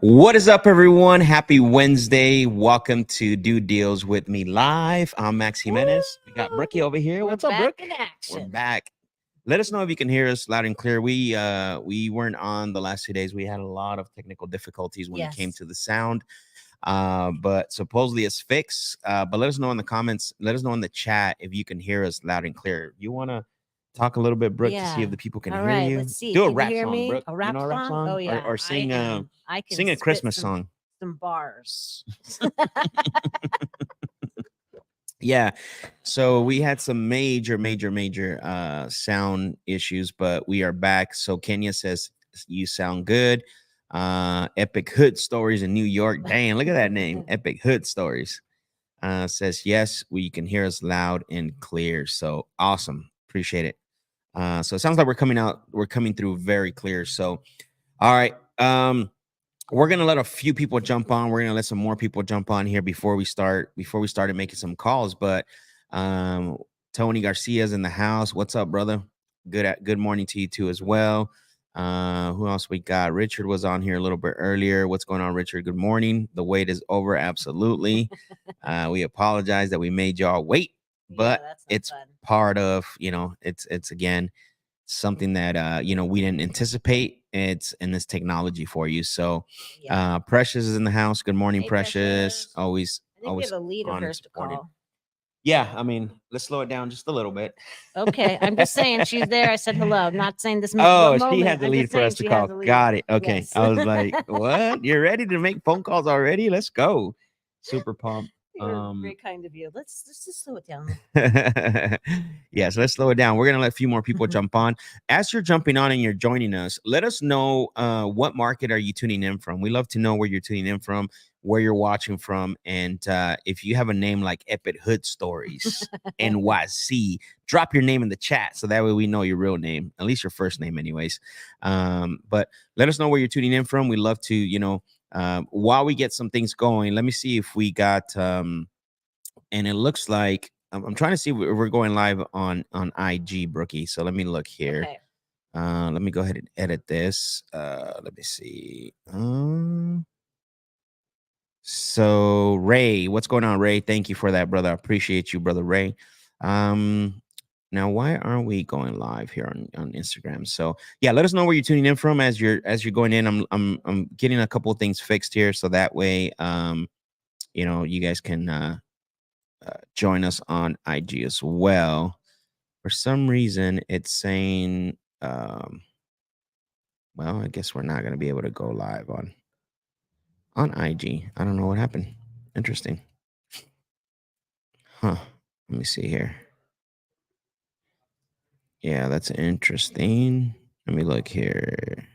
What is up, everyone? Happy Wednesday. Welcome to Do Deals with Me Live. I'm Max Jimenez. We got Brookie over here. What's up, Brooke? In action. We're back. Let us know if you can hear us loud and clear. We weren't on the last 2 days. We had a lot of technical difficulties when it came to the sound. But supposedly it's fixed. But let us know in the comments. Let us know in the chat if you can hear us loud and clear. You want to talk a little bit, Brooke, to see if the people can hear you? Let's see. Do a Can rap you hear song, me? Brooke. A rap, you know, a rap song? Oh yeah. Or sing I can sing a Christmas song. Some bars. Yeah. So we had some major sound issues, but we are back. So Kenya says you sound good. Epic Hood Stories in New York. Dang, look at that name. Epic Hood Stories. Says yes, we can hear us loud and clear. So awesome. Appreciate it. So it sounds like we're coming through very clear. So all right. We're gonna let a few people jump on. We're gonna let some more people jump on here before we started making some calls. But Tony Garcia's in the house. What's up, brother? Good morning to you too as well. Who else we got? Richard was on here a little bit earlier. What's going on, Richard? Good morning. The wait is over. Absolutely. We apologize that we made y'all wait, but it's part of, it's again something that we didn't anticipate. It's in this technology for you. So Precious is in the house. Good morning, Precious. Always we have a leader first to call. Yeah, I mean, let's slow it down just a little bit. Okay, I'm just saying she's there. I said hello. I'm not saying this. Oh, she had the lead for us to call. Got it. Okay. Yes. I was like, what? You're ready to make phone calls already? Let's go. Super pumped. Very kind of you. Let's just slow it down. Yes, let's slow it down. We're gonna let a few more people jump on. As you're jumping on and you're joining us, let us know what market are you tuning in from. We love to know where you're tuning in from, where you're watching from, and if you have a name like Epic Hood Stories NYC, drop your name in the chat so that way we know your real name, at least your first name, anyways. But let us know where you're tuning in from. We love to, while we get some things going, let me see if we got and it looks like I'm trying to see if we're going live on IG, Brookie. So let me look here. Okay. Let me go ahead and edit this. Let me see. So Ray, what's going on, Ray? Thank you for that, brother. I appreciate you, brother Ray. Now, why aren't we going live here on Instagram? So yeah, let us know where you're tuning in from as you're going in. I'm getting a couple of things fixed here, so that way, you guys can join us on IG as well. For some reason, it's saying, well, I guess we're not going to be able to go live on IG. I don't know what happened. Interesting. Huh. Let me see here. Yeah, that's interesting. Let me look here.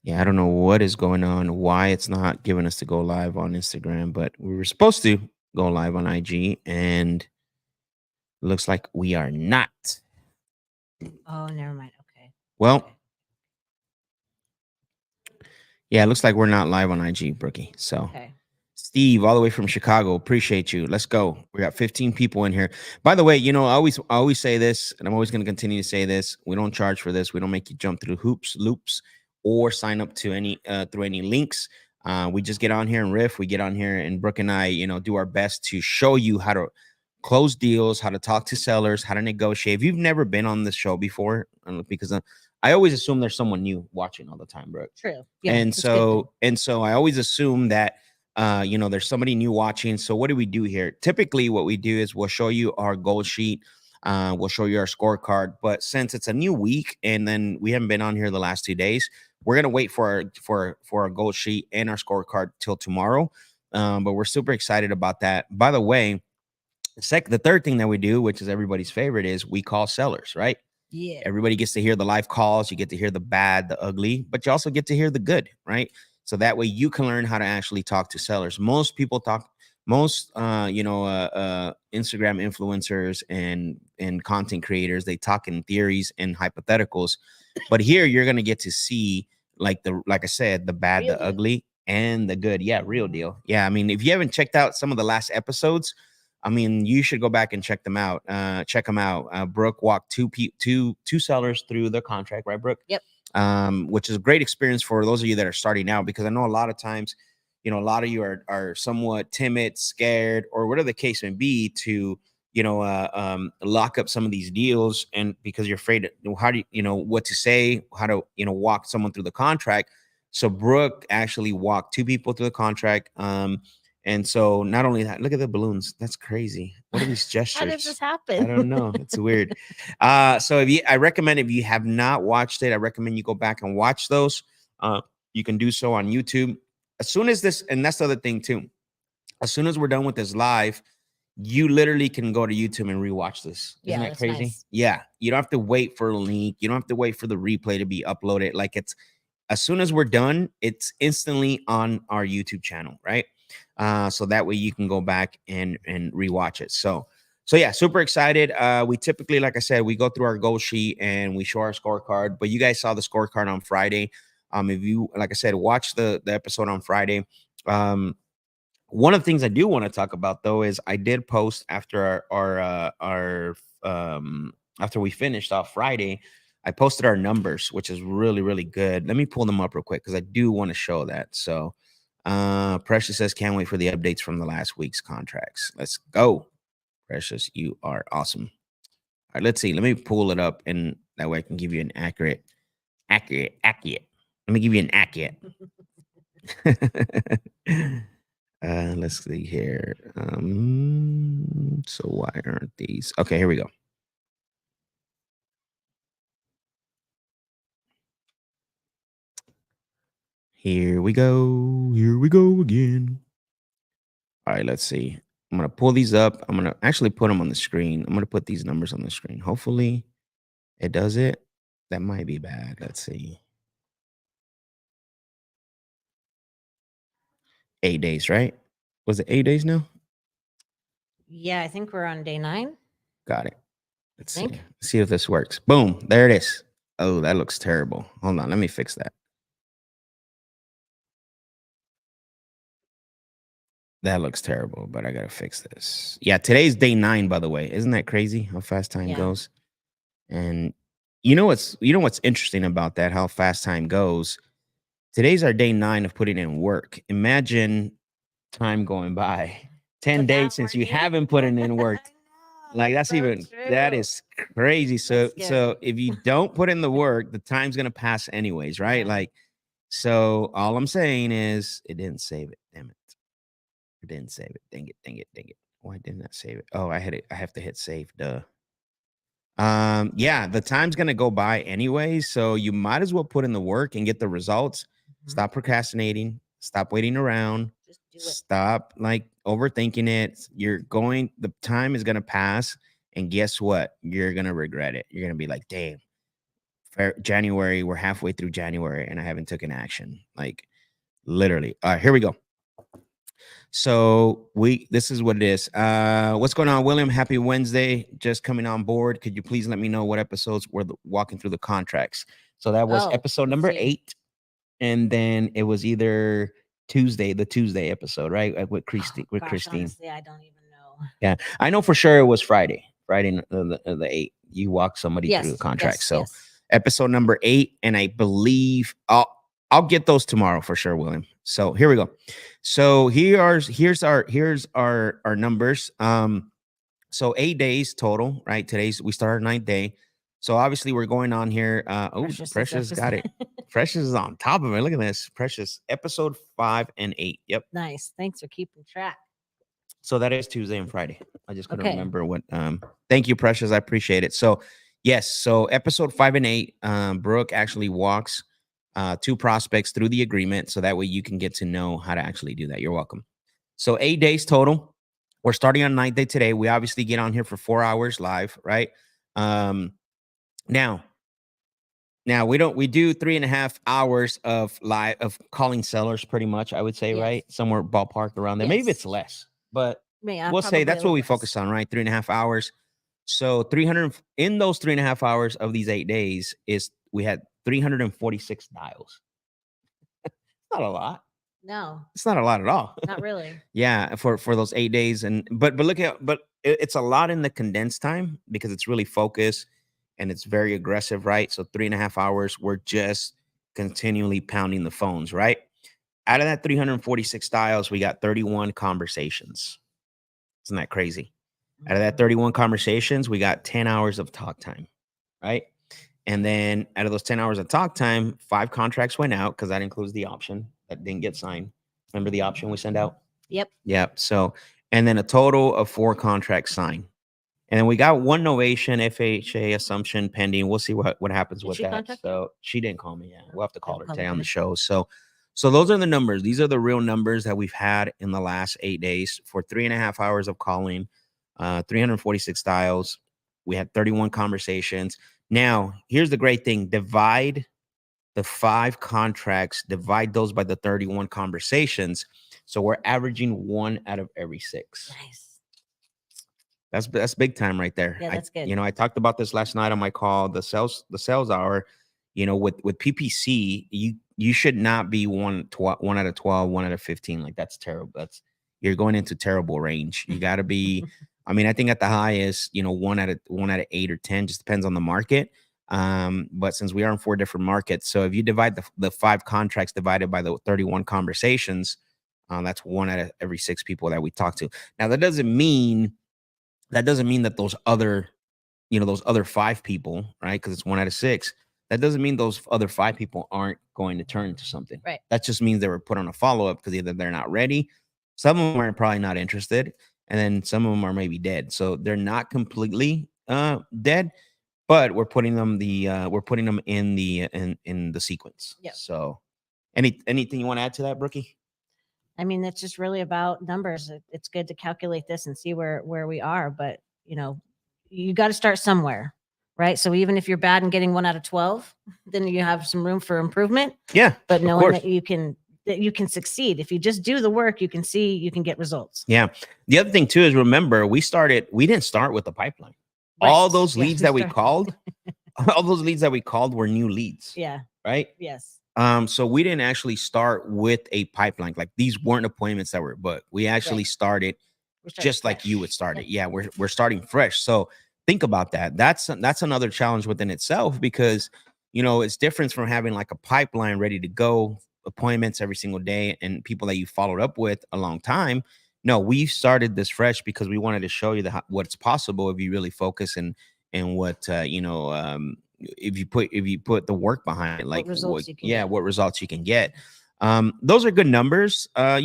Yeah, I don't know what is going on, why it's not giving us to go live on Instagram, but we were supposed to go live on IG, and looks like we are not. Oh, never mind. Okay. Well, yeah, it looks like we're not live on IG, Brookie. So. Okay. Steve, all the way from Chicago. Appreciate you. Let's go. We got 15 people in here. By the way, I always say this, and I'm always going to continue to say this. We don't charge for this. We don't make you jump through hoops, loops, or sign up to any through any links. We just get on here and riff. We get on here, and Brooke and I, do our best to show you how to close deals, how to talk to sellers, how to negotiate. If you've never been on this show before, because I always assume there's someone new watching all the time, Brooke. True. Yeah, and so I always assume that. There's somebody new watching. So what do we do here? Typically, what we do is we'll show you our goal sheet. We'll show you our scorecard. But since it's a new week and then we haven't been on here the last 2 days, we're gonna wait for our goal sheet and our scorecard till tomorrow. But we're super excited about that. By the way, the third thing that we do, which is everybody's favorite, is we call sellers, right? Yeah. Everybody gets to hear the live calls. You get to hear the bad, the ugly, but you also get to hear the good, right? So that way you can learn how to actually talk to sellers. Most people Instagram influencers and content creators, they talk in theories and hypotheticals, but here you're going to get to see like I said, the bad, the ugly, and the good. Yeah. Real deal. Yeah. I mean, if you haven't checked out some of the last episodes, I mean, you should go back and check them out. Brooke walked two sellers through the contract, right, Brooke? Yep. which is a great experience for those of you that are starting out, because I know a lot of times, a lot of you are somewhat timid, scared, or whatever the case may be to, lock up some of these deals, and because you're afraid, how do you know what to say, how to, walk someone through the contract. So Brooke actually walked two people through the contract. And so not only that, look at the balloons. That's crazy. What are these How did this gestures? happen? I don't know. It's weird. So I recommend, if you have not watched it, I recommend you go back and watch those. You can do so on YouTube. As soon as this, and that's the other thing too. As soon as we're done with this live, you literally can go to YouTube and rewatch this. Isn't that that's crazy? nice. Yeah. You don't have to wait for a link. You don't have to wait for the replay to be uploaded. Like, it's as soon as we're done, it's instantly on our YouTube channel, right? So that way you can go back and rewatch it. So yeah, super excited. We typically, like I said, we go through our goal sheet and we show our scorecard. But you guys saw the scorecard on Friday. If you, like I said, watch the episode on Friday. One of the things I do want to talk about though is I did post after our after we finished off Friday. I posted our numbers, which is really, really good. Let me pull them up real quick because I do want to show that. So Precious says, can't wait for the updates from the last week's contracts. Let's go. Precious, you are awesome. All right, let's see. Let me pull it up, and that way I can give you an accurate. Let me give you an accurate. Let's see here. So why aren't these? Okay, here we go. Here we go. Here we go again. All right, let's see. I'm going to pull these up. I'm going to actually put them on the screen. I'm going to put these numbers on the screen. Hopefully it does it. That might be bad. Let's see. 8 days, right? Was it 8 days now? Yeah, I think we're on day 9. Got it. Let's see. Let's see if this works. Boom. There it is. Oh, that looks terrible. Hold on. Let me fix that. That looks terrible, but I gotta fix this. Yeah, today's day 9, by the way. Isn't that crazy how fast time goes? And you know what's interesting about that, how fast time goes? Today's our day 9 of putting in work. Imagine time going by 10 days since you haven't put in work. Like that's that is crazy. So if you don't put in the work, the time's gonna pass anyways, right? Like, so all I'm saying is it didn't save it. Damn it. It didn't save it. Dang it. Why didn't that save it? Oh, I have to hit save. Duh. Yeah, the time's gonna go by anyway, so you might as well put in the work and get the results. Stop procrastinating. Stop waiting around. Just do it. Stop like overthinking it. The time is gonna pass, and guess what? You're gonna regret it. You're gonna be like, damn, January, we're halfway through January, and I haven't taken action. Like, literally. All right, here we go. So this is what it is. What's going on, William? Happy Wednesday. Just coming on board. Could you please let me know what episodes we're walking through the contracts? So that was episode number 8. And then it was either the Tuesday episode, right? With Christine. Honestly, I don't even know. Yeah. I know for sure it was Friday the 8th. You walked somebody through the contract. Episode number 8. And I believe I'll get those tomorrow for sure, William. So here we go. So here's our numbers. So 8 days total, right? We started 9th day. So obviously we're going on here. Precious got it. Precious is on top of it. Look at this. Precious, episode 5 and 8. Yep. Nice. Thanks for keeping track. So that is Tuesday and Friday. I just couldn't remember what. Thank you, Precious. I appreciate it. So yes. So episode 5 and 8, Brooke actually walks 2 prospects through the agreement, so that way you can get to know how to actually do that. You're welcome. So 8 days total. We're starting on 9th day today. We obviously get on here for 4 hours live, right? Now we do 3.5 hours of live of calling sellers, pretty much, I would say, right? Somewhere ballpark around there. Maybe it's less, but we'll say that's what we focus on, right? 3.5 hours. So 300 in those 3.5 hours of these 8 days we had 346 dials. It's not a lot. No, it's not a lot at all. Not really. Yeah, for those 8 days, but look at it's a lot in the condensed time because it's really focused and it's very aggressive, right? So 3.5 hours, we're just continually pounding the phones, right? Out of that 346 dials, we got 31 conversations. Isn't that crazy? Out of that 31 conversations, we got 10 hours of talk time, right? And then out of those 10 hours of talk time, 5 contracts went out because that includes the option that didn't get signed. Remember the option we send out? Yep. Yep. So, and then a total of 4 contracts signed. And then we got 1 novation FHA assumption pending. We'll see what happens Did with she that. contact you? So she didn't call me. Yeah, we'll have to call her Call today her on the today. show. So those are the numbers. These are the real numbers that we've had in the last 8 days for 3.5 hours of calling, 346 dials. We had 31 conversations. Now, here's the great thing: divide the 5 contracts, divide those by the 31 conversations. So we're averaging 1 out of every 6. Nice. That's big time right there. Yeah, that's good. I talked about this last night on my call, the sales hour. With PPC, you should not be 1 out of 12, 1 out of 15. Like that's terrible. You're going into terrible range. You got to be. I mean, I think at the highest, 1 out of 8 or 10, just depends on the market. But since we are in 4 different markets, so if you divide the 5 contracts divided by the 31 conversations, that's 1 out of every 6 people that we talk to. Now that doesn't mean that those other 5 people, right? Because it's 1 out of 6. That doesn't mean those other 5 people aren't going to turn into something. Right. That just means they were put on a follow-up because either they're not ready, some of them are probably not interested, and then some of them are maybe dead. So they're not completely dead, but we're putting them in the sequence. Yep. So anything you want to add to that, Brookie? I mean, it's just really about numbers. It's good to calculate this and see where we are, but you got to start somewhere, right? So even if you're bad and getting 1 out of 12, then you have some room for improvement. Yeah, but of knowing course. that you can succeed if you just do the work, you can get results. Yeah. The other thing too is, remember, we didn't start with the pipeline. Right. All those Yeah, leads that we called, were new leads. Yeah. Right. Yes. So we didn't actually start with a pipeline. Like these weren't appointments that were booked. We actually started just like you would start it. Yeah, we're starting fresh. So think about that. That's another challenge within itself, because it's different from having like a pipeline ready to go, appointments every single day, and people that you followed up with a long time. No, we started this fresh because we wanted to show you what's possible if you really focus and what if you put the work behind it, like what results you can get. Those are good numbers, are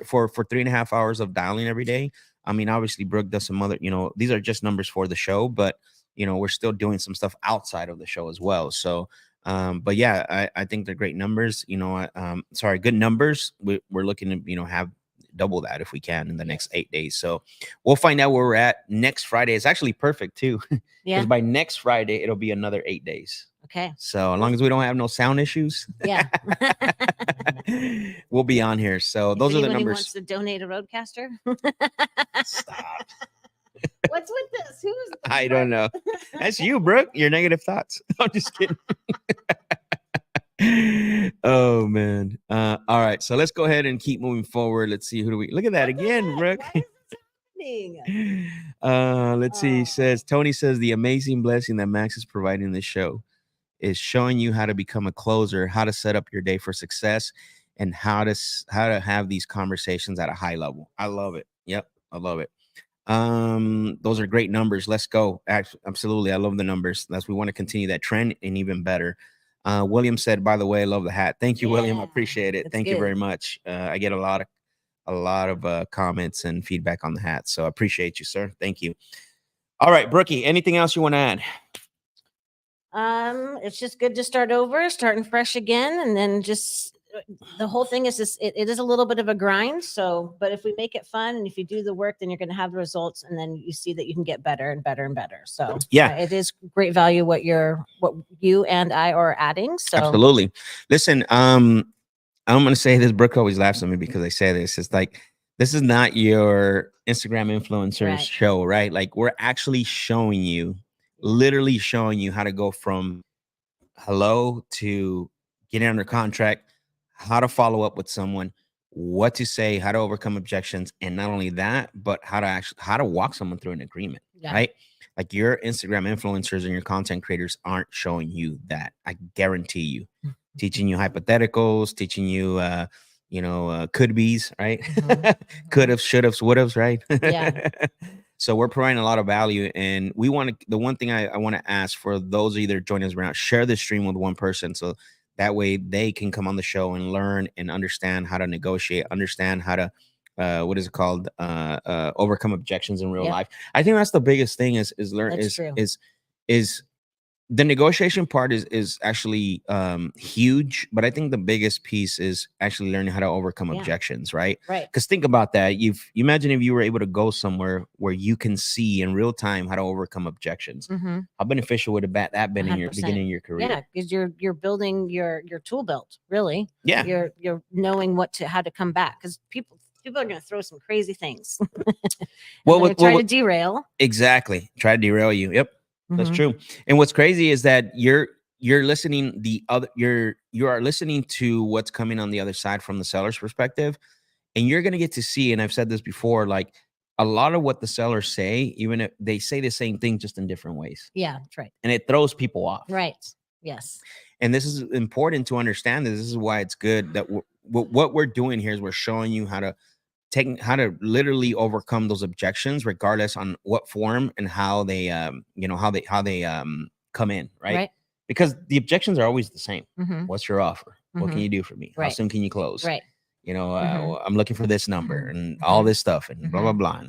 for 3.5 hours of dialing every day. I mean, obviously Brooke does some other, these are just numbers for the show, but we're still doing some stuff outside of the show as well. So but yeah, I think they're great numbers. Good numbers. We're looking to have double that if we can in the next 8 days. So we'll find out where we're at next Friday. It's actually perfect too. Yeah. Because by next Friday, it'll be another 8 days. Okay. So as long as we don't have no sound issues, yeah, we'll be on here. So those are the numbers. Wants to donate a roadcaster? Stop. What's with this? Who is? I don't know. That's you, Brooke. Your negative thoughts. I'm just kidding. Oh man. All right. So let's go ahead and keep moving forward. Let's see. Who do we look at that again, Brooke? Let's see. Tony says the amazing blessing that Max is providing this show is showing you how to become a closer, how to set up your day for success, and how to have these conversations at a high level. I love it. Yep, I love it. Those are great numbers. Let's go. Absolutely, I love the numbers. We want to continue that trend and even better. William said, by the way, I love the hat. Thank you, William. I appreciate it. Thank you very much. I get a lot of comments and feedback on the hat, so I appreciate you, sir. Thank you. All right, Brookie, anything else you want to add? It's just good to start over, starting fresh again, and then just the whole thing is just it is a little bit of a grind. So, but if we make it fun and if you do the work, then you're going to have the results, and then you see that you can get better and better and better. So, yeah, it is great value what you and I are adding. So, absolutely. Listen, I'm going to say this. Brooke always laughs at me because I say this. It's like, this is not your Instagram influencers show, right? Like, we're actually showing you, literally showing you how to go from hello to getting under contract, how to follow up with someone, what to say, how to overcome objections, and not only that, but how to walk someone through an agreement, right? Like your Instagram influencers and your content creators aren't showing you that. I guarantee you. Teaching you hypotheticals, teaching you could be's, right? Could have, should have, would have, right? Yeah. So we're providing a lot of value, and we want to. The one thing I want to ask for those either joining us right now, share the stream with one person, so that way they can come on the show and learn and understand how to negotiate, understand how to what is it called, overcome objections in real Yep. life. I think that's the biggest thing is learn That's true. is the negotiation part is actually huge, but I think the biggest piece is actually learning how to overcome Yeah. objections, right? Right. Because think about that. You imagine if you were able to go somewhere where you can see in real time how to overcome objections. Mm-hmm. How beneficial would that been in your 100%. beginning of your career? Yeah, because you're building your tool belt, really. Yeah. You're knowing how to come back, because people are going to throw some crazy things. Well, try to derail. Exactly. Try to derail you. Yep. That's true. And what's crazy is that you're listening you are listening to what's coming on the other side from the seller's perspective, and you're going to get to see, and I've said this before, like a lot of what the sellers say, even if they say the same thing just in different ways. Yeah, that's right. And it throws people off. Right. Yes. And this is important to understand. This is why it's good that what we're doing here is we're showing you how to literally overcome those objections, regardless on what form and how they come in, right? Because the objections are always the same. What's your offer? What can you do for me? How soon can you close? Right. I'm looking for this number and all this stuff and blah blah blah.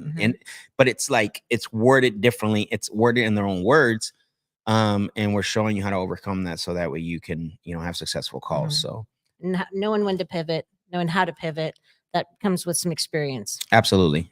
But it's like it's worded differently. It's worded in their own words, and we're showing you how to overcome that, so that way you can have successful calls. So knowing when to pivot, knowing how to pivot, that comes with some experience. Absolutely.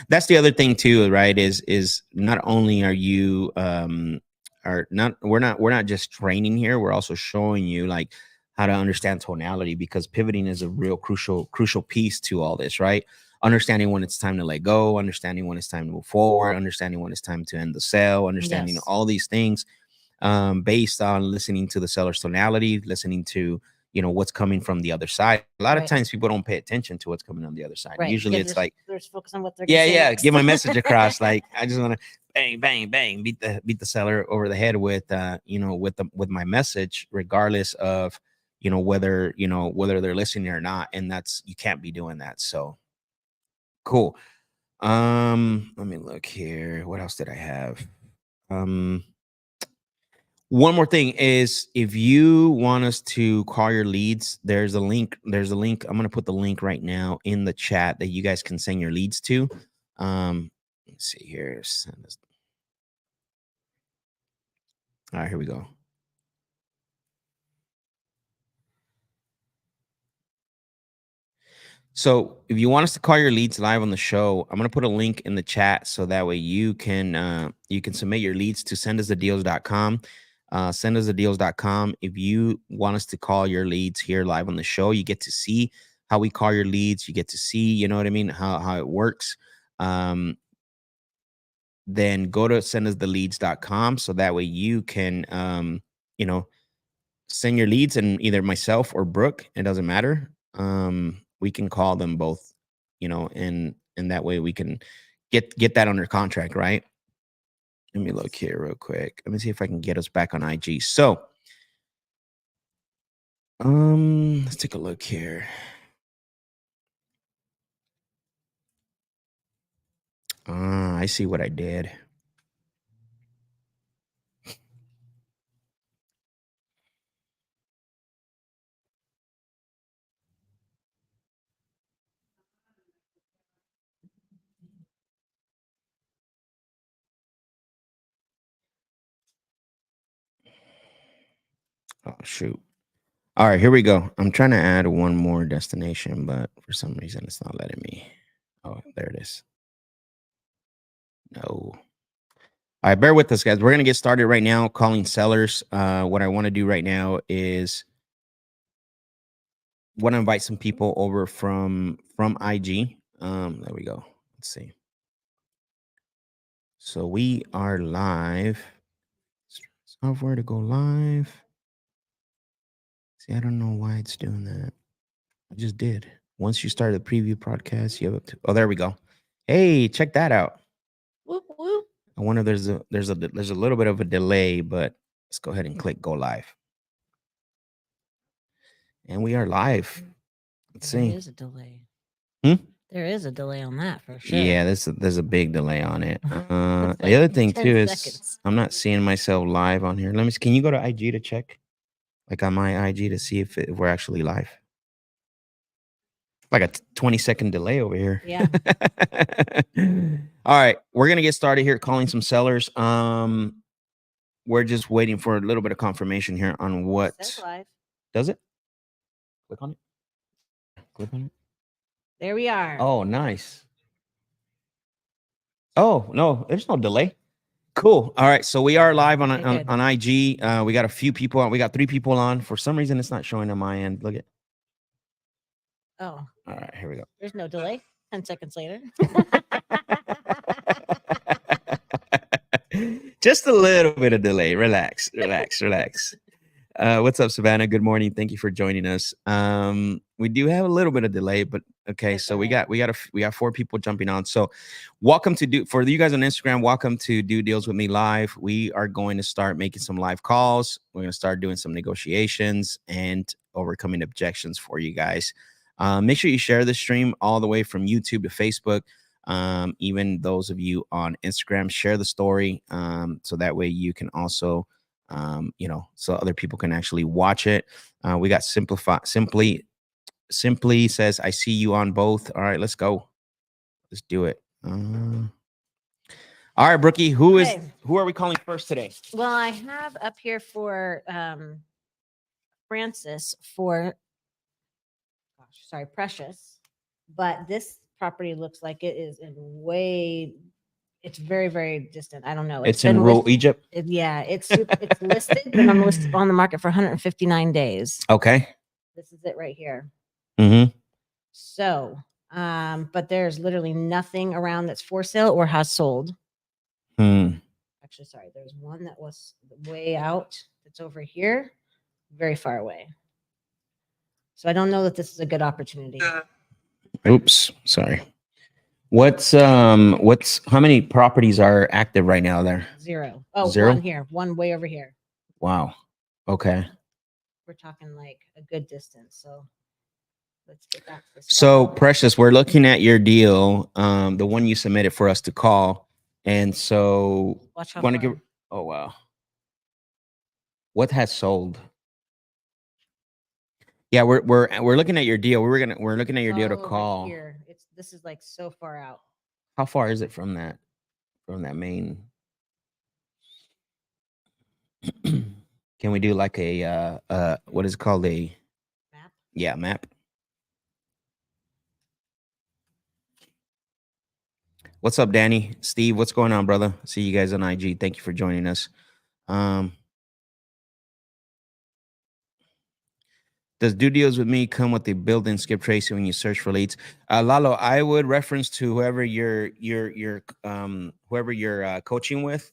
That's the other thing too, right? Is not only are you we're not just training here, we're also showing you like how to understand tonality, because pivoting is a real crucial piece to all this, right? Understanding when it's time to let go, understanding when it's time to move forward, understanding when it's time to end the sale, understanding all these things based on listening to the seller's tonality, listening to what's coming from the other side. A lot of times people don't pay attention to what's coming on the other side. Usually it's like they're just focused on what they're get my message across. Like I just want to bang beat the seller over the head with with my message, regardless of whether they're listening or not. And that's, you can't be doing that. So cool. Let me look here. What else did I have? One more thing is, if you want us to call your leads, there's a link. I'm going to put the link right now in the chat that you guys can send your leads to. Let's see here. All right, here we go. So if you want us to call your leads live on the show, I'm going to put a link in the chat, so that way you can submit your leads to sendusthedeals.com. Sendusthedeals.com. If you want us to call your leads here live on the show, you get to see how we call your leads. You get to see, you know what I mean, how it works. Then go to sendustheleads.com, so that way you can send your leads, and either myself or Brooke, it doesn't matter. We can call them both, and that way we can get that under contract, right? Let me look here real quick. Let me see if I can get us back on IG. So, let's take a look here. I see what I did. Oh, shoot. All right, here we go. I'm trying to add one more destination, but for some reason it's not letting me. Oh, there it is. No. All right, bear with us, guys. We're going to get started right now calling sellers. What I want to do right now is want to invite some people over from IG. There we go. Let's see. So we are live. Software to go live. See, I don't know why it's doing that. I just did. Once you start the preview podcast, you have to. Oh, there we go. Hey, check that out. Whoop, whoop. I wonder if there's a little bit of a delay, but let's go ahead and click go live. And we are live. Let's There see. is a delay. Hmm? There is a delay on that for sure. Yeah, there's a big delay on it. It's The like other thing 10 too is seconds. I'm not seeing myself live on here. Let me. Can you go to IG to check, like on my IG, to see if we're actually live? Like a 20-second delay over here. Yeah. All right, we're gonna get started here calling some sellers. We're just waiting for a little bit of confirmation here on It what says live. does it. Click on it. Click on it. There we are. Oh, nice. Oh no, there's no delay. Cool. All right, so we are live on Okay, good. on IG. We got a few people on. We got 3 people on. For some reason, it's not showing on my end. Look at. Oh, All right, here we go. there's no delay. 10 seconds later. Just a little bit of delay. Relax, relax, relax. What's up, Savannah? Good morning. Thank you for joining us. We do have a little bit of delay, but okay. That's So all we right. got 4 people jumping on. So welcome to for you guys on Instagram. Welcome to Do Deals with Me Live. We are going to start making some live calls. We're going to start doing some negotiations and overcoming objections for you guys. Make sure you share the stream all the way from YouTube to Facebook. Even those of you on Instagram, share the story so that way you can also so other people can actually watch it. We got simply says, I see you on both. All right, let's go. Let's do it. All right, Brookie, who are we calling first today? Well, I have up here for Francis for Precious, but this property looks like it is it's very, very distant. I don't know. It's in rural Egypt. Yeah, it's listed, but on the market for 159 days. Okay. This is it right here. Mm-hmm. So, but there's literally nothing around that's for sale or has sold. Actually, sorry, there's one that was way out. It's over here, very far away. So I don't know that this is a good opportunity. Oops, sorry. What's how many properties are active right now there? 0. Oh, 0? one here, one way over here. Wow. Okay. We're talking like a good distance. So let's get back to this. So Precious, we're looking at your deal, the one you submitted for us to call. And so Watch how want to far. give oh wow. What has sold? Yeah, we're looking at your deal. We're looking at your deal to over call. here. This is like so far out. How far is it from that main? Can we do like a what is it called, a Map? Yeah, map. What's up, Danny? Steve, what's going on, brother? See you guys on IG. Thank you for joining us. Does Do Deals with Me come with the built-in skip tracing when you search for leads? Lalo, I would reference to whoever you're coaching with.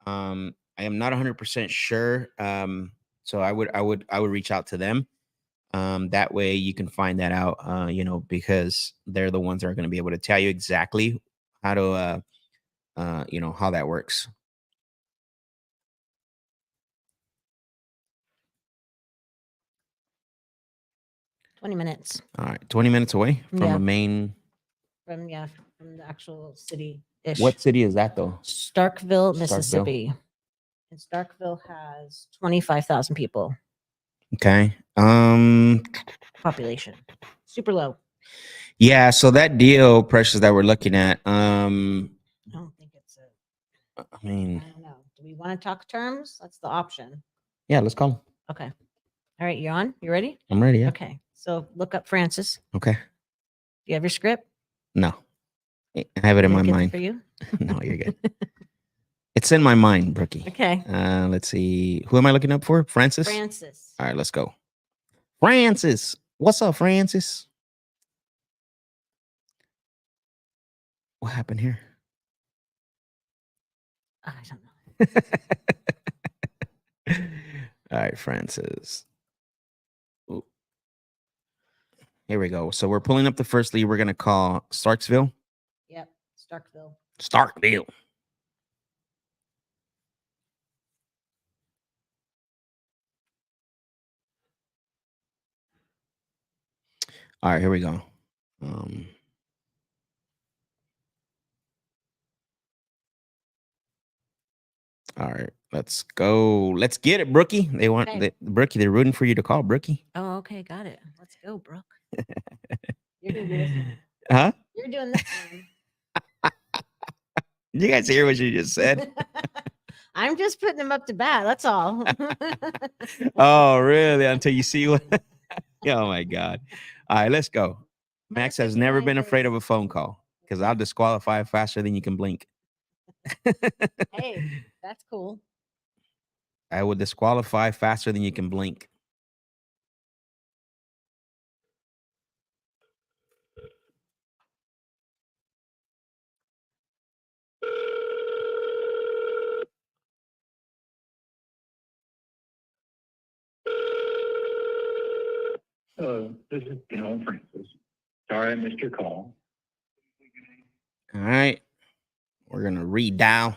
I am not 100% sure. So I would reach out to them. That way you can find that out, because they're the ones that are going to be able to tell you exactly how to, how that works. $20. All right, 20 minutes away from Yeah. a main. From the actual city. What city is that though? Starkville, Mississippi. And Starkville has 25,000 people. Okay. Population. Super low. Yeah, so that deal, Precious, that we're looking at, I don't think it's I I mean, don't know. Do we want to talk terms? That's the option. yeah, let's call him. Okay. All right, you're on? You ready? I'm ready, yeah. Okay. So look up Francis. Okay. Do you have your script? No. I have it in my Get it mind. for you? No, you're good. It's in my mind, Brookie. Okay. Let's see. Who am I looking up for? Francis? Francis. All right, let's go. Francis. What's up, Francis? What happened here? I don't know. All right, Francis. Ooh. Here we go. So we're pulling up the first lead. We're going to call Starksville. Yep. Starkville. Starkville. All right, here we go. All right, let's go. Let's get it, Brookie. They want Brookie. They're rooting for you to call, Brookie. Oh, okay, got it. Let's go, Brooke. You're gonna do this one. Huh? You're doing this one. You guys hear what you just said? I'm just putting them up to bat. That's all. Oh, really? Until you see what? Oh my God! All right, let's go. Max has never been afraid of a phone call because I'll disqualify faster than you can blink. Hey, that's cool. I will disqualify faster than you can blink. Hello, this is Francis. Sorry I missed your call. All right, we're gonna redial.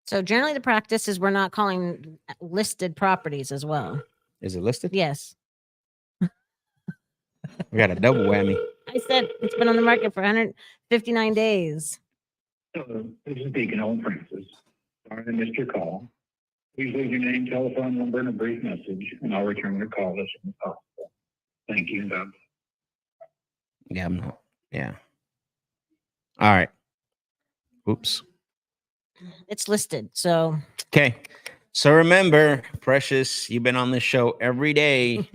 So generally, the practice is we're not calling listed properties as well. Is it listed? Yes. We got a double whammy. I said it's been on the market for 159 days. Hello, this is Deacon Francis. Sorry I missed your call. Please leave your name, telephone number, and a brief message, and I'll return your call as soon as possible. Thank you, Bob. Yeah, I'm not. Yeah. All right. Oops. It's listed. So okay. So remember, Precious, you've been on this show every day.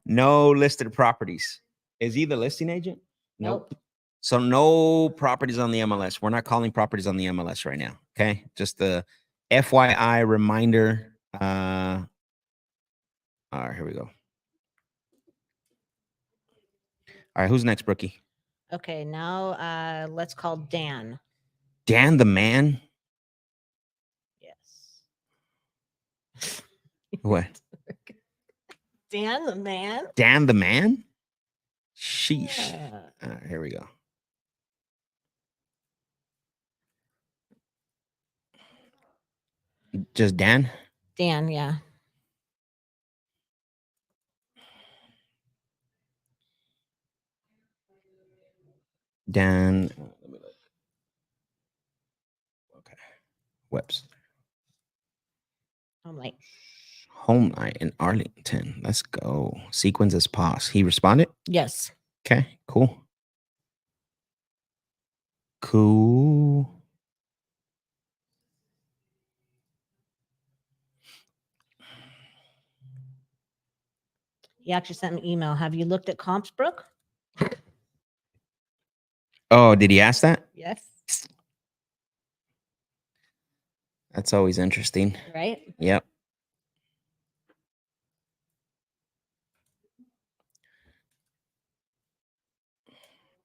No listed properties. Is he the listing agent? Nope. So no properties on the MLS. We're not calling properties on the MLS right now. Okay. Just the FYI reminder. All right, here we go. All right, who's next, Brookie? Okay, now let's call Dan. Dan the man? Yes. What? Dan the man? Dan the man? Sheesh. Yeah. All right, here we go. Just Dan? Dan, yeah. Dan. Okay. Webster. Home night in Arlington. Let's go. Sequence as pause. He responded? Yes. Okay, cool. Cool. He actually sent me an email. Have you looked at comps, Brooke? Oh, did he ask that? Yes. That's always interesting. Right? Yep.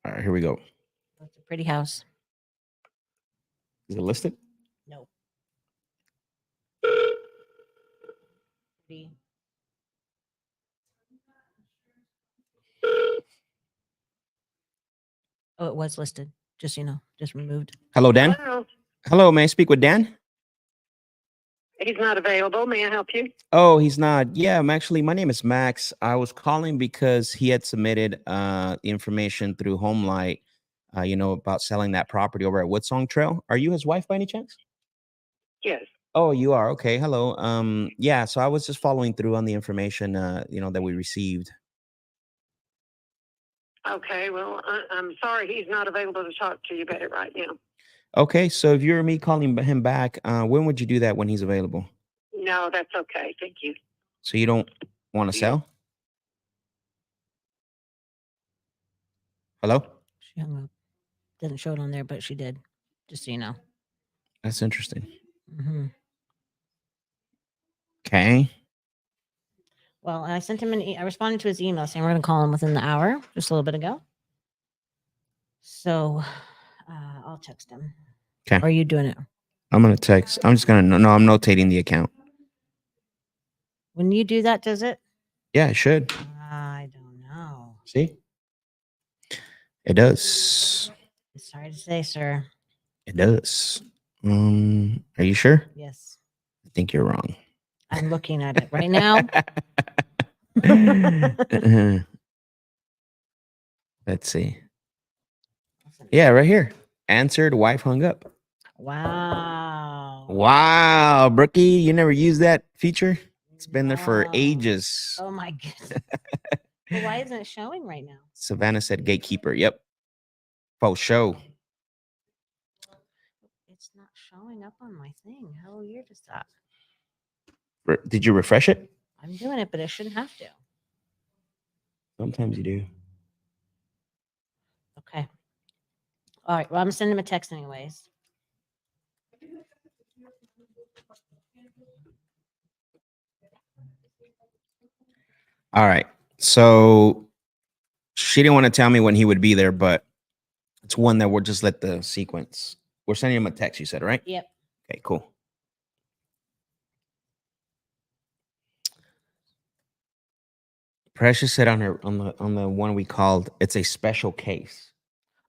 All right, here we go. It's a pretty house. Is it listed? No. Pretty. Oh, it was listed. Just so you know, just removed. Hello, Dan. Hello. Hello, may I speak with Dan? He's not available. May I help you? Oh, he's not. Yeah, my name is Max. I was calling because he had submitted information through Homelight, about selling that property over at Woodsong Trail. Are you his wife by any chance? Yes. Oh, you are. Okay. Hello. Yeah, so I was just following through on the information that we received. Okay. Well, I'm sorry he's not available to talk to you about it right now. Okay, so if you're me calling him back, when would you do that when he's available? No, that's okay. Thank you. So you don't want to sell? Hello? She hung up. Doesn't show it on there, but she did. Just so you know. That's interesting. Mm-hmm. Okay. Well, I sent him I responded to his email saying we're going to call him within the hour, just a little bit ago. So I'll text him. Okay. Or are you doing it? I'm going to text. I'm just going to, no, I'm notating the account. When you do that, does it? Yeah, it should. I don't know. See? It does. It's hard to say, sir. It does. Are you sure? Yes. I think you're wrong. I'm looking at it right now. Let's see. Yeah, right here. Answered, wife hung up. Wow. Wow, Brookie, you never used that feature? It's been there for Wow. ages. Oh my goodness. Well, why isn't it showing right now? Savannah said gatekeeper. Yep. For show. It's not showing up on my thing. How weird is that? Did you refresh it? I'm doing it, but I shouldn't have to. Sometimes you do. Okay. All right. Well, I'm sending him a text anyways. All right. So she didn't want to tell me when he would be there, but it's one that we'll just let the sequence. We're sending him a text, you said, right? Yep. Okay, cool. Precious said on the one we called, it's a special case.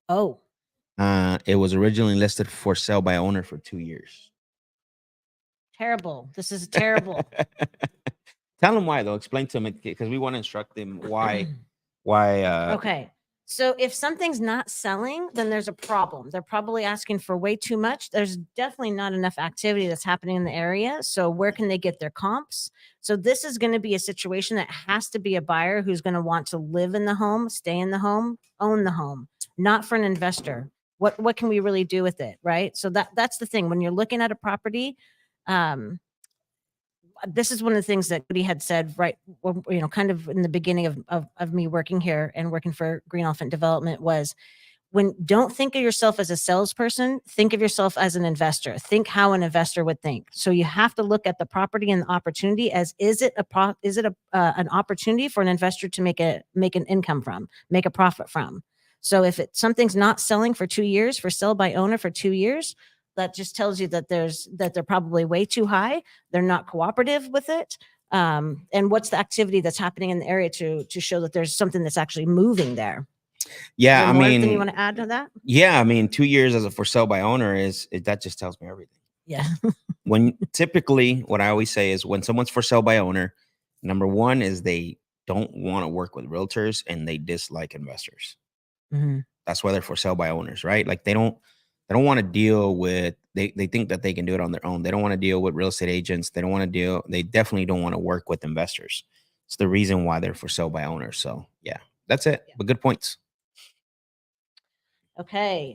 Oh, It was originally listed for sale by owner for 2 years. terrible. This is terrible. Tell him why though. Explain to him because we want to instruct him why. Okay. So if something's not selling, then there's a problem. They're probably asking for way too much. There's definitely not enough activity that's happening in the area. So where can they get their comps? So this is going to be a situation that has to be a buyer who's going to want to live in the home, stay in the home, own the home, not for an investor. What can we really do with it, right? So that's the thing. When you're looking at a property, this is one of the things that Woody had said, right? Kind of in the beginning of me working here and working for Green Elephant Development was don't think of yourself as a salesperson, think of yourself as an investor. Think how an investor would think. So you have to look at the property and the opportunity as is it an opportunity for an investor to make an income from, make a profit from. So if something's not selling for 2 years, for sale by owner for 2 years, that just tells you that they're probably way too high. They're not cooperative with it. And what's the activity that's happening in the area to show that there's something that's actually moving there? Yeah, Is I there more than you mean, want to add to that? yeah, I mean, 2 years as a for sale by owner that just tells me everything. Yeah. When typically what I always say is when someone's for sale by owner, number one is they don't want to work with realtors and they dislike investors. Mm-hmm. That's why they're for sale by owners, right? Like they don't want to deal with they think that they can do it on their own. They don't want to deal with real estate agents. They definitely don't want to work with investors. It's the reason why they're for sale by owners. So yeah, that's it. Yeah. But good points. Okay.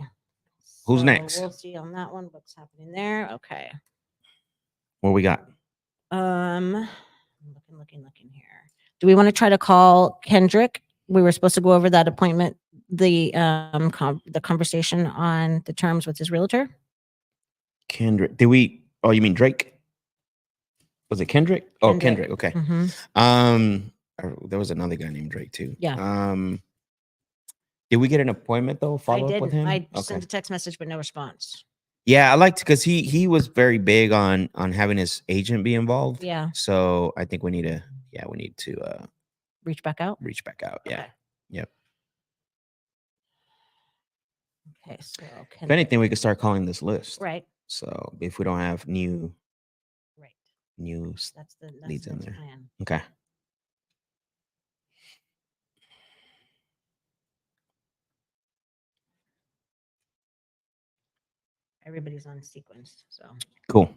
Who's So next? we'll see on that one what's happening there. Okay. What we got? Looking here. Do we want to try to call Kendrick? We were supposed to go over that appointment, the conversation on the terms with his realtor. Kendrick. Did we? Oh, you mean Drake? Was it Kendrick? Oh, Kendrick. Okay. Mm-hmm. There was another guy named Drake too. Yeah. Did we get an appointment though? I Follow up with didn't. him? I sent a text message, but no response. Yeah, I liked because he was very big on having his agent be involved. Yeah. So I think we need to Reach back out. reach back out. Yeah. Okay. Yep. Okay. So If anything, we could start calling this list. right. So if we don't have new Right. news That's the leads in there. plan. Okay. Everybody's on sequence. So Cool.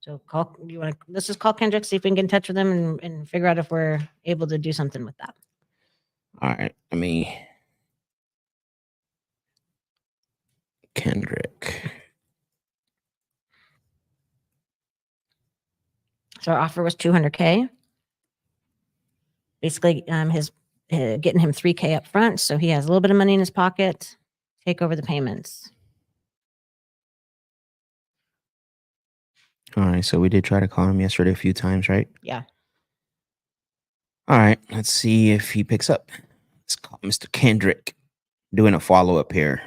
let's just call Kendrick, see if we can get in touch with him and figure out if we're able to do something with that. All right. Kendrick. So our offer was 200K. Basically, his getting him 3K up front, so he has a little bit of money in his pocket. Take over the payments. All right. So we did try to call him yesterday a few times, right? Yeah. All right. Let's see if he picks up. Let's call Mr. Kendrick. Doing a follow up here.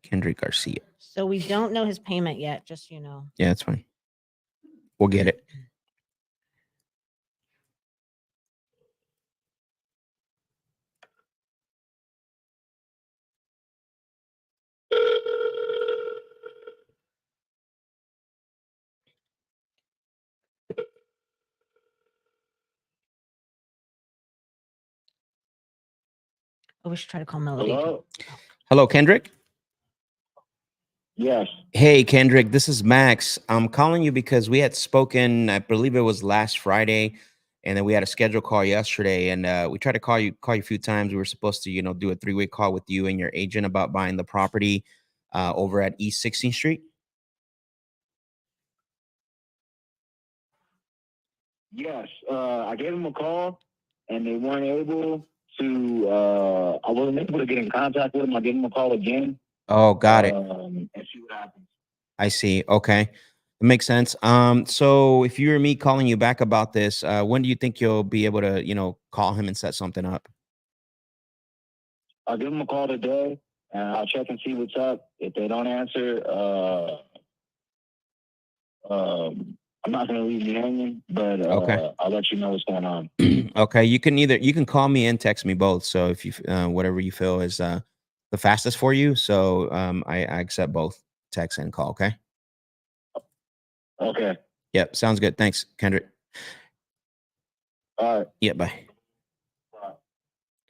Kendrick Garcia. So we don't know his payment yet, just you know. Yeah, that's fine. We'll get it. Oh, we should try to call Melody. Hello? Hello, Kendrick. Yes. Hey, Kendrick, this is Max. I'm calling you because we had spoken, I believe it was last Friday, and then we had a scheduled call yesterday, and we tried to call you a few times. We were supposed to, do a 3-way call with you and your agent about buying the property over at East 16th Street. Yes. I gave them a call and they weren't able to, I wasn't able to get in contact with them. I gave them a call again. Oh, got it. And see what happens. I see. Okay. It makes sense. So if you were me calling you back about this, when do you think you'll be able to, call him and set something up? I'll give them a call today and I'll check and see what's up. If they don't answer, I'm not going to leave you hanging, but Okay. I'll let you know what's going on. Okay. You can call me and text me both. So if you, whatever you feel is the fastest for you. So I accept both text and call. Okay. Okay. Yep. Sounds good. Thanks, Kendrick. All right. Yeah. Bye. Bye.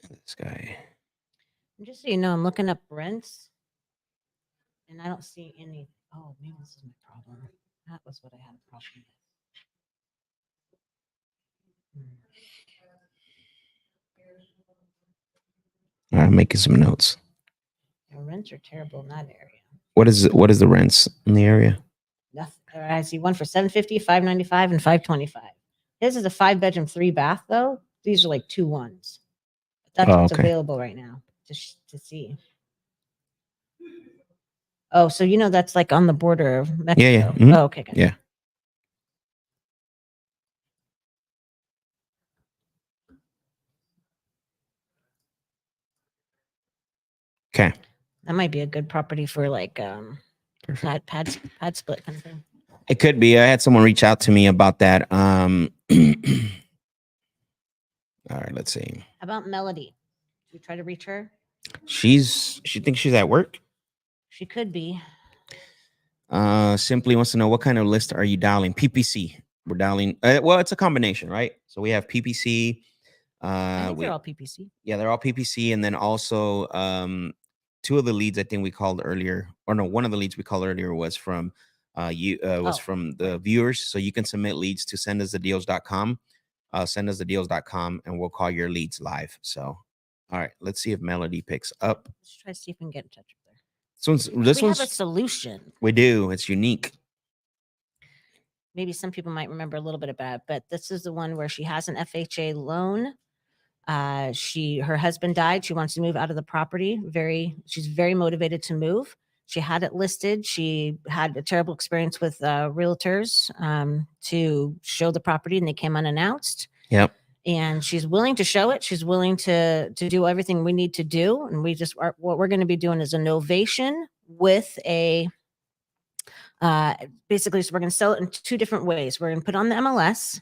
This guy. Just so you know, I'm looking up rents, and I don't see any. Oh, maybe this is my problem. That was what I had a problem with. I'm making some notes. The rents are terrible in that area. What is the rents in the area? Nothing. I see one for $750, $595, and $525. This is a 5-bedroom, 3-bath though. These are like 2 ones. That's Oh, what's okay. available right now to see. Oh, so that's like on the border of Mexico. Yeah. Mhm. Oh, okay, good. Yeah. Okay. That might be a good property for like Perfect. pad split kind of thing. It could be. I had someone reach out to me about that. All right, let's see. How about Melody? Did you try to reach her? She thinks she's at work. She could be. Simply wants to know, what kind of list are you dialing? PPC. We're dialing. Well, it's a combination, right? So we have PPC. I think they're all PPC. Yeah, they're all PPC, and then also 2 of the leads I think we called earlier, or no, one of the leads we called earlier was from from the viewers. So you can submit leads to sendusthedeals.com. Sendusthedeals.com, and we'll call your leads live. So, all right, let's see if Melody picks up. Let's try to see if we can get in touch with her. This We one's have a solution. we do. It's unique. Maybe some people might remember a little bit about it, but this is the one where she has an FHA loan. Her husband died. She wants to move out of the property. She's very motivated to move. She had it listed. She had a terrible experience with realtors to show the property, and they came unannounced. Yep. And she's willing to show it. She's willing to do everything we need to do. And what we're going to be doing is a novation with a basically, so we're going to sell it in 2 different ways. We're going to put on the MLS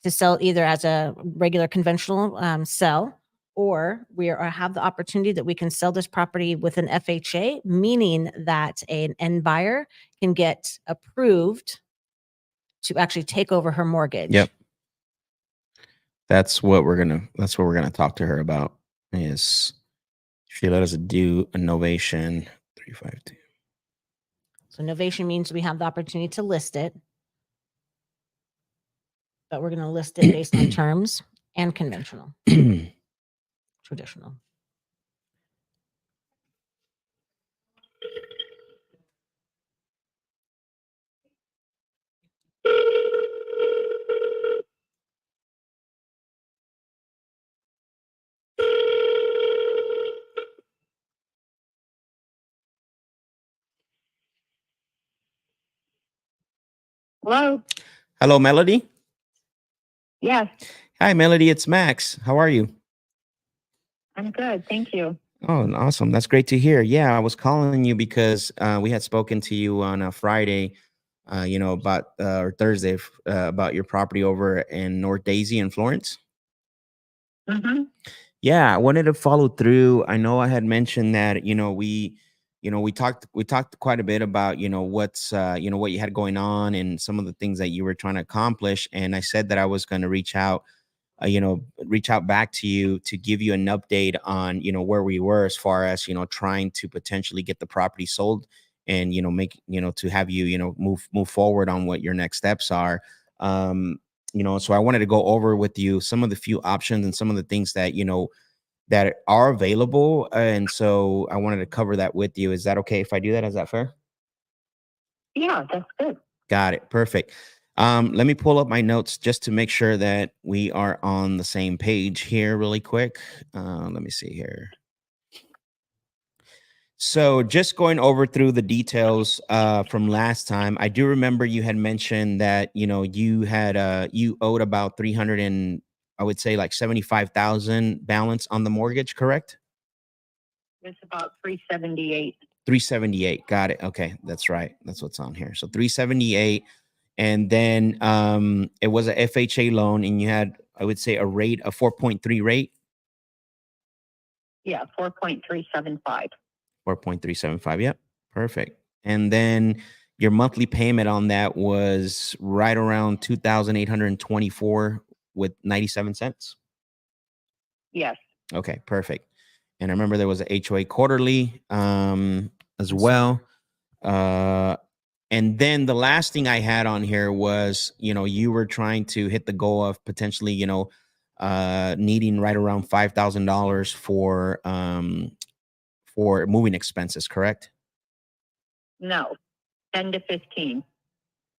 to sell it either as a regular conventional sell, or we have the opportunity that we can sell this property with an FHA, meaning that an end buyer can get approved to actually take over her mortgage. Yep. That's what we're gonna talk to her about. Is she let us do a novation 352. So novation means we have the opportunity to list it, but we're going to list it based on terms and conventional, traditional. Hello? Hello, Melody. Yes, Hi, Melody. It's Max. How are you? I'm good. Thank you. Oh, awesome. That's great to hear. Yeah, I was calling you because we had spoken to you on a Friday, about or Thursday about your property over in North Daisy in Florence. Mm-hmm. Yeah, I wanted to follow through. I know I had mentioned that, we talked quite a bit about, what's what you had going on and some of the things that you were trying to accomplish. And I said that I was going to reach out reach out back to you to give you an update on, where we were as far as, trying to potentially get the property sold and, make, to have you, move forward on what your next steps are. So I wanted to go over with you some of the few options and some of the things that, that are available. And so I wanted to cover that with you. Is that okay if I do that? Is that fair? Yeah, that's good. Got it. Perfect. Let me pull up my notes just to make sure that we are on the same page here really quick. Let me see here. So just going over through the details from last time, I do remember you had mentioned that, you owed about 300 and I would say like 75,000 balance on the mortgage, correct? It's about 378. 378. Got it. Okay. That's right. That's what's on here. So 378. And then it was a FHA loan and you had, I would say, a 4.3 rate. Yeah, 4.375. 4.375. Yep. Perfect. And then your monthly payment on that was right around 2,824 with 97 cents. Yes. Okay. Perfect. And I remember there was a HOA quarterly as well. And then the last thing I had on here was, you were trying to hit the goal of potentially, needing right around $5,000 for moving expenses, correct? No. 10 to 15.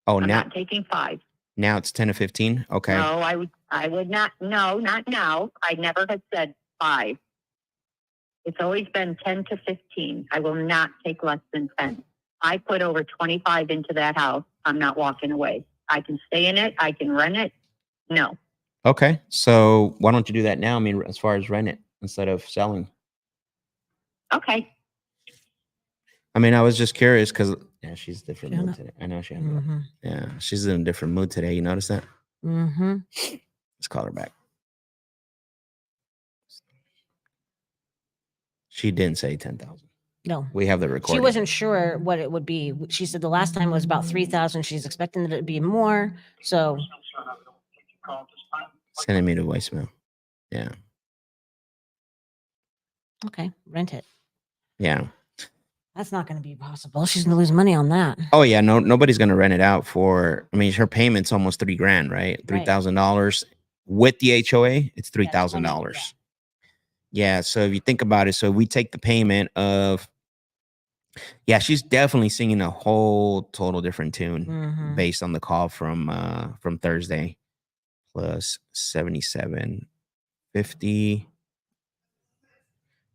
Oh, I'm now not taking 5. now it's 10 to 15. Okay. No, I would not. No, not now. I never had said 5. It's always been 10 to 15. I will not take less than 10. I put over 25 into that house. I'm not walking away. I can stay in it. I can rent it. No. Okay. So why don't you do that now? I mean, as far as rent it instead of selling. Okay. I mean, I was just curious because she's different She hung mood up. today. I know she. Mm-hmm. Yeah, she's in a different mood today. You notice that? Mm-hmm. Let's call her back. She didn't say 10,000. No. We have the recording. She wasn't sure what it would be. She said the last time was about 3,000. She's expecting that it'd be more. So Sending me the voicemail. Yeah. okay, rent it. Yeah. That's not going to be possible. She's going to lose money on that. Oh yeah. No, nobody's gonna rent it out for. I mean, her payment's almost $3,000, right? $3,000 with the HOA. It's $3,000. Yeah. So if you think about it, so we take the payment of. Yeah, she's definitely singing a whole total different tune based on the call from Thursday. Plus 77.50.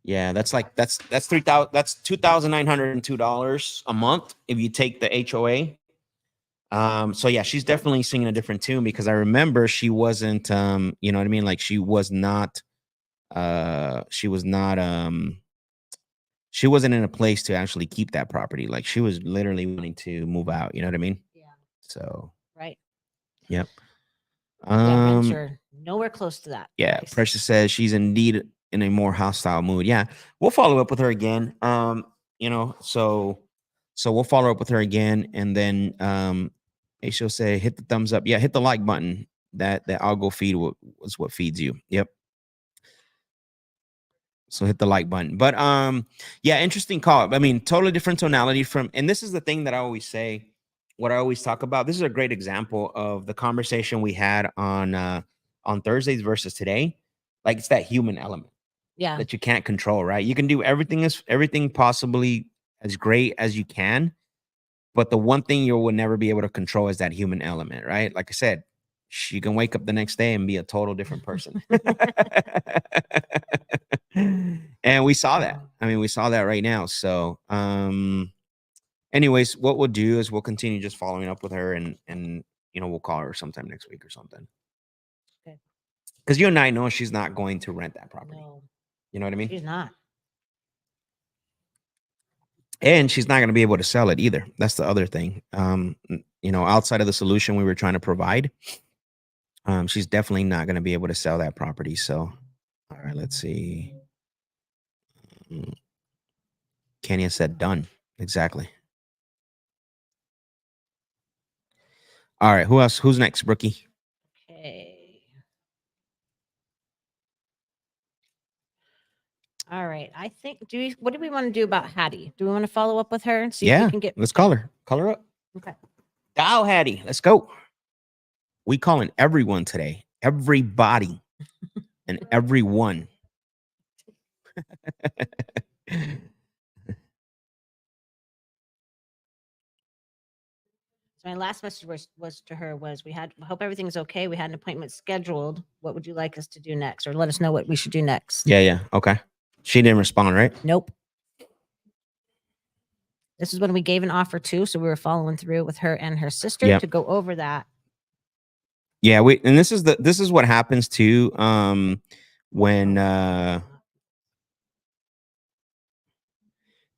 Yeah, that's 3,000. That's $2,902 a month if you take the HOA. So yeah, she's definitely singing a different tune because I remember she wasn't you know what I mean? Like she wasn't in a place to actually keep that property. Like she was literally wanting to move out, you know what I mean? Yeah. So Right. yep. Yeah, rents are nowhere close to that. Yeah, price. Precious says she's indeed in a more hostile mood. Yeah, we'll follow up with her again. So we'll follow up with her again, and then she'll say hit the thumbs up. Yeah, hit the like button. That algo feed was what feeds you. Yep. So hit the like button. But yeah, interesting call. I mean, totally different tonality from, and this is the thing that I always say, what I always talk about. This is a great example of the conversation we had on Thursdays versus today. Like it's that human element Yeah. that you can't control, right? You can do everything possibly as great as you can, but the one thing you will never be able to control is that human element, right? Like I said, you can wake up the next day and be a total different person. And we saw that. I mean, we saw that right now. So, anyways, what we'll do is we'll continue just following up with her and we'll call her sometime next week or something. Okay. Because you and I know she's not going to rent that property. No, You know what I mean? she's not. And she's not going to be able to sell it either. That's the other thing. Outside of the solution we were trying to provide, she's definitely not going to be able to sell that property. So, all right, let's see. Kenya said done. Exactly. All right. Who else? Who's next, Brookie? Okay. All right. I think, what do we want to do about Hattie? Do we want to follow up with her and see if Yeah, we can get, let's call her. Call her up. okay. Dial Hattie. Let's go. We calling everyone today. Everybody and everyone. So my last message was to her was I hope everything's okay. We had an appointment scheduled. What would you like us to do next? Or let us know what we should do next. Yeah. Okay. She didn't respond, right? Nope. This is when we gave an offer too. So we were following through with her and her sister Yep. to go over that. Yeah, and this is what happens too. When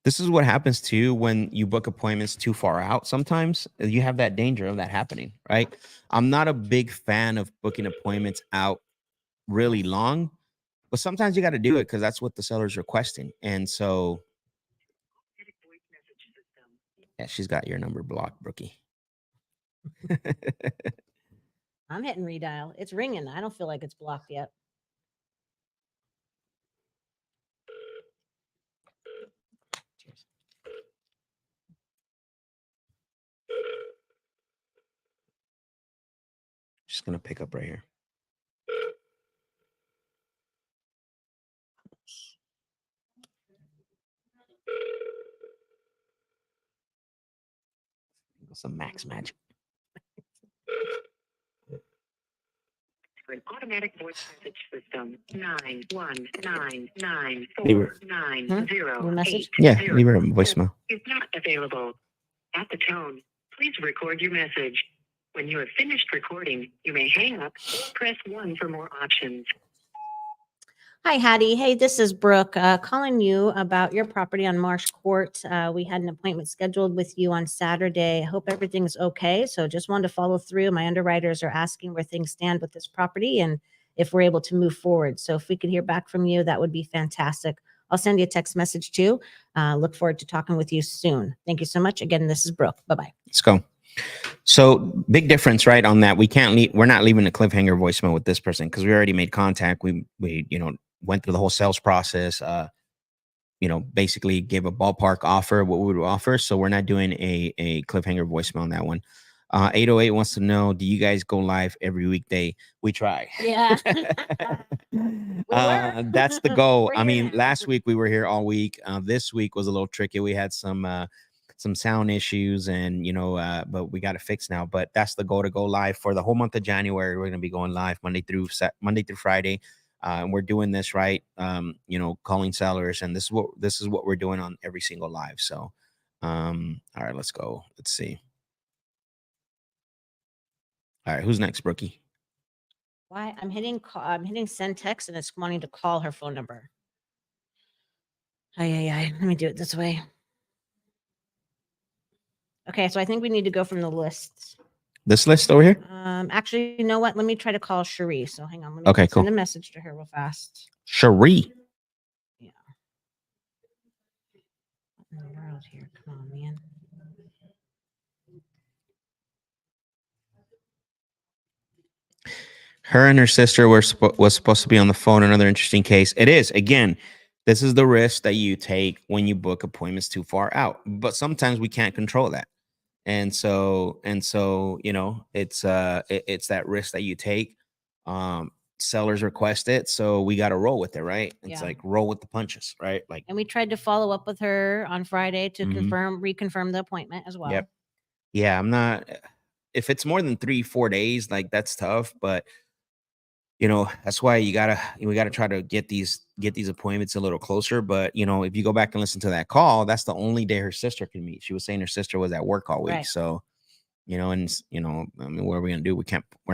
this is what happens too when you book appointments too far out. Sometimes you have that danger of that happening, right? I'm not a big fan of booking appointments out really long, but sometimes you got to do it because that's what the seller's requesting. And so, yeah, she's got your number blocked, Brookie. I'm hitting redial. It's ringing. I don't feel like it's blocked yet. Cheers. She's gonna pick up right here. Some Max magic. An automatic voice message system 9199490 New message? Yeah, leave her a voicemail. is not available. At the tone, please record your message. When you have finished recording, you may hang up or press 1 for more options. Hi, Hattie. Hey, this is Brooke calling you about your property on Marsh Court. We had an appointment scheduled with you on Saturday. I hope everything's okay. So just wanted to follow through. My underwriters are asking where things stand with this property and if we're able to move forward. So if we could hear back from you, that would be fantastic. I'll send you a text message too. Look forward to talking with you soon. Thank you so much. Again, this is Brooke. Bye-bye. Let's go. So big difference, right? On that, we're not leaving a cliffhanger voicemail with this person because we already made contact. We went through the whole sales process. Basically gave a ballpark offer what we would offer. So we're not doing a cliffhanger voicemail on that one. 808 wants to know, do you guys go live every weekday? We try. Yeah. That's the goal. I Bring it mean, in. last week we were here all week. This week was a little tricky. We had some sound issues and but we got it fixed now. But that's the goal, to go live for the whole month of January. We're going to be going live Monday through Friday. And we're doing this right, calling sellers, and this is what we're doing on every single live. So, all right, let's go. Let's see. All right, who's next, Brookie? Why? I'm hitting send text and it's wanting to call her phone number. Let me do it this way. Okay, so I think we need to go from the list. This list over here? Actually, you know what? Let me try to call Cherie. So hang on. Let me Okay, send cool. a message to her real fast. Cherie. Yeah. What in the world here? Come on, man. Her and her sister was supposed to be on the phone. Another interesting case. It is. Again, this is the risk that you take when you book appointments too far out. But sometimes we can't control that. And so, it's that risk that you take. Sellers request it, so we got to roll with it, right? It's Yeah. like roll with the punches, right? Like, And we tried to follow up with her on Friday to Mhm. reconfirm the appointment as well. Yep. Yeah, I'm not. If it's more than 3-4 days, like that's tough. But that's why we gotta try to get these appointments a little closer. But if you go back and listen to that call, that's the only day her sister can meet. She was saying her sister was at work all week, Right. so I mean, what are we gonna do? We're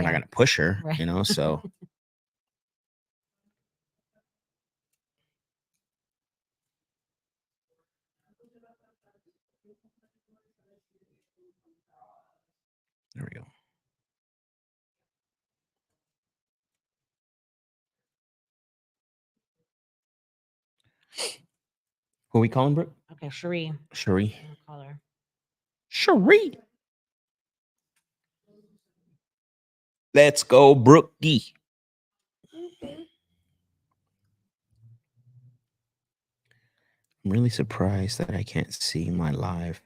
not Yeah. gonna push her, Right. So. There we go. Who are we calling, Brooke? Okay, Cherie. Cherie. I'll call her. Cherie. Let's go, Brookie. I'm really surprised that I can't see my live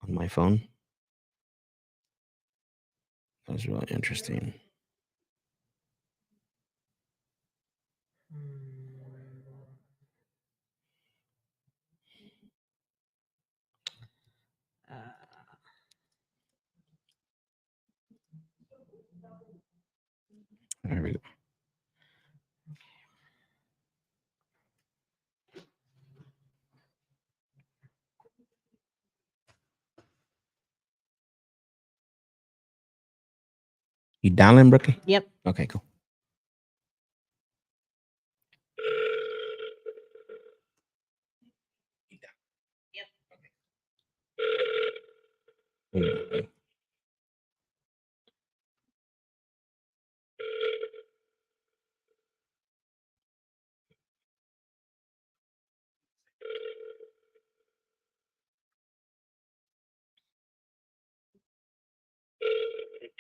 on my phone. That was really interesting. There we go. You dialing, Brookie? Yep. Okay, cool. Yep.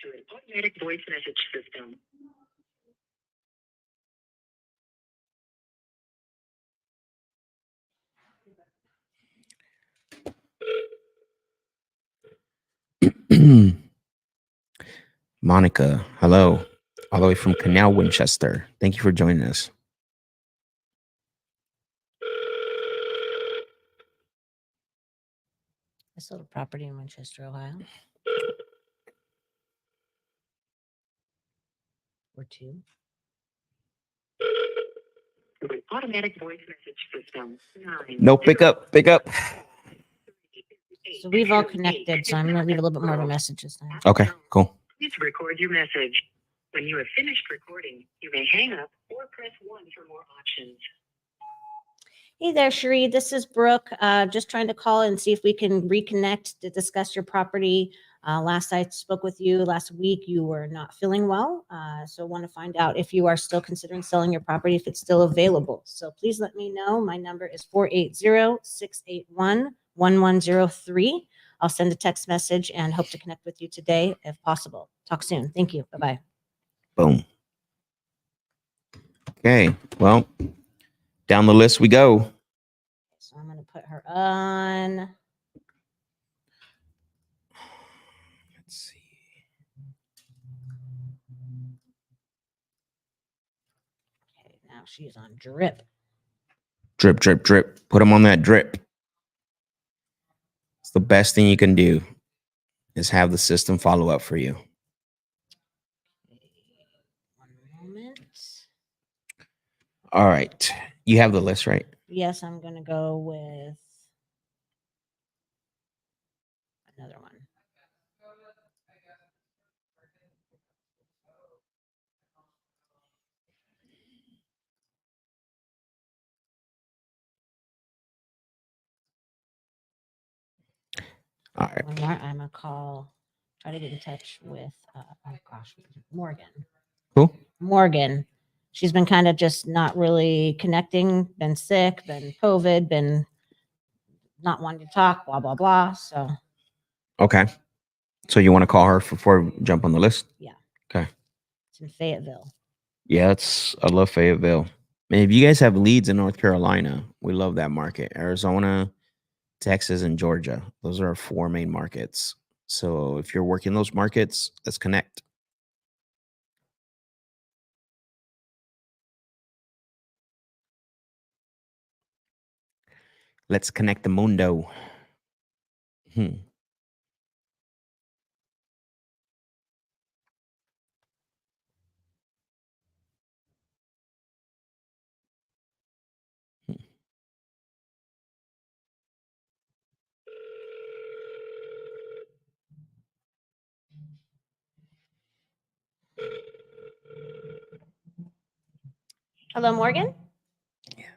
To an automatic voice message system. Monica, hello. All the way from Canal, Winchester. Thank you for joining us. I sold a property in Winchester, Ohio. Or two. To an automatic voice message system. No, pick up. So we've all connected, so I'm going to leave a little bit more of a message this time. Okay, cool. Please record your message. When you have finished recording, you may hang up or press 1 for more options. Hey there, Cherie. This is Brooke. Just trying to call and see if we can reconnect to discuss your property. Last I spoke with you last week, you were not feeling well. So want to find out if you are still considering selling your property, if it's still available. So please let me know. My number is 480-681-1103. I'll send a text message and hope to connect with you today if possible. Talk soon. Thank you. Bye-bye. Boom. Okay, well, down the list we go. So I'm going to put her on. Let's see. Okay, now she's on drip. Drip. Put them on that drip. It's the best thing you can do is have the system follow up for you. One moment. All right. You have the list, right? Yes, I'm going to go with another one. All right. One more. I'm going to try to get in touch with, Morgan. Who? Morgan. She's been kind of just not really connecting, been sick, been COVID, been not wanting to talk, blah, blah, blah. So, Okay. So you want to call her before we jump on the list? yeah. Okay. It's in Fayetteville. Yeah, I love Fayetteville. And if you guys have leads in North Carolina, we love that market. Arizona, Texas, and Georgia. Those are our 4 main markets. So if you're working those markets, let's connect. Let's connect the mundo. Hello, Morgan. Yes.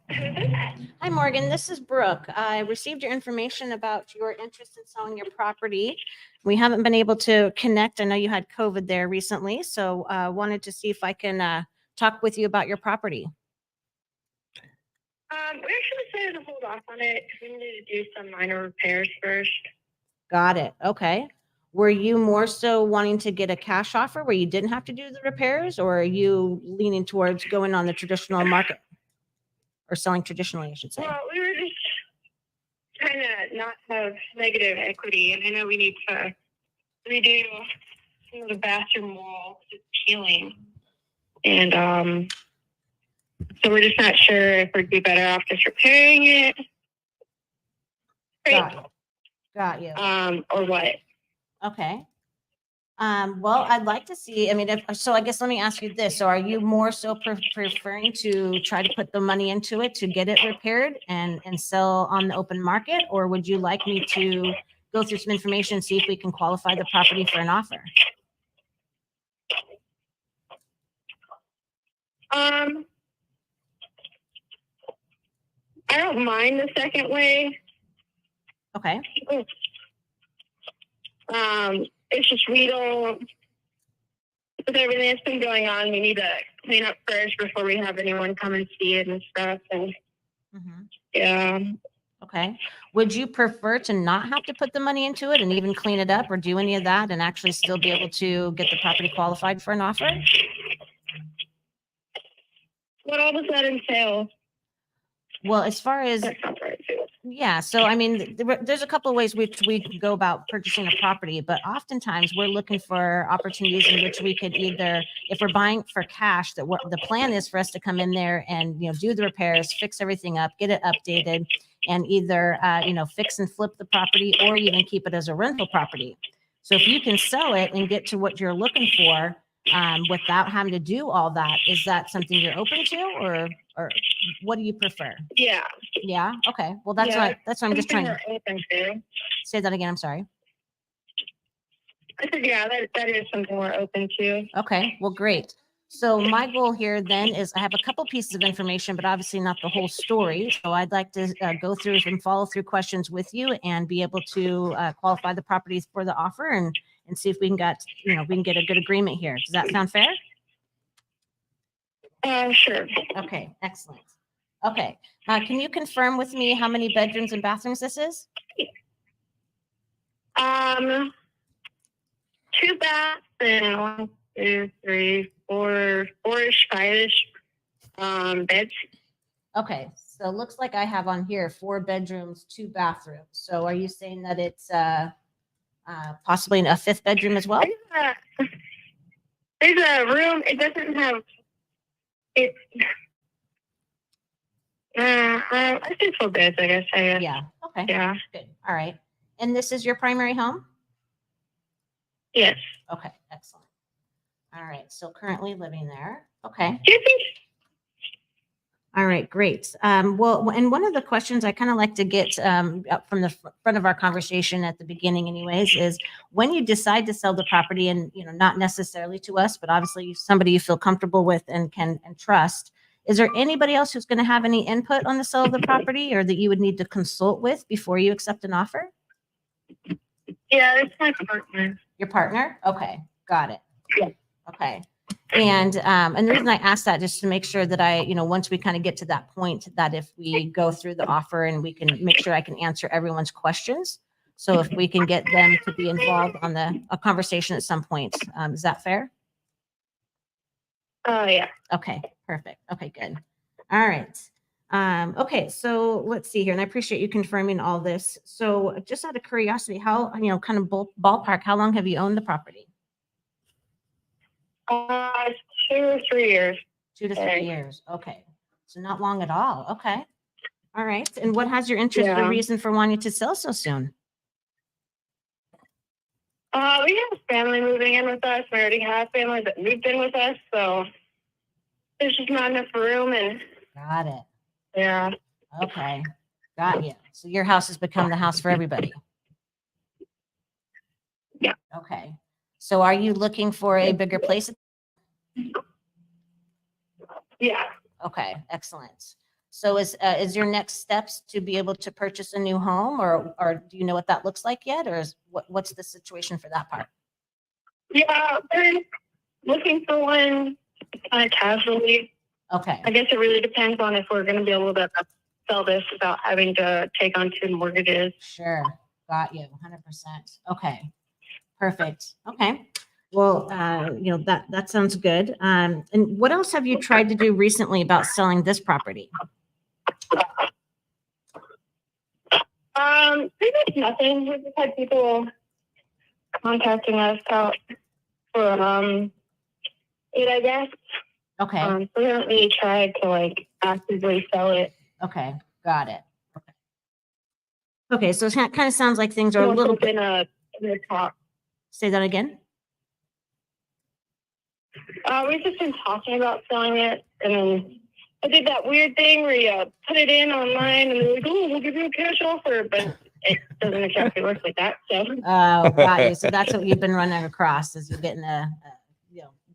Hi, Morgan. This is Brooke. I received your information about your interest in selling your property. We haven't been able to connect. I know you had COVID there recently, so wanted to see if I can talk with you about your property. We actually decided to hold off on it because we needed to do some minor repairs first. Got it. Okay. Were you more so wanting to get a cash offer where you didn't have to do the repairs, or are you leaning towards going on the traditional market or selling traditionally, I should say? Well, we were just kind of not have negative equity, and I know we need to redo some of the bathroom walls, it's peeling, and so we're just not sure if we'd be better off just repairing it, Got you. or what. Okay. Well, I'd like to see, I mean, so I guess let me ask you this. So are you more so preferring to try to put the money into it to get it repaired and sell on the open market? Or would you like me to go through some information, see if we can qualify the property for an offer? I don't mind the second way. Okay. It's just we don't, with everything that's been going on, we need to clean up first before we have anyone come and see it and stuff. And yeah. Okay. Would you prefer to not have to put the money into it and even clean it up or do any of that and actually still be able to get the property qualified for an offer? What all does that entail? Well, as far as, That sounds right too. yeah, so I mean, there's a couple of ways which we can go about purchasing a property, but oftentimes we're looking for opportunities in which we could either, if we're buying for cash, the plan is for us to come in there and, do the repairs, fix everything up, get it updated, and either, fix and flip the property or even keep it as a rental property. So if you can sell it and get to what you're looking for, without having to do all that, is that something you're open to, or what do you prefer? Yeah. Yeah. Okay. Well, that's Yeah, what I'm just trying to Something we're open to. say that again. I'm sorry. I said, yeah, that is something we're open to. Okay. Well, great. So my goal here then is I have a couple pieces of information, but obviously not the whole story. So I'd like to go through some follow through questions with you and be able to qualify the properties for the offer and see if we can get a good agreement here. Does that sound fair? Sure. Okay. Excellent. Okay. Can you confirm with me how many bedrooms and bathrooms this is? 2 baths and 1, 2, 3, 4, 4-ish, 5-ish beds. Okay, so it looks like I have on here 4 bedrooms, 2 bathrooms. So are you saying that it's possibly a 5th bedroom as well? There's a room. It doesn't have it. I think 4 beds, I guess. Yeah. Okay. Yeah. Good. All right. And this is your primary home? Yes. Okay. Excellent. All right. So currently living there. Okay. All right, great. Well, and one of the questions I kind of like to get up from the front of our conversation at the beginning anyways, is when you decide to sell the property and, not necessarily to us, but obviously somebody you feel comfortable with and can and trust, is there anybody else who's going to have any input on the sale of the property or that you would need to consult with before you accept an offer? Yeah, it's my partner. Your partner? Okay, got it. Yeah. Okay. And the reason I asked that just to make sure that once we kind of get to that point, that if we go through the offer and we can make sure I can answer everyone's questions. So if we can get them to be involved on a conversation at some point, is that fair? Oh, yeah. Okay, perfect. Okay, good. All right. Okay, so let's see here. And I appreciate you confirming all this. So just out of curiosity, how, kind of ballpark, how long have you owned the property? 2 or 3 years. 2 to 3 years. Okay. So not long at all. Okay. All right. And what has your interest, the reason for wanting to sell so soon? We have family moving in with us. We already have family that moved in with us. So there's just not enough room. And Got it. yeah. Okay. Got you. So your house has become the house for everybody. Yeah. Okay. So are you looking for a bigger place? Yeah. Okay. Excellent. So is your next steps to be able to purchase a new home or do you know what that looks like yet? Or is what's the situation for that part? Yeah. We're looking for one kind of casually. Okay. I guess it really depends on if we're going to be able to sell this without having to take on 2 mortgages. Sure. Got you. 100%. Okay. Perfect. Okay. Well, that sounds good. And what else have you tried to do recently about selling this property? Pretty much nothing. We've just had people contacting us out for it, I guess. Okay. So we haven't really tried to like actively sell it. Okay. Got it. Okay. Okay. So it kind of sounds like things are a More little so bit. in a talk. Say that again. We've just been talking about selling it, and then I did that weird thing where you put it in online, and they're like, "Oh, we'll give you a cash offer," but it doesn't exactly work like that. So, Oh, got you. So that's what you've been running across is you're getting a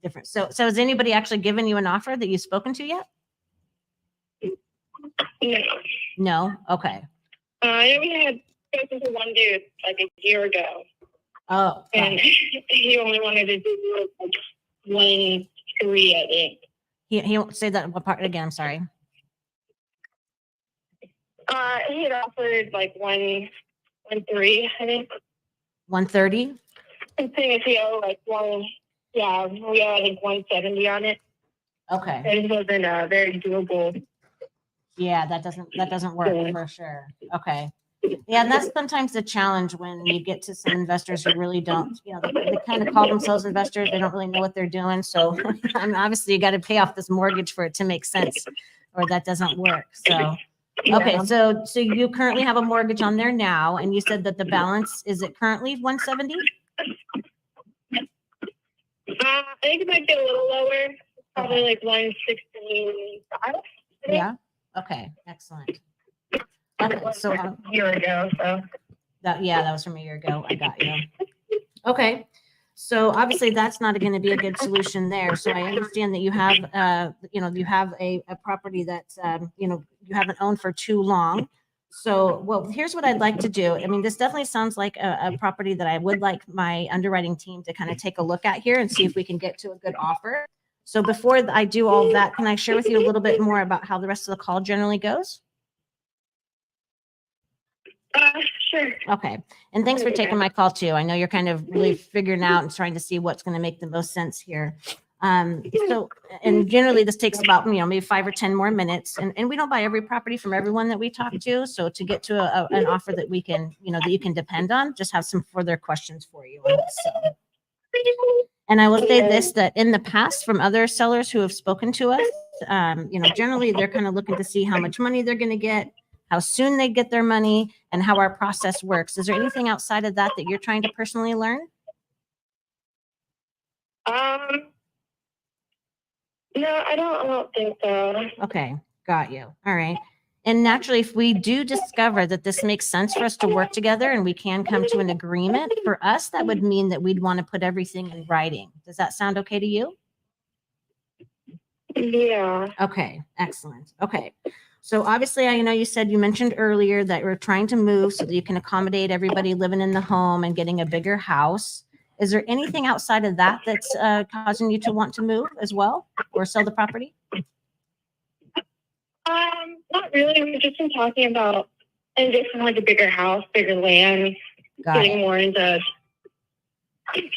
different. So has anybody actually given you an offer that you've spoken to yet? no. No. Okay. I know we had spoken to one dude like a year ago, Oh, and he only wanted to do like 1.3, I think. he won't say that what part again. I'm sorry. He had offered like 1.3, I think. 130. And seeing if he owed like we owe like 170 on it. Okay. It wasn't very doable. Yeah, that doesn't work for sure. Okay. Yeah, and that's sometimes the challenge when you get to some investors who really don't, they kind of call themselves investors. They don't really know what they're doing. So I mean, obviously you got to pay off this mortgage for it to make sense, or that doesn't work. So, okay. Yeah. So you currently have a mortgage on there now, and you said that the balance, is it currently 170? I think it might be a little lower, probably like 165. Yeah. Okay. Excellent. Okay. So a year ago, so that was from a year ago. I got you. Okay. So obviously that's not going to be a good solution there. So I understand that you have, you have a property that's, you haven't owned for too long. So, well, here's what I'd like to do. I mean, this definitely sounds like a property that I would like my underwriting team to kind of take a look at here and see if we can get to a good offer. So before I do all of that, can I share with you a little bit more about how the rest of the call generally goes? sure. Okay. And thanks for taking my call too. I know you're kind of really figuring out and trying to see what's going to make the most sense here. And generally this takes about, maybe 5 or 10 more minutes. And we don't buy every property from everyone that we talk to. So to get to an offer that we can, that you can depend on, just have some further questions for you on this. So. And I will say this, that in the past from other sellers who have spoken to us, generally they're kind of looking to see how much money they're going to get, how soon they get their money, and how our process works. Is there anything outside of that that you're trying to personally learn? No, I don't think so. Okay, got you. All right. And naturally, if we do discover that this makes sense for us to work together and we can come to an agreement, for us, that would mean that we'd want to put everything in writing. Does that sound okay to you? Yeah. Okay, excellent. Okay. So obviously, I know you mentioned earlier that we're trying to move so that you can accommodate everybody living in the home and getting a bigger house. Is there anything outside of that that's causing you to want to move as well or sell the property? Not really. We've just been talking about just like a bigger house, bigger land, getting more into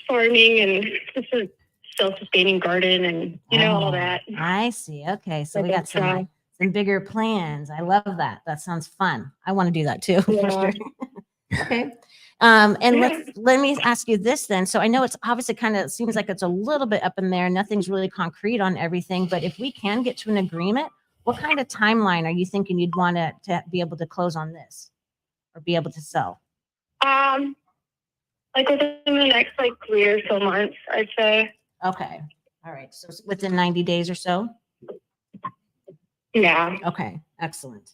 farming and just a self-sustaining garden and all that. I see. Okay, so we got some bigger plans. I love that. That sounds fun. I want to do that too. Yeah. For sure. Okay. And let me ask you this then. So I know it's obviously kind of seems like it's a little bit up in there. Nothing's really concrete on everything, but if we can get to an agreement, what kind of timeline are you thinking you'd want to be able to close on this or be able to sell? Like within the next 3 or so months, I'd say. Okay. All right. So within 90 days or so? Yeah. Okay. Excellent.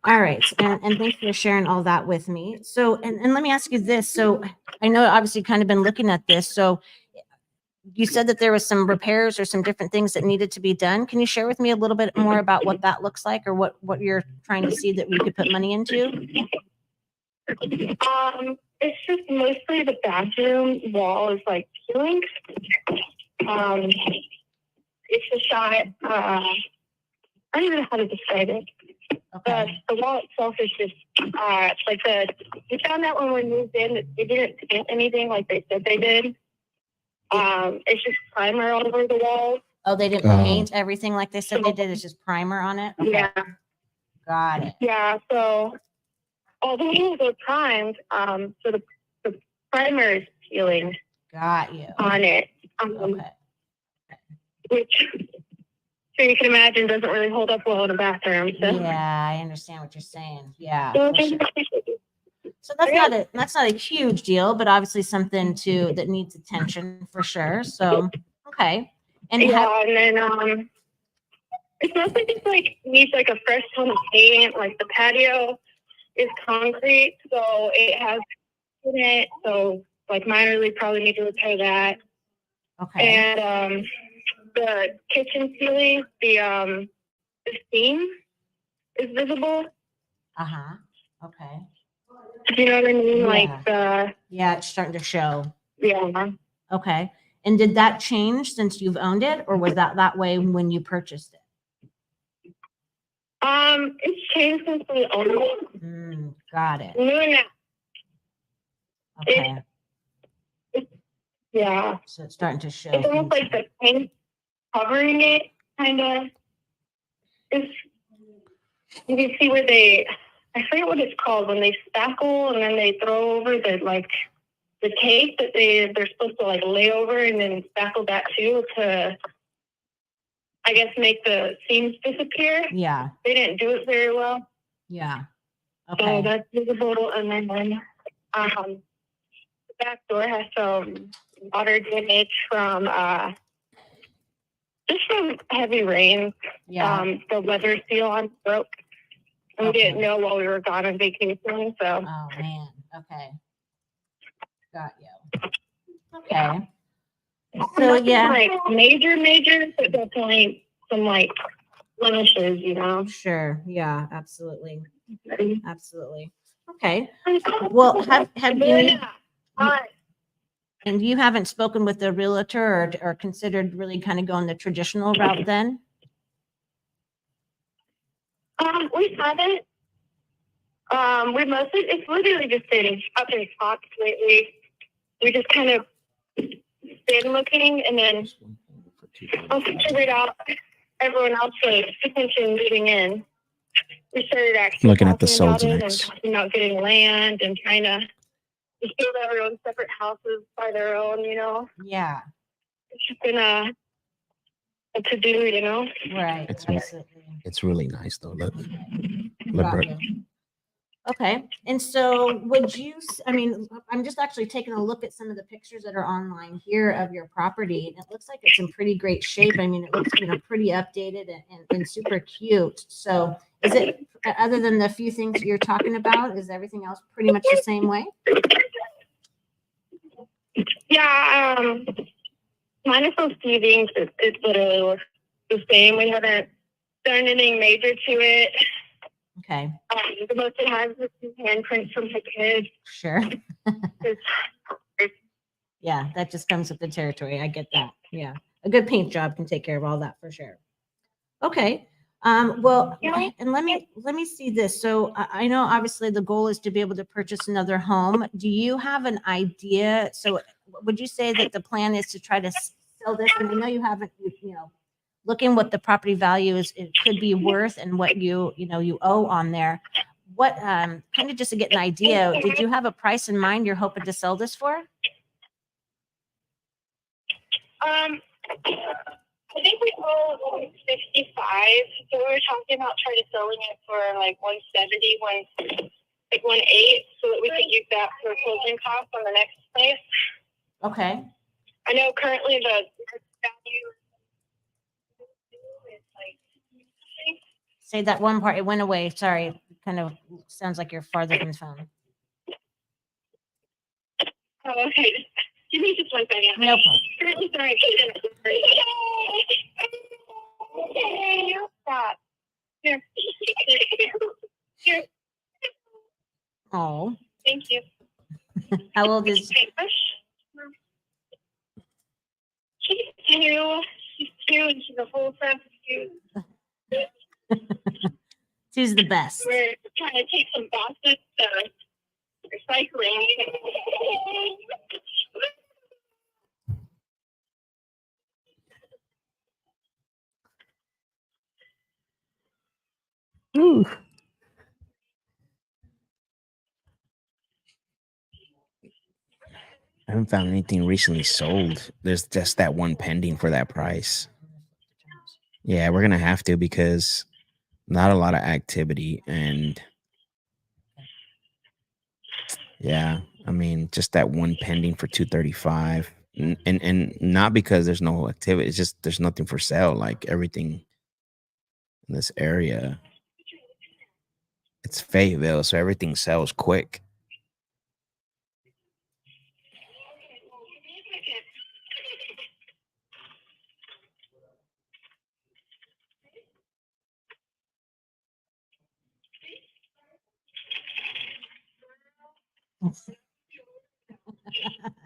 All right. And thanks for sharing all that with me. So, and let me ask you this. So I know obviously you've kind of been looking at this. So you said that there was some repairs or some different things that needed to be done. Can you share with me a little bit more about what that looks like or what you're trying to see that we could put money into? It's just mostly the bathroom wall is peeling. It's a shot. I don't even know how to describe it. Okay. The wall itself is just we found out when we moved in that they didn't paint anything like they said they did. It's just primer all over the walls. Oh, they didn't paint everything like they said they did. It's just primer on it. Okay. Yeah. Got it. Yeah. So all the walls are primed. So the primer is peeling Got you. on it. Okay. Which, so you can imagine, doesn't really hold up well in a bathroom. So. Yeah, I understand what you're saying. Yeah. For sure. So that's not a huge deal, but obviously something that needs attention for sure. So okay. And Yeah, and then it's mostly just like needs like a fresh tone of paint. Like the patio is concrete, so it has in it. So like minorly probably need to repair that. okay. And the kitchen ceiling, the seam is visible. Uh-huh. Okay. Do you know what I mean? Yeah. Like the Yeah, it's starting to show. yeah. Okay. And did that change since you've owned it, or was that way when you purchased it? It's changed since we owned it. Got it. Doing that. Okay. Yeah. So it's starting to show. It's almost like the paint covering it, kind of. You can see where I forget what it's called, when they spackle and then they throw over the tape that they're supposed to like lay over and then spackle that too to, I guess, make the seams disappear. Yeah. They didn't do it very well. Yeah. So Okay. that's visible. And then the back door has some water damage from just from heavy rain. Yeah. The weather seal on broke. And we didn't know while we were gone on vacation. So Oh man. Okay. Got you. Okay. So yeah. like major, but definitely some like blemishes, you know. Sure. Yeah. Absolutely. Absolutely. Okay. Well, have you? And you haven't spoken with the realtor or considered really kind of going the traditional route then? We haven't. We mostly, it's literally just been up in talks lately. We just kind of been looking, and then once we figured out everyone else's attention moving in, we started actually Looking at the talking about solds it next. and talking about getting land and trying to just build everyone's separate houses by their own, you know. Yeah. It's just been a to-do, you know. Right. It's Absolutely. It's really nice though. Look, Got bro. you. Okay. And so I mean, I'm just actually taking a look at some of the pictures that are online here of your property. And it looks like it's in pretty great shape. I mean, it looks, pretty updated and super cute. So is it, other than the few things you're talking about, is everything else pretty much the same way? Yeah, minus those few things, it literally the same. We haven't done anything major to it. Okay. The most it has is some handprints from the kids. Sure. It's Yeah, that just comes with the territory. I get that. Yeah. A good paint job can take care of all that for sure. Okay. Well, and let me see this. So I know obviously the goal is to be able to purchase another home. Do you have an idea? So would you say that the plan is to try to sell this? And I know you haven't, looking what the property value is, it could be worth and what you owe on there. What, kind of just to get an idea, did you have a price in mind you're hoping to sell this for? I think we owe like 65. So we were talking about trying to selling it for like 170, 180, so that we could use that for closing costs on the next place. Okay. I know currently the value is like. Say that one part. It went away. Sorry. It kind of sounds like you're farther from the phone. Oh, okay. Give me just 1 second. No problem. Really sorry. Stop. Here. Here. Oh. Thank you. How old is She's 2. She's 2 and she's a whole substitute. she's the best? We're trying to take some boxes to recycling. Ooh. I haven't found anything recently sold. There's just that one pending for that price. Yeah, we're gonna have to because not a lot of activity and yeah, I mean just that one pending for 235. And not because there's no activity, it's just there's nothing for sale. Like everything in this area, it's Fayetteville, so everything sells quick.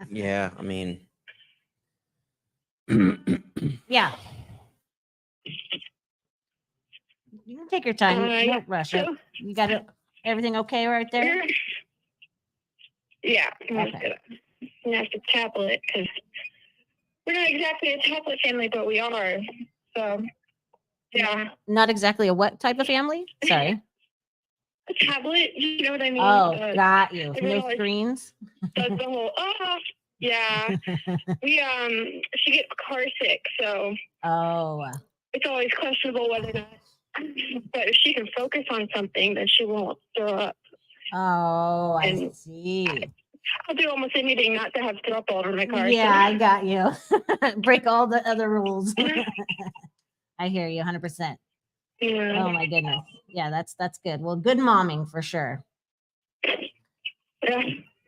Yeah, I mean, Yeah. You can take your time. Yeah. Don't rush it. You got it. Everything okay right there? Yeah. Okay. You have to tablet because we're not exactly a tablet family, but we are. So, yeah. Not exactly a what type of family? Sorry. A tablet, you know what I mean? Oh, got you. everyone No always screens. does the whole, yeah. She gets car sick, so Oh, it's always questionable whether or not. But if she can focus on something, then she won't throw up. I And see. I'll do almost anything not to have throw up all over my car. Yeah, so. I got you. Break all the other rules. I hear you 100%. Yeah. Oh my goodness. Yeah, that's good. Well, good momming for sure. Yeah.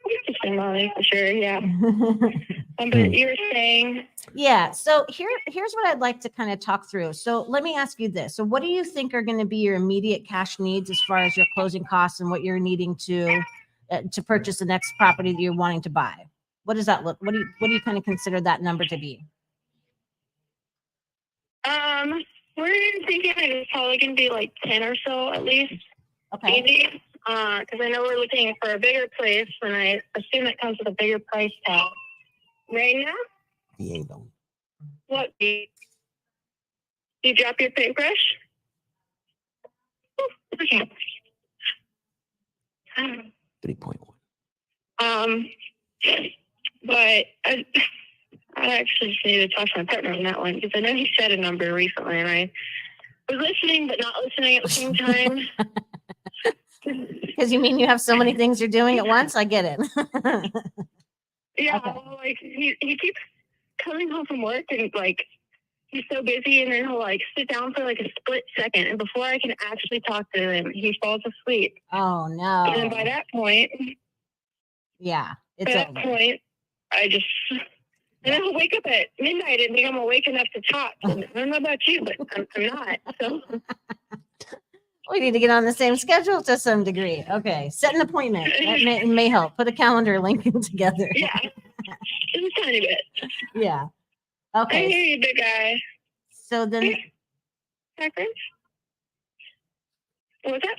Interesting, Molly, for sure. Yeah. But you were saying. Yeah. So here's what I'd like to kind of talk through. So let me ask you this. So what do you think are going to be your immediate cash needs as far as your closing costs and what you're needing to purchase the next property that you're wanting to buy? What does that look? What do you kind of consider that number to be? We're thinking it's probably going to be like 10 or so at least. Okay. Maybe. Because I know we're looking for a bigger place, and I assume it comes with a bigger price tag. Right now? Yeah, though. What? You drop your paintbrush? Okay. 3.1. But I actually just need to talk to my partner on that one because I know he said a number recently, and I was listening but not listening at the same time. Because you mean you have so many things you're doing at once? I get it. Yeah, Okay. well, like he keeps coming home from work and like he's so busy, and then he'll like sit down for like a split second, and before I can actually talk to him, he falls asleep. Oh no. And then by that point, Yeah, it's over. I just and then he'll wake up at midnight and think I'm awake enough to talk. And I don't know about you, but I'm not. So We need to get on the same schedule to some degree. Okay, set an appointment. That may help. Put a calendar link together. yeah, just a tiny bit. Yeah. I Okay. hear you, big guy. So then, Hi, Chris. What was that?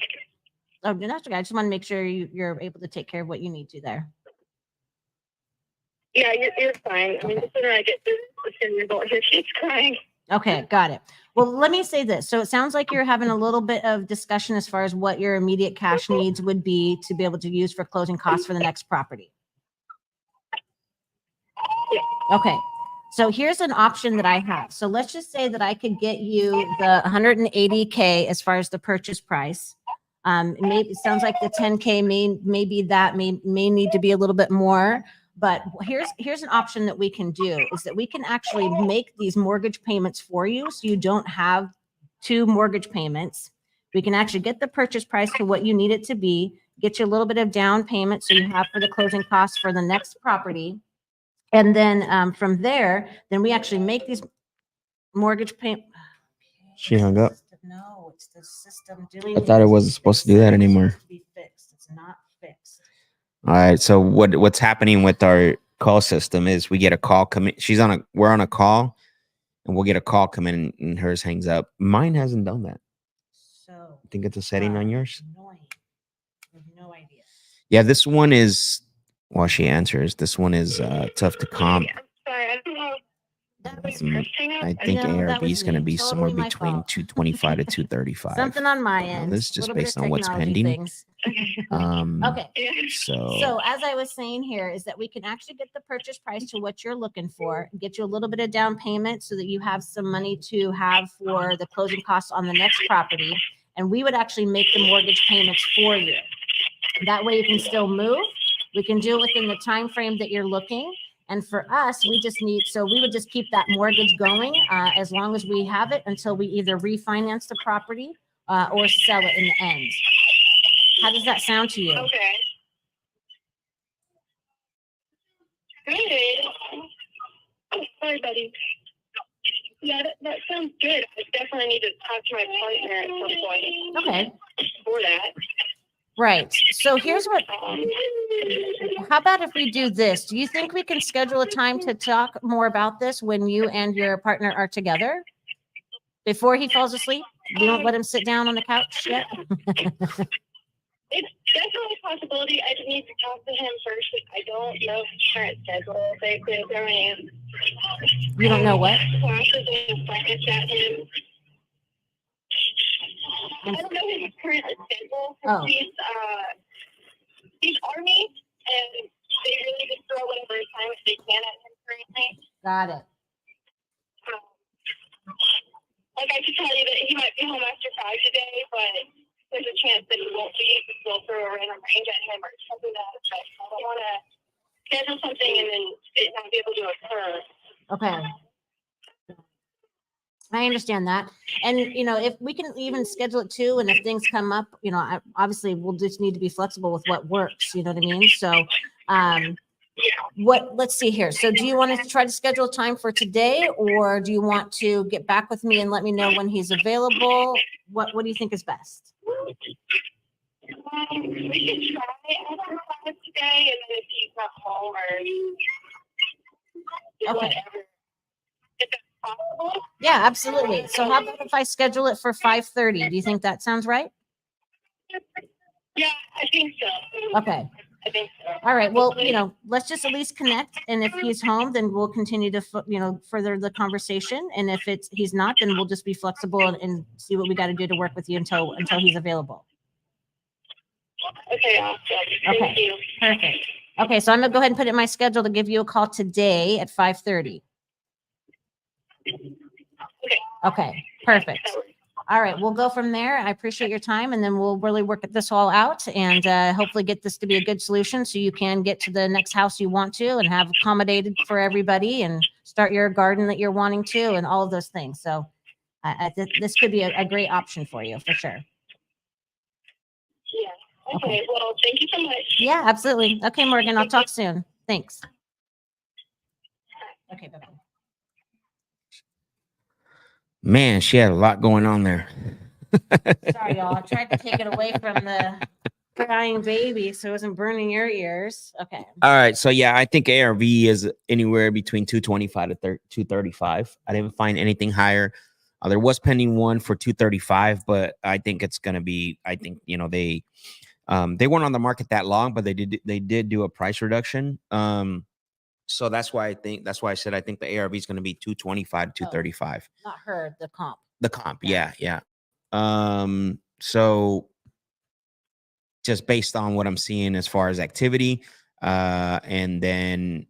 oh, that's okay. I just want to make sure you're able to take care of what you need to there. Yeah, you're fine. I mean, the sooner I get through the sooner your daughter keeps crying. Okay, got it. Well, let me say this. So it sounds like you're having a little bit of discussion as far as what your immediate cash needs would be to be able to use for closing costs for the next property. Okay. So here's an option that I have. So let's just say that I could get you the 180K as far as the purchase price. Maybe it sounds like the 10K may be that may need to be a little bit more. But here's an option that we can do is that we can actually make these mortgage payments for you so you don't have two mortgage payments. We can actually get the purchase price to what you need it to be, get you a little bit of down payment so you have for the closing costs for the next property. And then from there, then we actually make these mortgage payments. She hung up. No, it's the system doing. I thought it wasn't supposed to do that anymore. Be fixed. It's not fixed. All right. So what's happening with our call system is we get a call coming. We're on a call, and we'll get a call come in, and hers hangs up. Mine hasn't done that. So I think it's a setting on yours. annoying. I have no idea. Yeah, this one is. While she answers, this one is tough to comp. Yeah, sorry, I don't know. That was Mm, Hang up. I think No, that ARV was is going to me. be somewhere Totally my between fault. 225 to 235. something on my Now, end. this is just Little bit based of on what's technology pending. things. Um, Okay. Yeah. So as I was saying here is that we can actually get the purchase price to what you're looking for, get you a little bit of down payment so that you have some money to have for the closing costs on the next property. And we would actually make the mortgage payments for you. That way you can still move. We can do it within the time frame that you're looking. And for us, we would just keep that mortgage going as long as we have it until we either refinance the property or sell it in the end. How does that sound to you? Okay. Good. Oh, sorry, buddy. Yeah, that sounds good. I definitely need to talk to my partner at some point. Okay. For that. Right. So here's what, Um, how about if we do this? Do you think we can schedule a time to talk more about this when you and your partner are together? Before he falls asleep? We don't let him sit down on the couch yet? It's definitely a possibility. I just need to talk to him first. I don't know his current schedule. They could throw in. You don't know what? Classes and finance at him. I don't know his current schedule. Oh. He's Army, and they really just throw whatever assignment they can at him currently. Got it. Like I could tell you that he might be home after 5 today, but there's a chance that he won't be. We'll throw a random range at him or something like that. I don't want to schedule something and then it not be able to occur. Okay. I understand that. And, if we can even schedule it too, and if things come up, obviously we'll just need to be flexible with what works. You know what I mean? So, let's see here. So do you want us to try to schedule a time for today, or do you want to get back with me and let me know when he's available? What do you think is best? We can try after 5 today, and then if he's not home or Okay. whatever, if that's possible. Yeah, absolutely. So how about if I schedule it for 5:30? Do you think that sounds right? Yeah, I think so. Okay. I think so. All right. Well, let's just at least connect. And if he's home, then we'll continue to, further the conversation. And if he's not, then we'll just be flexible and see what we got to do to work with you until he's available. Okay, awesome. Thank Okay. you. Perfect. Okay. So I'm going to go ahead and put it in my schedule to give you a call today at 5:30. Okay. Perfect. All right. We'll go from there. I appreciate your time, and then we'll really work this all out and hopefully get this to be a good solution so you can get to the next house you want to and have accommodated for everybody and start your garden that you're wanting to and all of those things. So this could be a great option for you for sure. Yeah. Okay. Well, thank you so much. Yeah, absolutely. Okay, Morgan, I'll talk soon. Thanks. Okay, bye-bye. Man, she had a lot going on there. Sorry, y'all. I tried to take it away from the crying baby so it wasn't burning your ears. Okay. All right. So, yeah, I think ARV is anywhere between 225 to 235. I didn't find anything higher. There was pending one for 235, but I think it's going to be, they weren't on the market that long, but they did do a price reduction. So that's why I said I think the ARV is going to be 225 to 235. Not her, the comp. The comp, yeah. So just based on what I'm seeing as far as activity, and then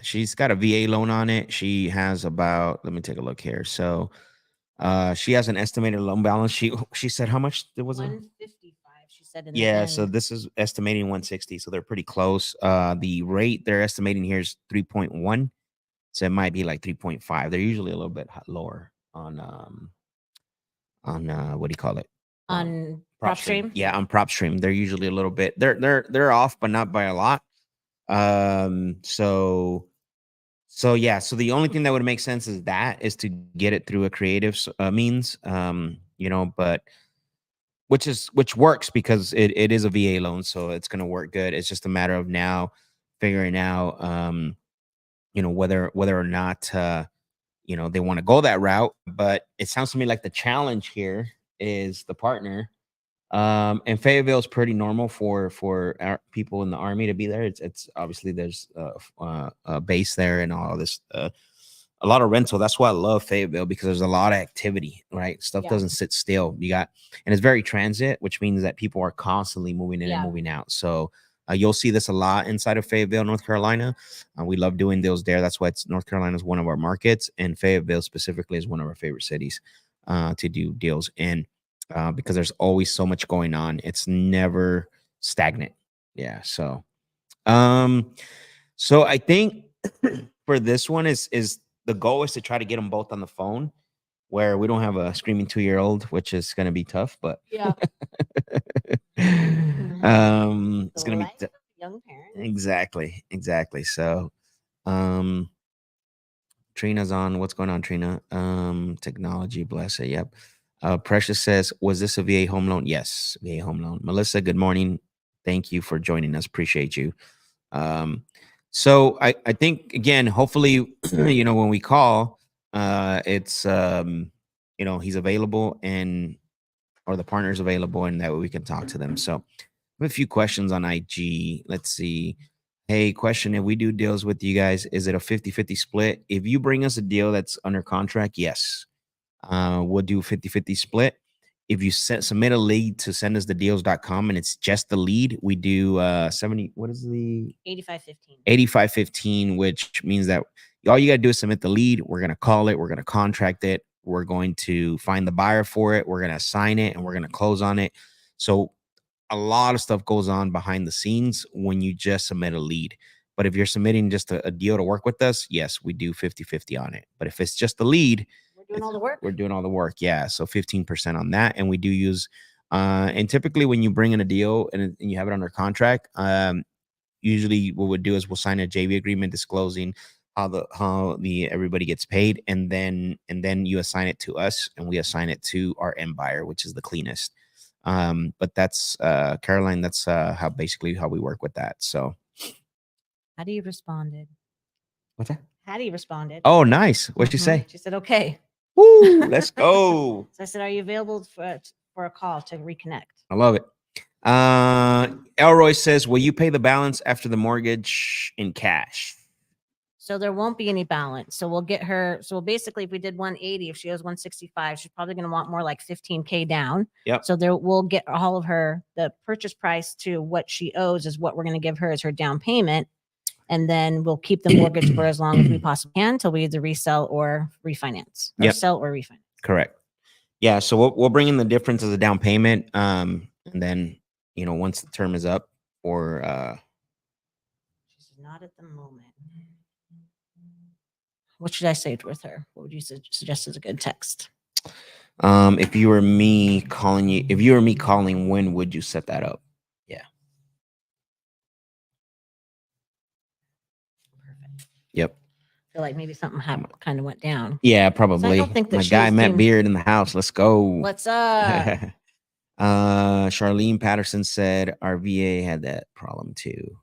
she's got a VA loan on it. She has about, let me take a look here. So she has an estimated loan balance. She said how much there was 155. She said in the yeah, end. so this is estimating 160, so they're pretty close. The rate they're estimating here is 3.1, so it might be like 3.5. They're usually a little bit lower on what do you call it? On PropStream? Yeah, on PropStream, they're usually a little bit they're off, but not by a lot. So the only thing that would make sense is to get it through a creative means, but which works because it is a VA loan, so it's going to work good. It's just a matter of now figuring out, whether or not, they want to go that route. But it sounds to me like the challenge here is the partner, And Fayetteville is pretty normal for our people in the Army to be there. It's obviously there's a base there and all this a lot of rental. That's why I love Fayetteville, because there's a lot of activity, right? Stuff Yeah. doesn't sit still. You got, and it's very transit, which means that people are constantly moving in Yeah. and moving out. So you'll see this a lot inside of Fayetteville, North Carolina. We love doing deals there. That's why North Carolina is one of our markets, and Fayetteville specifically is one of our favorite cities to do deals in, because there's always so much going on. It's never stagnant. Yeah. So I think for this one is the goal is to try to get them both on the phone, where we don't have a screaming 2-year-old, which is going to be tough, but Yeah. it's going to Life be of a young parent. exactly. So Trina's on. What's going on, Trina? Technology, bless it. Yep. Precious says, was this a VA home loan? Yes, VA home loan. Melissa, good morning. Thank you for joining us. Appreciate you. So I think, again, hopefully, when we call, it's he's available, or the partner's available, and that way we can talk to them. So I have a few questions on IG. Let's see. Hey, question: if we do deals with you guys, is it a 50-50 split? If you bring us a deal that's under contract, yes, we'll do 50-50 split. If you submit a lead to sendustedeals.com and it's just the lead, we do 70. What is the 8515? 8515, which means that all you got to do is submit the lead. We're going to call it. We're going to contract it. We're going to find the buyer for it. We're going to assign it, and we're going to close on it. So a lot of stuff goes on behind the scenes when you just submit a lead. But if you're submitting just a deal to work with us, yes, we do 50-50 on it. But if it's just the lead, We're doing all the work. we're doing all the work. Yeah. So 15% on that. And we do use, and typically when you bring in a deal and you have it under contract, usually what we'll do is we'll sign a JV agreement disclosing how everybody gets paid, and then you assign it to us, and we assign it to our end buyer, which is the cleanest. But that's Caroline, that's how we work with that. So Hattie responded. what's that? Hattie responded. Oh, nice. What'd you say? She said, okay. Woo, let's go. So I said, are you available for a call to reconnect? I love it. Elroy says, will you pay the balance after the mortgage in cash? So there won't be any balance. So we'll get her. So basically, if we did 180, if she owes 165, she's probably going to want more like 15K down. Yep. So we'll get all of the purchase price to what she owes is what we're going to give her as her down payment. And then we'll keep the mortgage for as long as we possibly can until we either resell or refinance, or Yep. sell or refinance. Correct. Yeah. So we'll bring in the difference as a down payment. And then, once the term is up, or She's not at the moment. What should I say with her? What would you suggest as a good text? if you were me calling, when would you set that up? Yeah. Perfect. Yep. I feel like maybe something kind of went down. Yeah, probably. don't think that My she guy was Matt being- Beard in the house. Let's go. What's up? Charlene Patterson said our VA had that problem too.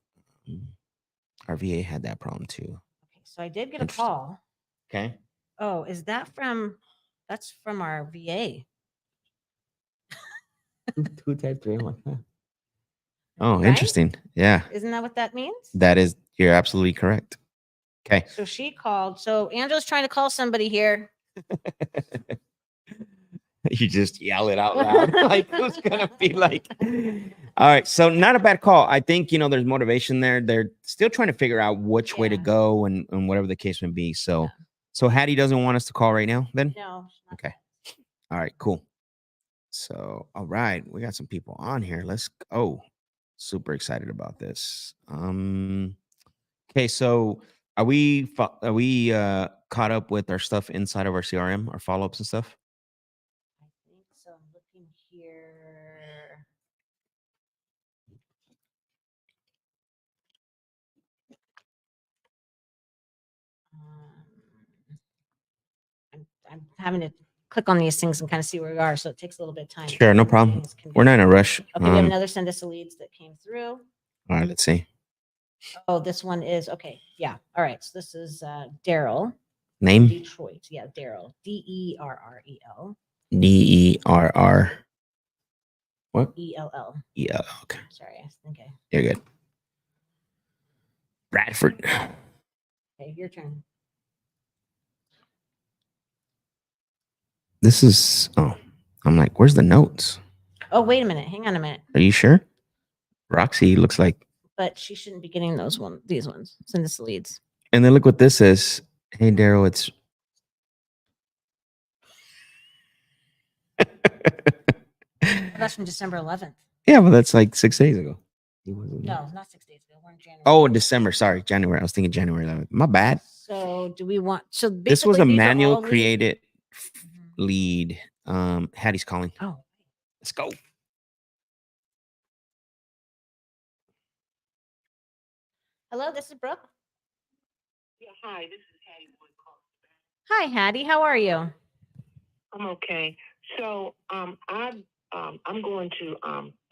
Okay, so I did get a Interesting. call. Okay. Oh, is that that's from our VA? Who typed 301? Oh, Right? interesting. Yeah, Isn't that what that means? you're absolutely correct. Okay. So she called. So Angela's trying to call somebody here. You just yell it out loud. Like, who's gonna be like, all right. So not a bad call. I think there's motivation there. They're still trying to figure out which way to Yeah. go and whatever the case may be. So Yeah. so Hattie doesn't want us to call right now then? No. she's not Okay. All right, cool. So all right, we got some people on here. Let's go. Super excited about this. Okay, so are we caught up with our stuff inside of our CRM, our follow-ups and stuff? I think so. I'm looking here. I'm having to click on these things and kind of see where we are, so it takes a little bit of time. Sure, no problem. Things can We're be- not in a rush. Okay, we have another send us a leads that came through. All right, let's see. Oh, this one is okay. Yeah. All right. So this is Daryl, Name Detroit. Yeah, Daryl. Derrel. DERR. What? ELL. Yeah. Okay. Sorry, I think I. You're good. Bradford. Okay, your turn. This is. Oh, I'm like, where's the notes? Oh, wait a minute. Hang on a minute. Are you sure? Roxy looks like. But she shouldn't be getting these ones. Send us the leads. And then look what this is. Hey, Daryl, it's. Oh, that's from December 11th. Yeah, but that's like 6 days ago. He wasn't there. No, not 6 days ago. We're in January. Oh, December. Sorry, January. I was thinking January 11th. My bad. So do we want? So basically, This was a these are manual all leads? created Mhm. lead. Hattie's calling. Oh, Let's go. hello. This is Brooke. Yeah, hi, this is Hattie Wood. Hi, Hattie. How are you? I'm okay. So I'm going to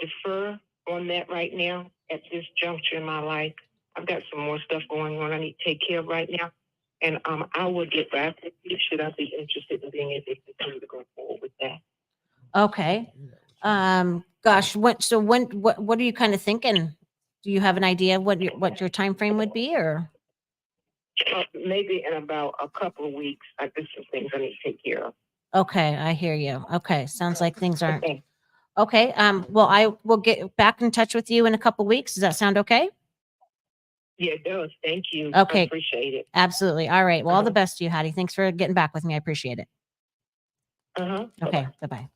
defer on that right now at this juncture in my life. I've got some more stuff going on I need to take care of right now. And I will get back with you should I be interested in being able to continue to go forward with that. Okay. Gosh, what are you kind of thinking? Do you have an idea what your time frame would be, or? Maybe in about a couple of weeks. There's some things I need to take care of. Okay, I hear you. Okay, sounds like things aren't. Okay. Okay. Well, I will get back in touch with you in a couple weeks. Does that sound okay? Yeah, it does. Thank you. Okay. I appreciate it. Absolutely. All right. Well, all the best to you, Hattie. Thanks for getting back with me. I appreciate it. Uh-huh. Okay. Bye-bye.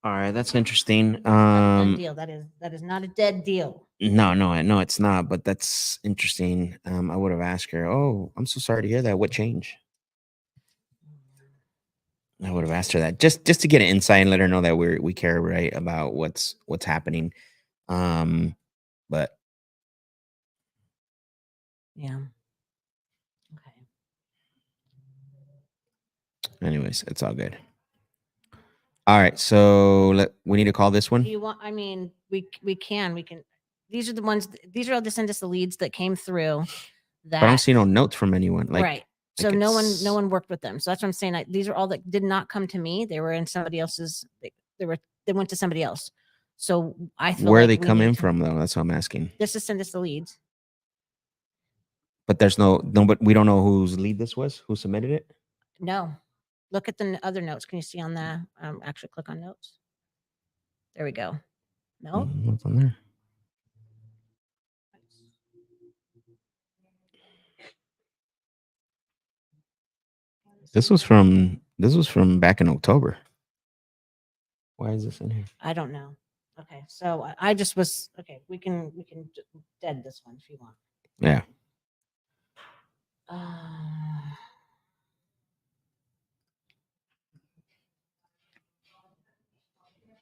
All right, that's interesting. Done deal. That is not a dead deal. No, it's not. But that's interesting. I would have asked her. Oh, I'm so sorry to hear that. What changed? I would have asked her that just to get an insight and let her know that we care right about what's happening. But Yeah. Okay. anyways, it's all good. All right, so we need to call this Do one. you want? I mean, we can. These are the ones. These are all to send us the leads that came through. That But I don't see no notes from anyone. Like, right. So like no it's- one worked with them. So that's what I'm saying. These are all that did not come to me. They were in somebody else's. They went to somebody else. So I feel Where like they we come need in to- from though? That's what I'm asking. Just to send us the leads. But there's no, but we don't know whose lead this was. Who submitted it? No, look at the other notes. Can you see on the? Actually, click on notes. There we go. No. What's on there? This was from back in October. Why is this in here? I don't know. Okay, so I just was okay. We can dead this one if you want. Yeah.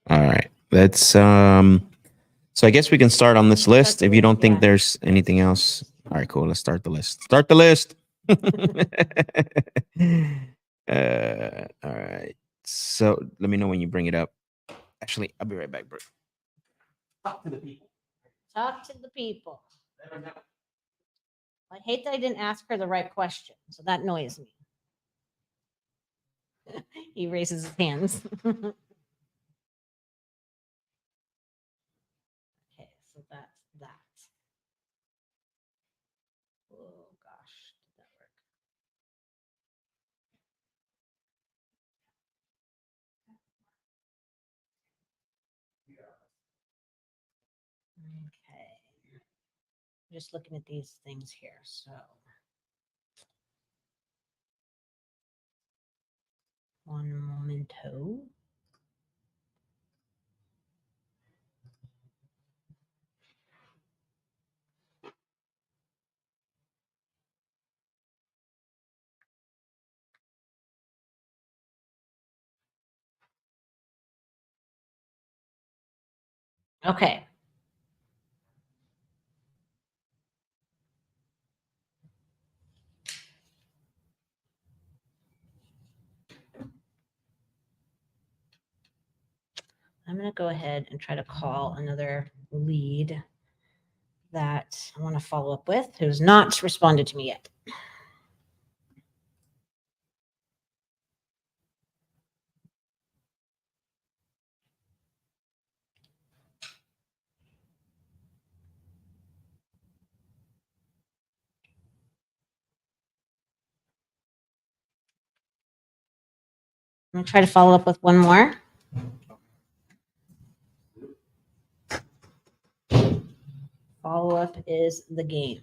All right. Let's so I guess we can start on this list the if you don't list, think yeah. there's anything else. All right, cool. Let's start the list. Start the list. All right. So let me know when you bring it up. Actually, I'll be right back, bro. Talk to the people. Talk to the people. I hate that I didn't ask her the right question, so that annoys me. He raises his hands. Okay, so that's that. Oh gosh, did that work? Okay. Just looking at these things here. So one momento. Okay. I'm going to go ahead and try to call another lead that I want to follow up with who's not responded to me yet. I'm gonna try to follow up with one more. Follow up is the game.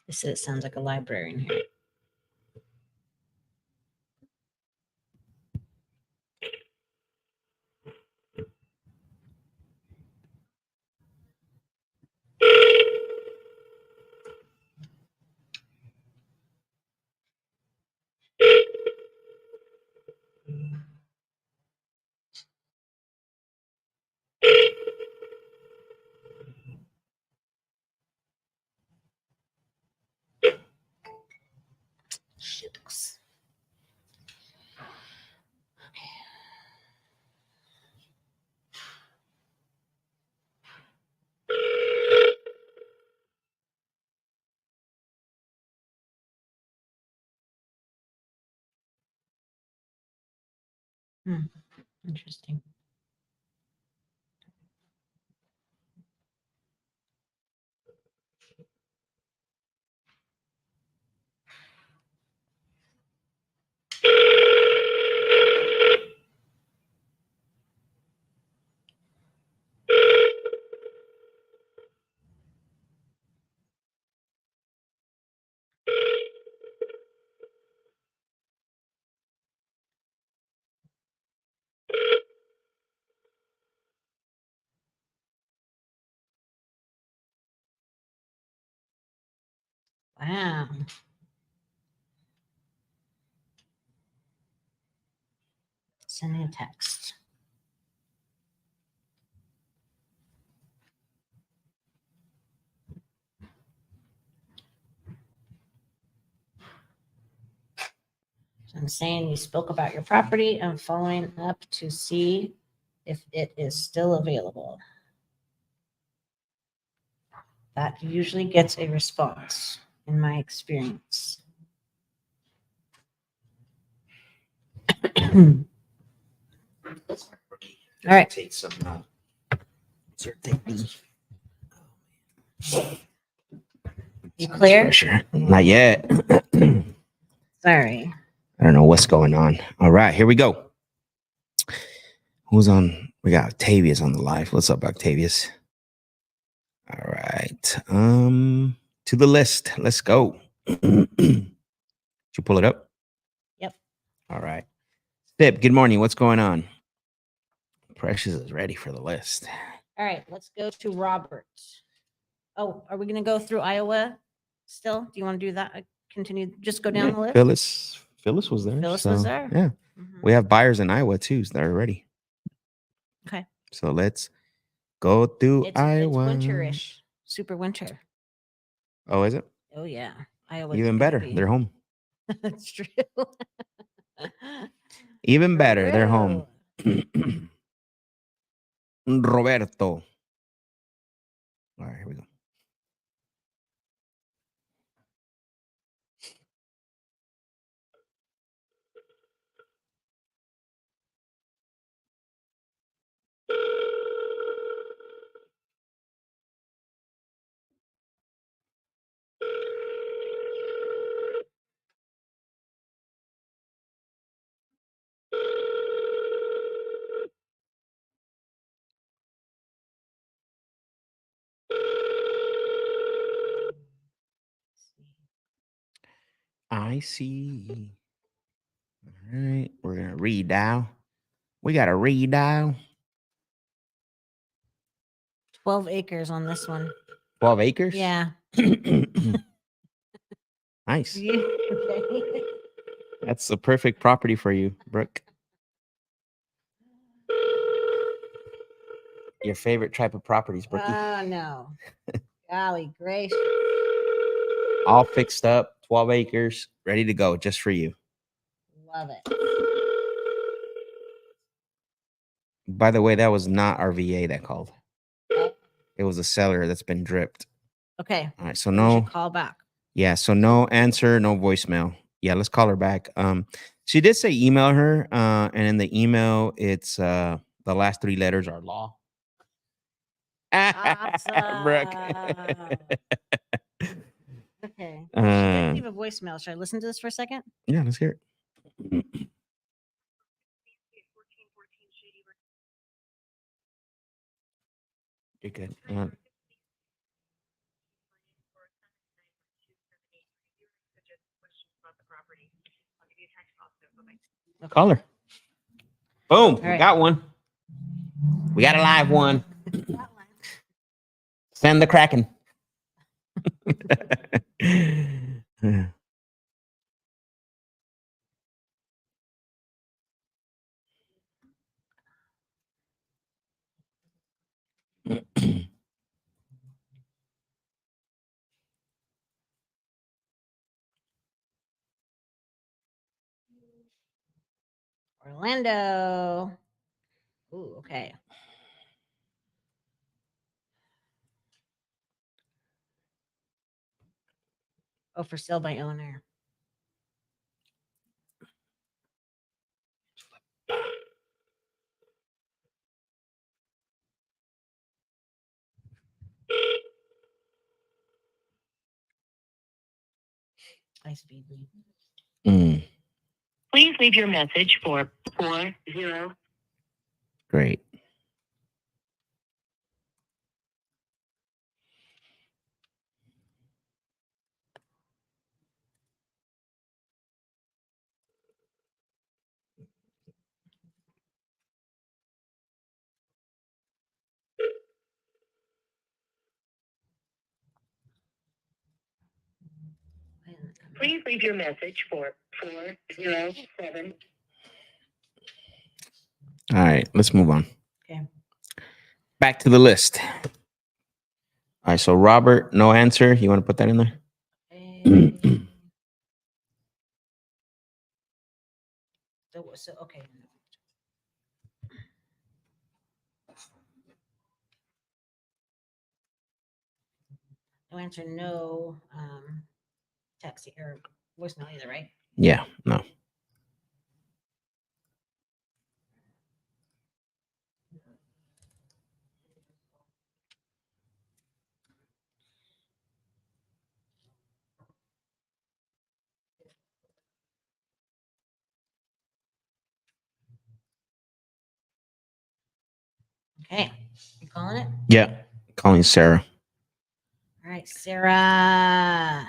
They said it sounds like a library in here. Shucks. Interesting. Wow. Sending a text. So I'm saying you spoke about your property. I'm following up to see if it is still available. That usually gets a response in my experience. All right. Take some. You clear? Pressure. Not yet. Sorry. I don't know what's going on. All right, here we go. Who's on? We got Octavius on the live. What's up, Octavius? All right. To the list. Let's go. Did you pull it up? Yep. All right. Step, good morning. What's going on? Precious is ready for the list. All right, let's go to Robert. Oh, are we going to go through Iowa still? Do you want to do that? Continue, just go down the list? Phyllis was there. Phyllis was there? Yeah. Mhm. We have buyers in Iowa too, so they're ready. Okay. So let's go through It's Iowa. winterish, super winter. Oh, is it? Oh yeah, Iowa. Even better. They're home. That's true. Even better. They're home. Roberto. All right, here we go. I see. All right, we're gonna redial. We got a redial. 12 acres on this one. 12 acres. Yeah. Nice. Okay. That's the perfect property for you, Brooke. Your favorite type of properties, Brookie. No. Golly gracious. All fixed up, 12 acres, ready to go, just for you. Love it. By the way, that was not our VA that called. It was a seller that's been dripped. Okay. All right, so We no. should call back. Yeah, so no answer, no voicemail. Yeah, let's call her back. She did say email her, and in the email, it's the last 3 letters are law. Brooke. Okay. Well, she did Uh, leave a voicemail. Should I listen to this for a second? yeah, let's hear it. You're good. Call her. Boom. We right. got one. We got a live one. Send the Kraken. Orlando. Ooh, okay. Oh, for sale by owner. High speed. Please leave your message for 40. Great. Please leave your message for 407. All right, let's move on. Okay. Back to the list. All right, so Robert, no answer. You want to put that in there? So okay. No answer, no text or voicemail either, right? Yeah, no. Okay. You calling it? Yeah, calling Sarah. All right, Sarah.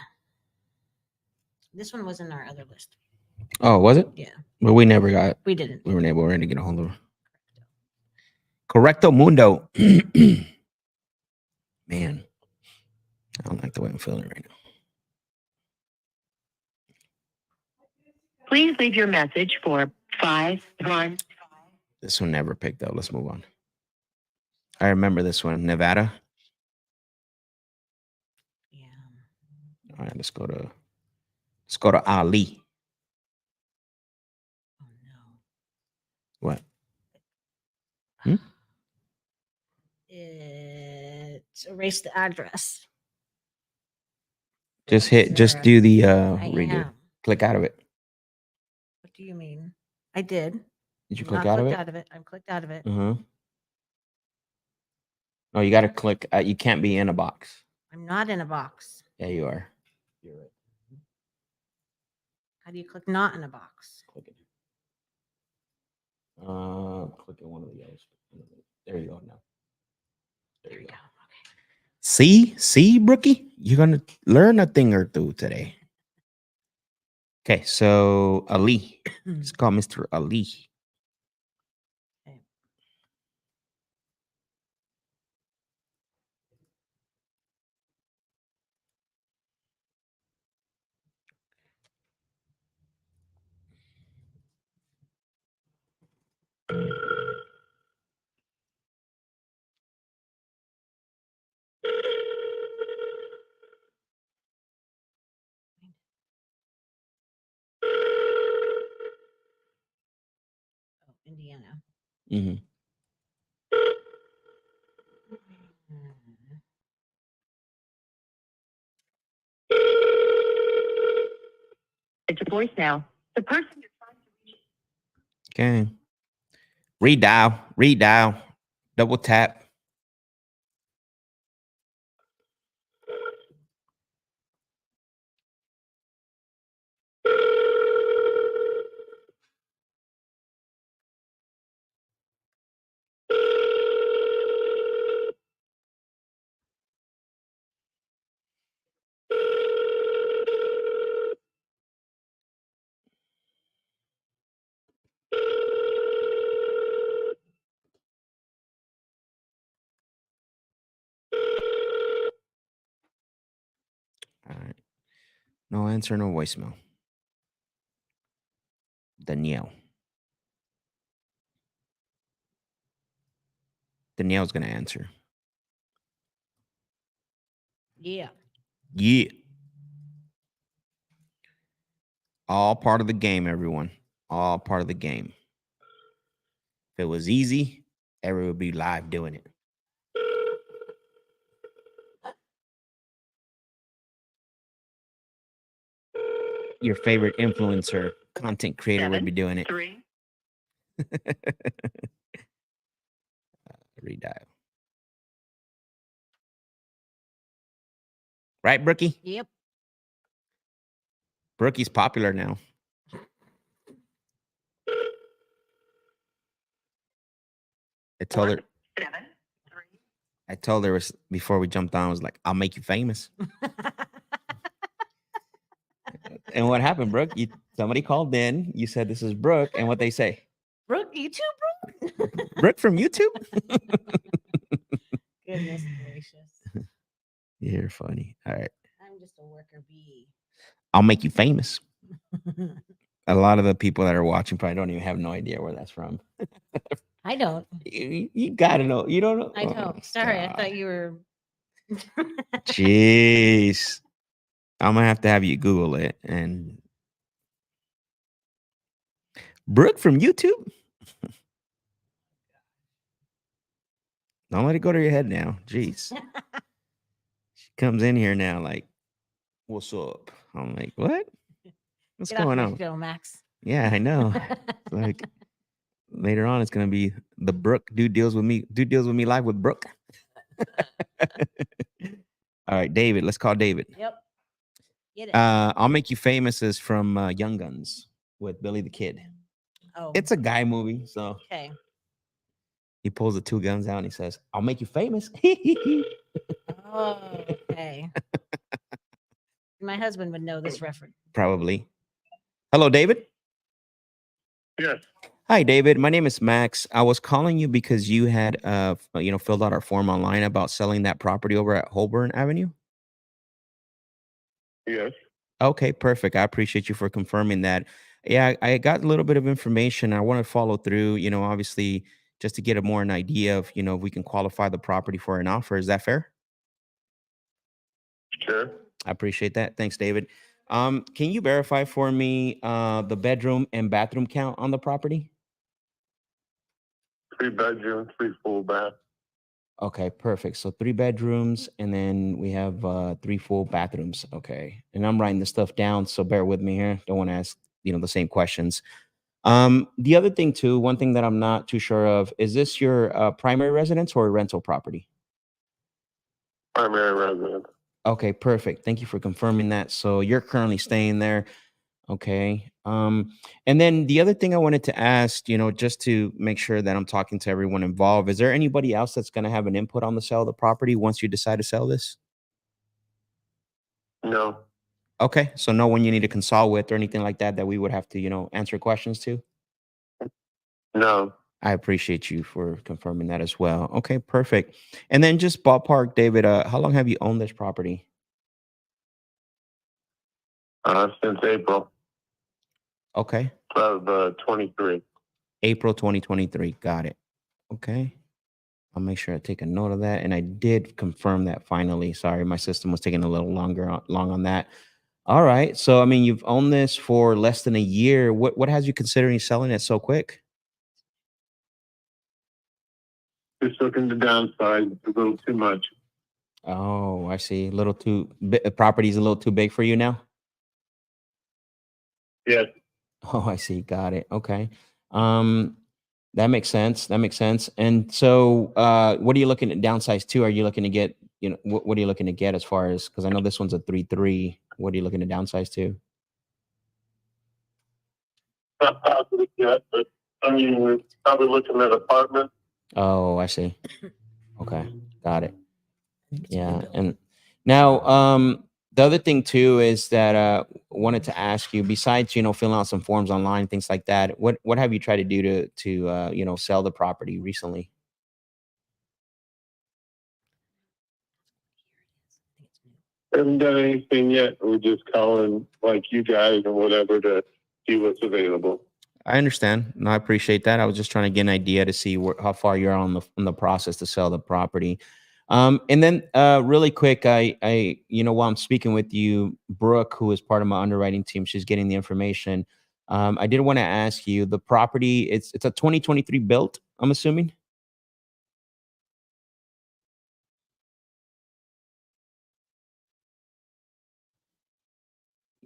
This one was in our other list. Oh, was it? Yeah. But we never got. We didn't. We weren't able to get a hold of her. Correcto mundo. Man, I don't like the way I'm feeling right now. Please leave your message for 515. This one never picked up. Let's move on. I remember this one. Nevada. Yeah. All right, let's go to Ali. Oh no. What? It's erase the address. Just Sarah. do the I redo. am. Click out of it. What do you mean? I did. Did you I'm click not out of clicked it? out of it. I'm clicked out of it. Uh-huh. Oh, you got to click. You can't be in a box. I'm not in a box. Yeah, you are. You're right. How do you click not in a box? Click it. Click on one of the yellows. There you go now. There you go. Okay. See, Brookie? You're going to learn a thing or two today. Okay, so Ali. Let's call Mr. Ali. Okay. Oh, Indiana. Mm-hmm. It's a voicemail. The person you're trying to Okay. Redial. Double tap. All right. No answer, no voicemail. Danielle's gonna answer. Yeah. Yeah. All part of the game, everyone. All part of the game. If it was easy, everyone would be live doing it. Your favorite influencer, content creator would be doing it. 3. Redial. Right, Brookie? Yep. Brookie's popular now. I told her 7, 3. I told her before we jumped on, I was like, I'll make you famous. And what happened, Brooke? Somebody called in, you said this is Brooke, and what they say? Brooke, you too, Brooke? Brooke from YouTube? Goodness gracious. You're funny. All right. I'm just a worker bee. I'll make you famous. A lot of the people that are watching probably don't even have no idea where that's from. I don't. You gotta know. You don't know. I don't. Oh, Sorry, I God. thought you were. Jeez. I'm gonna have to have you Google it. And Brooke from YouTube? Don't let it go to your head now. Jeez. She comes in here now like, what's up? I'm like, what? What's Get off going my on? show, Max. Yeah, I know. Like later on, it's gonna be the Brooke do deals with me live with Brooke. All right, David. Let's call David. Yep. Get it. I'll Make You Famous is from Young Guns with Billy the Kid. Oh. It's a guy movie, so Okay. he pulls the two guns out and he says, "I'll make you famous." Oh, okay. My husband would know this reference. Probably. Hello, David. Yes. Hi, David. My name is Max. I was calling you because you had filled out our form online about selling that property over at Holborn Avenue. Yes. Okay, perfect. I appreciate you for confirming that. Yeah, I got a little bit of information. I want to follow through, obviously just to get more an idea of, if we can qualify the property for an offer. Is that fair? Sure. I appreciate that. Thanks, David. Can you verify for me the bedroom and bathroom count on the property? 3 bedroom, 3 full bath. Okay, perfect. So 3 bedrooms, and then we have 3 full bathrooms. Okay, and I'm writing this stuff down, so bear with me here. Don't want to ask the same questions. The other thing too, one thing that I'm not too sure of, is this your primary residence or a rental property? Primary residence. Okay, perfect. Thank you for confirming that. So you're currently staying there. Okay. And then the other thing I wanted to ask, just to make sure that I'm talking to everyone involved, is there anybody else that's going to have an input on the sale of the property once you decide to sell this? No. Okay. So no one you need to consult with or anything like that we would have to, answer questions to? No. I appreciate you for confirming that as well. Okay, perfect. And then just ballpark, David, how long have you owned this property? Since April Okay. of 23. April 2023. Got it. Okay. I'll make sure I take a note of that. And I did confirm that finally. Sorry, my system was taking a little long on that. All right. So, I mean, you've owned this for less than a year. What has you considering selling it so quick? Just looking to downsize a little too much. Oh, I see. Property's a little too big for you now? Yes. Oh, I see. Got it. Okay. That makes sense. That makes sense. And so, what are you looking at downsize to? Are you looking to get, what are you looking to get as far as, because I know this one's a 3-3. What are you looking to downsize to? Not positive yet, but I mean, we're probably looking at apartment. Oh, I see. Okay, got it. Yeah, and now, the other thing too is that wanted to ask you, besides filling out some forms online, things like that. What have you tried to do to sell the property recently? Haven't done anything yet. We're just calling like you guys or whatever to see what's available. I understand. No, I appreciate that. I was just trying to get an idea to see how far you're on the process to sell the property. And then really quick, while I'm speaking with you, Brooke, who is part of my underwriting team, she's getting the information. I did want to ask you, the property, it's a 2023 built, I'm assuming.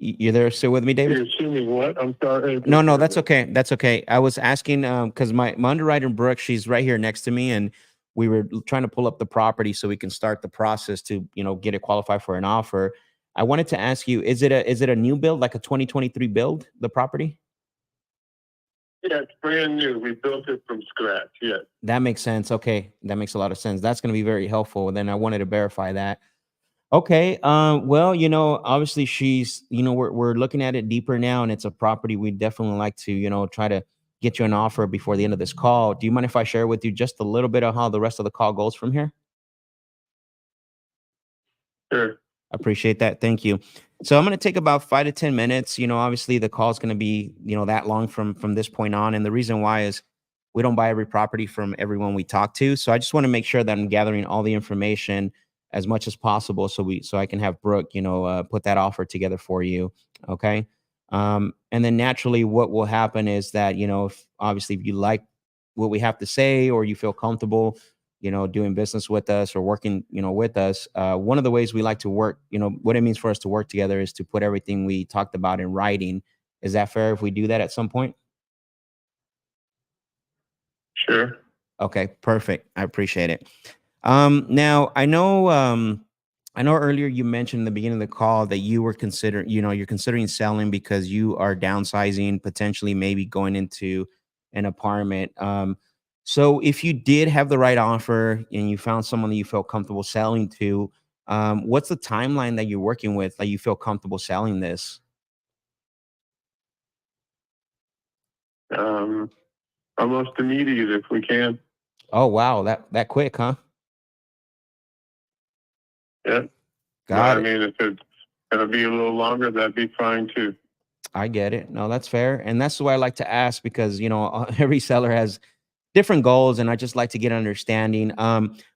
You're there still with me, David? You're assuming what? I'm sorry. No, that's okay. That's okay. I was asking because my underwriter Brooke, she's right here next to me, and we were trying to pull up the property so we can start the process to get it qualified for an offer. I wanted to ask you, is it a new build, like a 2023 build, the property? Yeah, it's brand new. We built it from scratch. Yeah. That makes sense. Okay, that makes a lot of sense. That's going to be very helpful. Then I wanted to verify that. Okay. Well, obviously she's, we're looking at it deeper now, and it's a property we'd definitely like to, try to get you an offer before the end of this call. Do you mind if I share with you just a little bit of how the rest of the call goes from here? Sure. I appreciate that. Thank you. So I'm going to take about 5 to 10 minutes. Obviously the call is going to be, that long from this point on. And the reason why is we don't buy every property from everyone we talk to. So I just want to make sure that I'm gathering all the information as much as possible so I can have Brooke, put that offer together for you. Okay. And then naturally what will happen is that, if you like what we have to say, or you feel comfortable, doing business with us or working, with us, one of the ways we like to work, what it means for us to work together is to put everything we talked about in writing. Is that fair if we do that at some point? Sure. Okay, perfect. I appreciate it. Now I know earlier you mentioned in the beginning of the call that you were you're considering selling because you are downsizing, potentially maybe going into an apartment. So if you did have the right offer and you found someone that you felt comfortable selling to, what's the timeline that you're working with that you feel comfortable selling this? Almost immediate if we can. Oh, wow. That quick, huh? Yeah. Got it. I mean, if it's going to be a little longer, that'd be fine too. I get it. No, that's fair. And that's why I like to ask, because, every seller has different goals, and I just like to get an understanding.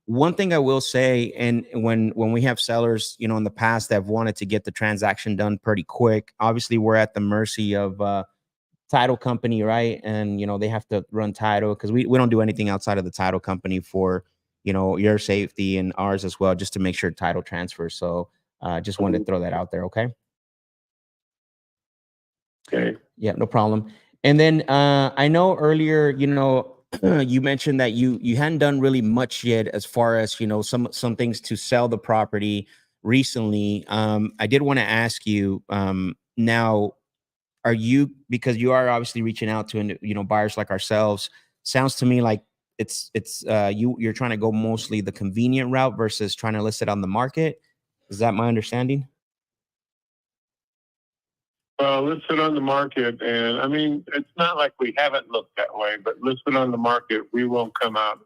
One thing I will say, and when we have sellers, in the past that have wanted to get the transaction done pretty quick, obviously we're at the mercy of title company, right? And they have to run title, because we don't do anything outside of the title company for your safety and ours as well, just to make sure title transfers. So just wanted to throw that out there. Okay. Okay. Yeah, no problem. And then I know earlier, you mentioned that you hadn't done really much yet as far as some things to sell the property recently. I did want to ask you now, because you are obviously reaching out to buyers like ourselves. Sounds to me like it's you're trying to go mostly the convenient route versus trying to list it on the market. Is that my understanding? Well, listed on the market, and I mean, it's not like we haven't looked that way, but listed on the market, we won't come out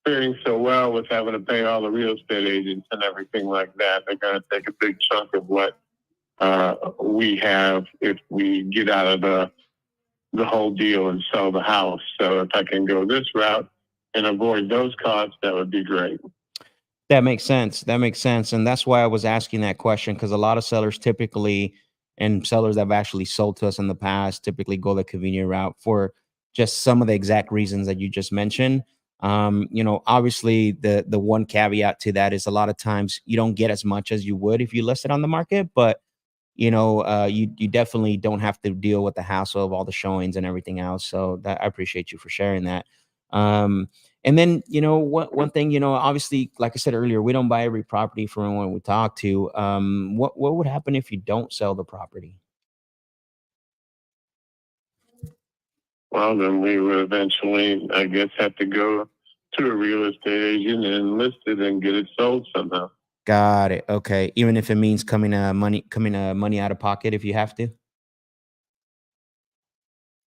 faring so well with having to pay all the real estate agents and everything like that. They're going to take a big chunk of what we have if we get out of the whole deal and sell the house. So if I can go this route and avoid those costs, that would be great. That makes sense. That makes sense. And that's why I was asking that question, because a lot of sellers typically, and sellers that have actually sold to us in the past, typically go the convenient route for just some of the exact reasons that you just mentioned. Obviously the one caveat to that is a lot of times you don't get as much as you would if you list it on the market, but you definitely don't have to deal with the hassle of all the showings and everything else. So I appreciate you for sharing that. And then, one thing, obviously, like I said earlier, we don't buy every property from anyone we talk to. What would happen if you don't sell the property? Well, then we would eventually, I guess, have to go to a real estate agent and list it and get it sold somehow. Got it. Okay. Even if it means coming money out of pocket if you have to.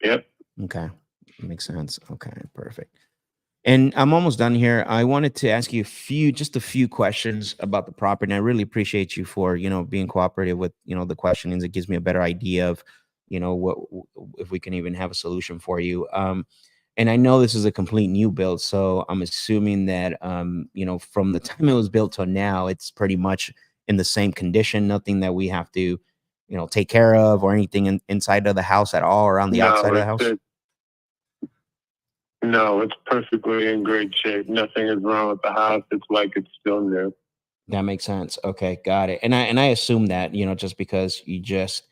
Yep. Okay. Makes sense. Okay. Perfect. And I'm almost done here. I wanted to ask you just a few questions about the property. And I really appreciate you for, being cooperative with, the questionings. It gives me a better idea of, what if we can even have a solution for you. And I know this is a complete new build, so I'm assuming that, from the time it was built till now, it's pretty much in the same condition. Nothing that we have to, take care of or anything inside of the house at all, or on the outside of the house. No, it's perfectly in great shape. Nothing is wrong with the house. It's like it's still new. That makes sense. Okay, got it. And I assume that, just because you just,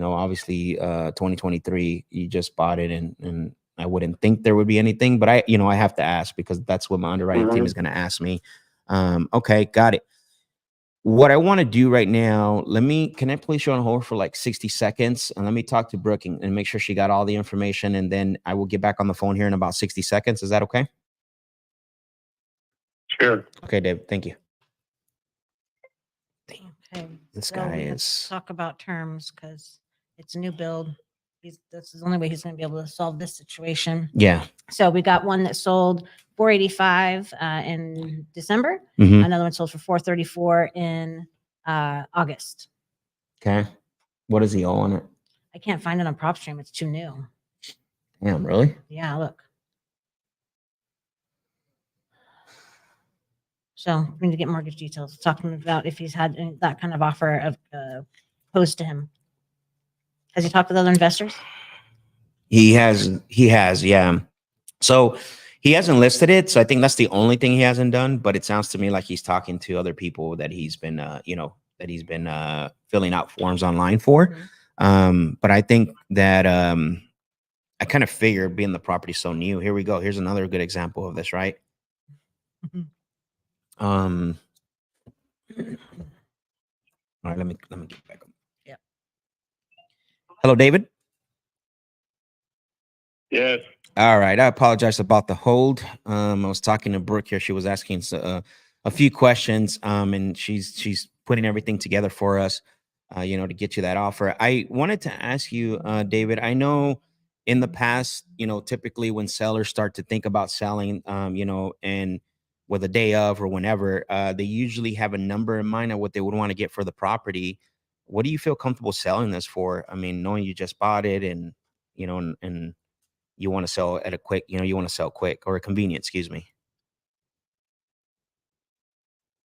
obviously 2023, you just bought it, and I wouldn't think there would be anything, but I have to ask because that's what my underwriting team is going to ask me. Okay, got it. What I want to do right now, can I place you on hold for like 60 seconds, and let me talk to Brooke and make sure she got all the information, and then I will get back on the phone here in about 60 seconds. Is that okay? Sure. Okay, Dave. Thank you. Okay. This So guy we have to is. talk about terms because it's a new build. This is the only way he's going to be able to solve this situation. Yeah. So we got one that sold 485 in December. Mhm. Another one sold for 434 in August. Okay. What does he owe on it? I can't find it on PropStream. It's too new. Damn, really? Yeah, look. So we need to get mortgage details. Talk to him about if he's had that kind of offer of posed to him. Has he talked with other investors? He has, yeah. So he hasn't listed it. So I think that's the only thing he hasn't done. But it sounds to me like he's talking to other people that he's been, filling out forms online for. Mm-hmm. But I think that I kind of figure, being the property so new. Here we go. Here's another good example of this, right? Mm-hmm. All right, let me get back. Yeah. Hello, David. Yes. All right. I apologize about the hold. I was talking to Brooke here. She was asking a few questions, and she's putting everything together for us, to get you that offer. I wanted to ask you, David, I know in the past, typically when sellers start to think about selling, and with a day of or whenever, they usually have a number in mind of what they would want to get for the property. What do you feel comfortable selling this for? I mean, knowing you just bought it, and, and you want to sell at a quick, you want to sell quick or convenient, excuse me.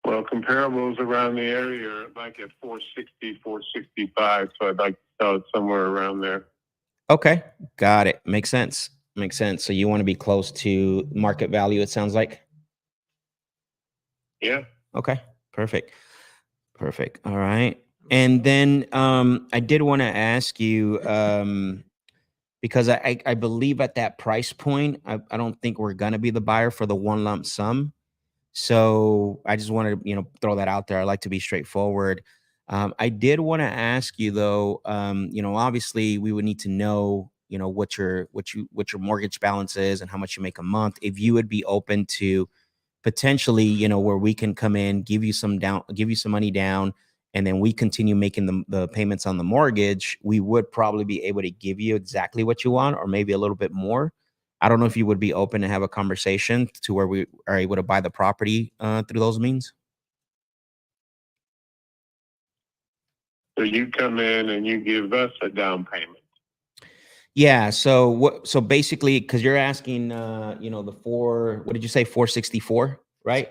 Well, comparables around the area are like at 460, 465. So I'd like to sell it somewhere around there. Okay. Got it. Makes sense. Makes sense. So you want to be close to market value, it sounds like. Yeah. Okay. Perfect. Perfect. All right. And then I did want to ask you, because I believe at that price point, I don't think we're going to be the buyer for the one lump sum. So I just wanted to, throw that out there. I like to be straightforward. I did want to ask you though, obviously we would need to know, what your mortgage balance is and how much you make a month. If you would be open to potentially, where we can come in, give you some money down, and then we continue making the payments on the mortgage, we would probably be able to give you exactly what you want, or maybe a little bit more. I don't know if you would be open to have a conversation to where we are able to buy the property through those means. So you come in and you give us a down payment. Yeah. So basically, because you're asking, what did you say? 464, right?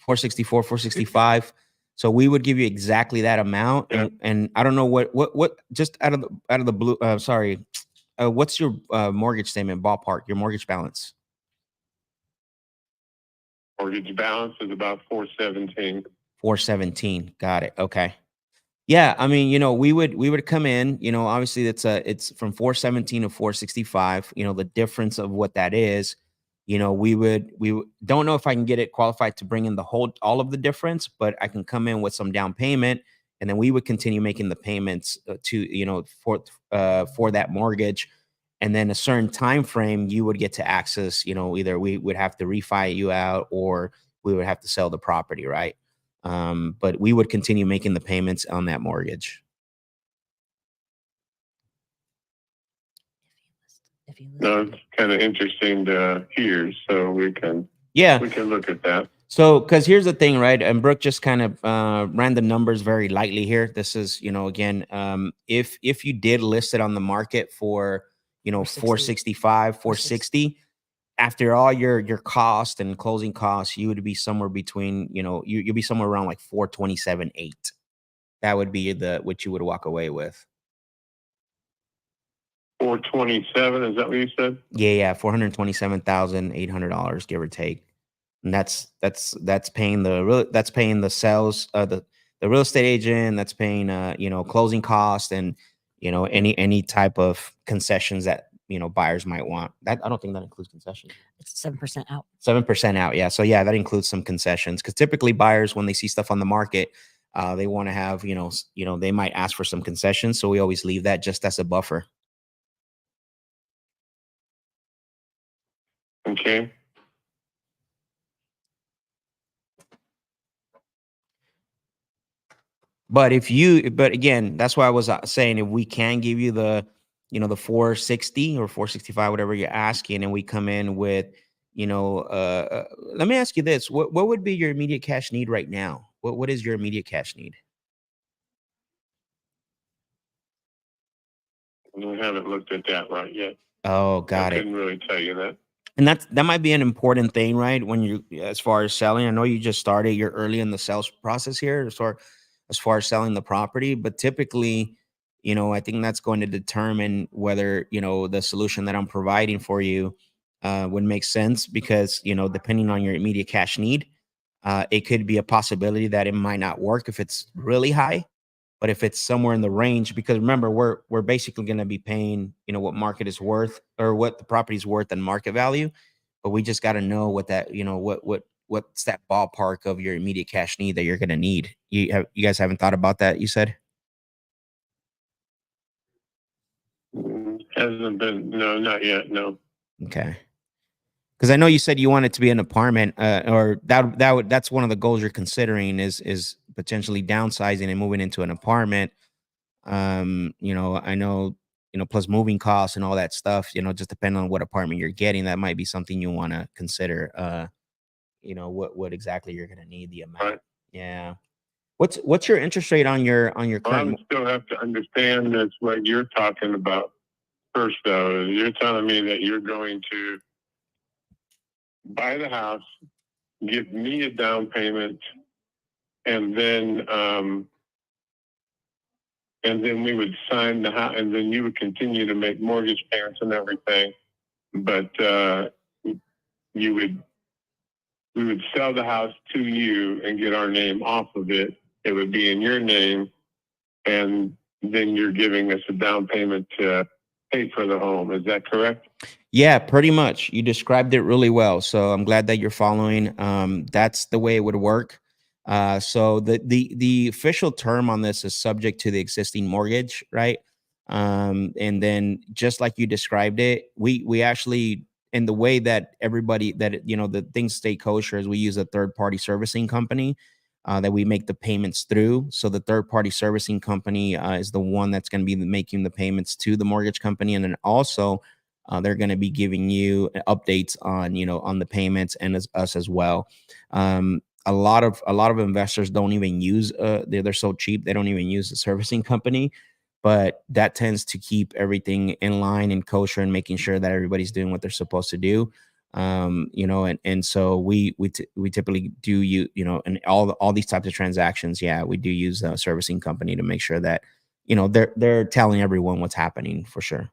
464, 465. So we would give you exactly that amount. Yeah. And I don't know what, just out of the blue, sorry. What's your mortgage statement ballpark, your mortgage balance? Mortgage balance is about 417. 417. Got it. Okay. Yeah, I mean, we would come in, obviously it's from 417 to 465, the difference of what that is, don't know if I can get it qualified to bring in all of the difference, but I can come in with some down payment, and then we would continue making the payments for that mortgage. And then a certain time frame you would get to access, either we would have to refi you out, or we would have to sell the property, right? But we would continue making the payments on that mortgage. If you No, list it's kind of interesting to hear, so we can look at that. So, because here's the thing, right? And Brooke just kind of ran the numbers very lightly here. This is, again, if you did list it on the market for, 465, 460, after all your cost and closing costs, you would be somewhere between, you'll be somewhere around like 427.8. That would be what you would walk away with. 427, is that what you said? Yeah, $427,800, give or take. And that's paying the sales, the real estate agent, that's paying closing costs, and any type of concessions that buyers might want. That, I don't think that includes concessions. it's 7% out. 7% out, yeah. So yeah, that includes some concessions, because typically buyers, when they see stuff on the market, they want to have they might ask for some concessions. So we always leave that just as a buffer. Okay. But again, that's why I was saying, if we can give you the 460 or 465, whatever you're asking, and we come in with, let me ask you this: what would be your immediate cash need right now? What is your immediate cash need? We haven't looked at that right yet. Oh, got I it. couldn't really tell you that. And that might be an important thing, right? When as far as selling, I know you just started, you're early in the sales process here, as far as selling the property, but typically, I think that's going to determine whether, the solution that I'm providing for you would make sense, because, depending on your immediate cash need, it could be a possibility that it might not work if it's really high. But if it's somewhere in the range, because remember, we're basically going to be paying, what market is worth, or what the property is worth and market value. But we just got to know what that, what's that ballpark of your immediate cash need that you're going to need. You guys haven't thought about that, you said? Hasn't been, no, not yet, no. Okay. Because I know you said you want it to be an apartment, or that's one of the goals you're considering, is potentially downsizing and moving into an apartment. I know, plus moving costs and all that stuff, just depending on what apartment you're getting, that might be something you want to consider. What exactly you're going to need, the amount. Right. Yeah. What's your interest rate on your Well, I current? would still have to understand that's what you're talking about first, though. You're telling me that you're going to buy the house, give me a down payment, and then we would sign the house, and then you would continue to make mortgage payments and everything. But we would sell the house to you and get our name off of it. It would be in your name, and then you're giving us a down payment to pay for the home. Is that correct? Yeah, pretty much. You described it really well. So I'm glad that you're following. That's the way it would work. So the official term on this is subject to the existing mortgage, right? And then just like you described it, we actually, in the way that everybody that the things stay kosher, is we use a third party servicing company that we make the payments through. So the third party servicing company is the one that's going to be making the payments to the mortgage company, and then also they're going to be giving you updates on on the payments, and us as well. A lot of investors don't even use they're so cheap they don't even use the servicing company, but that tends to keep everything in line and kosher, and making sure that everybody's doing what they're supposed to do. And so we typically do and all these types of transactions, yeah, we do use a servicing company to make sure that they're telling everyone what's happening for sure.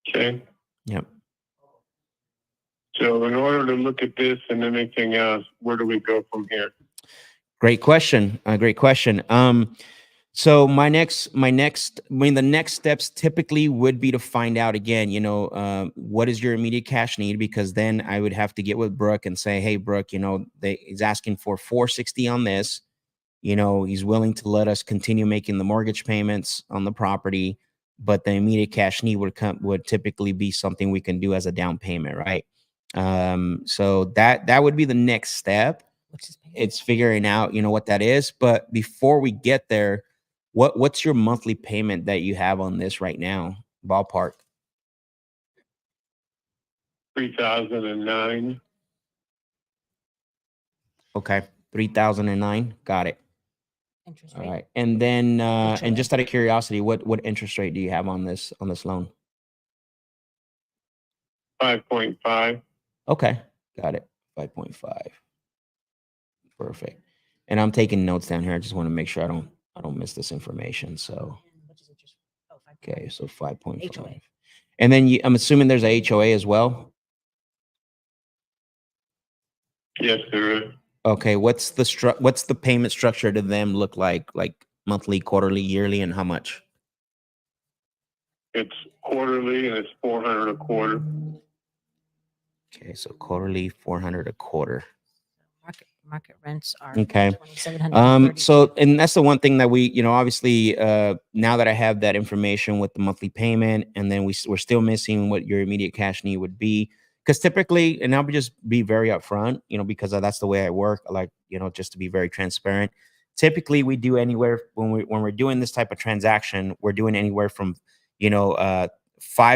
Okay. Yep. So in order to look at this and anything else, where do we go from here? Great question. Great question. So the next steps typically would be to find out again, what is your immediate cash need? Because then I would have to get with Brooke and say, hey, Brooke, he's asking for 460 on this. He's willing to let us continue making the mortgage payments on the property, but the immediate cash need would typically be something we can do as a down payment, right? So that would be the next step. It's figuring out, what that is. But before we get there, what's your monthly payment that you have on this right now? Ballpark. 3,009. Okay. 3,009. Got it. Interest All rate. right. And then and HOA. just out of curiosity, what interest rate do you have on this loan? 5.5. Okay. Got it. 5.5. Perfect. And I'm taking notes down here. I just want to make sure I don't miss this information. So okay, so 5.5. HOA. And then I'm assuming there's a HOA as well. Yes, there is. Okay, what's the payment structure to them look like monthly, quarterly, yearly, and how much? It's quarterly and it's 400 a quarter. Okay, so quarterly, 400 a quarter. Market rents are Okay. 2,730. So, and that's the one thing that we, obviously, now that I have that information with the monthly payment, and then we're still missing what your immediate cash need would be. Because typically, and I'll just be very upfront, because that's the way I work. I like, just to be very transparent. Typically, we do anywhere when we're doing this type of transaction, we're doing anywhere from, 5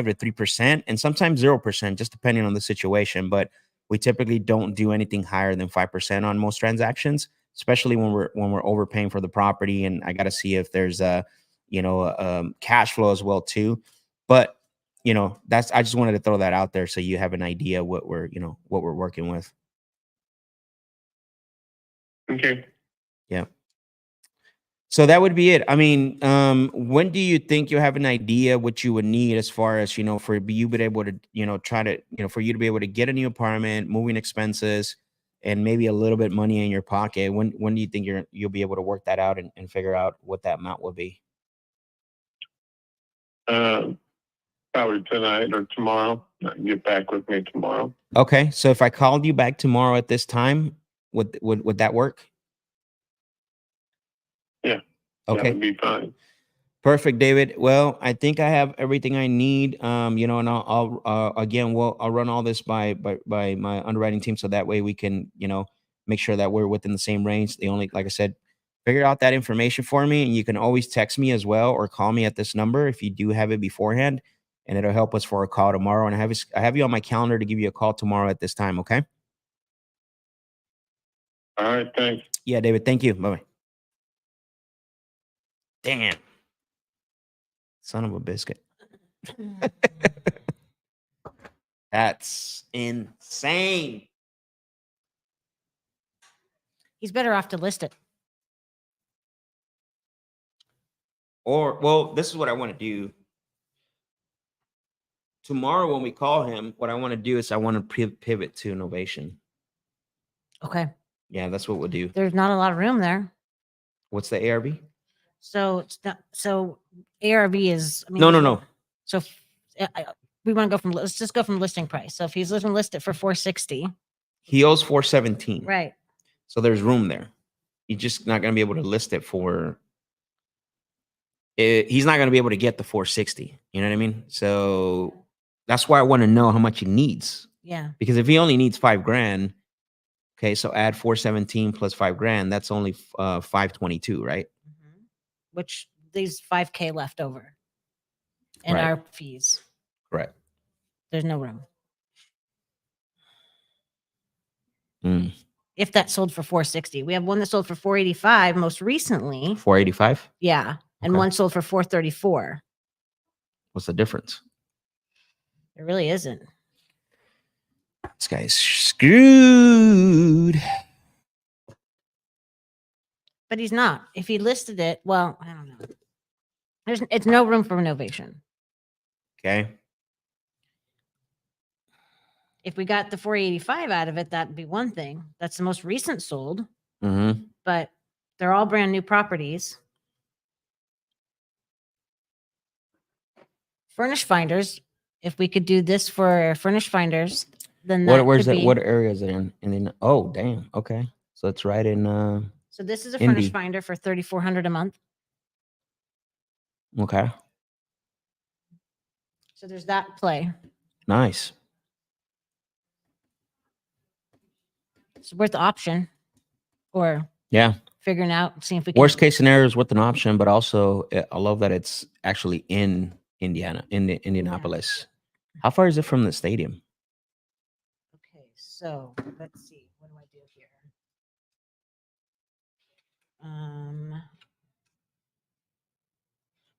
to 3%, and sometimes 0%, just depending on the situation. But we typically don't do anything higher than 5% on most transactions, especially when we're overpaying for the property. And I got to see if there's cash flow as well too. But I just wanted to throw that out there so you have an idea what we're working with. Okay. Yeah. So that would be it. I mean, when do you think you'll have an idea what you would need as far as, for you to be able to, try to, for you to be able to get a new apartment, moving expenses, and maybe a little bit money in your pocket? When do you think you'll be able to work that out and figure out what that amount will be? Probably tonight or tomorrow. Get back with me tomorrow. Okay. So if I called you back tomorrow at this time, would that work? Yeah. Okay. That would be fine. Perfect, David. Well, I think I have everything I need. And I'll run all this by my underwriting team, so that way we can, make sure that we're within the same range. Like I said, figure out that information for me, and you can always text me as well or call me at this number if you do have it beforehand, and it'll help us for a call tomorrow. And I have you on my calendar to give you a call tomorrow at this time. Okay. All right. Thanks. Yeah, David. Thank you. Bye-bye. Damn. Son of a biscuit. That's insane. He's better off to list it. This is what I want to do. Tomorrow when we call him, what I want to do is I want to pivot to Novation. Okay. Yeah, that's what we'll do. There's not a lot of room there. What's the ARV? So it's not, so ARV is, No. So we want to let's just go from listing price. So if he's looking to list it for 460. He owes 417. Right. So there's room there. You're just not going to be able to list it for he's not going to be able to get the 460. You know what I mean? So that's why I want to know how much he needs. Yeah. Because if he only needs $5,000, okay, so add 417 plus $5,000, that's only 522, right? Mm-hmm. Which leaves $5,000 left over in our fees. Correct. There's no room. If that sold for 460, we have one that sold for 485 most recently. 485. Yeah, and Okay. one sold for 434. What's the difference? There really isn't. This guy's screwed. But he's not. If he listed it, well, I don't know. It's no room for renovation. Okay. If we got the 485 out of it, that'd be one thing. That's the most recent sold. Mm-hmm. But They're all brand new properties. Furnish finders. If we could do this for furnish finders, then that Where's could it? be. What area is it in? And then, oh, damn. Okay. So it's right in, So this is a Indy. furnish finder for $3,400 a month. okay. So there's that play. Nice. It's worth the option, or Yeah. figuring out, seeing if we can. Worst case scenario is with an option, but also I love that it's actually in Indianapolis. How far is it from the stadium? Okay, so let's see. What do I do here?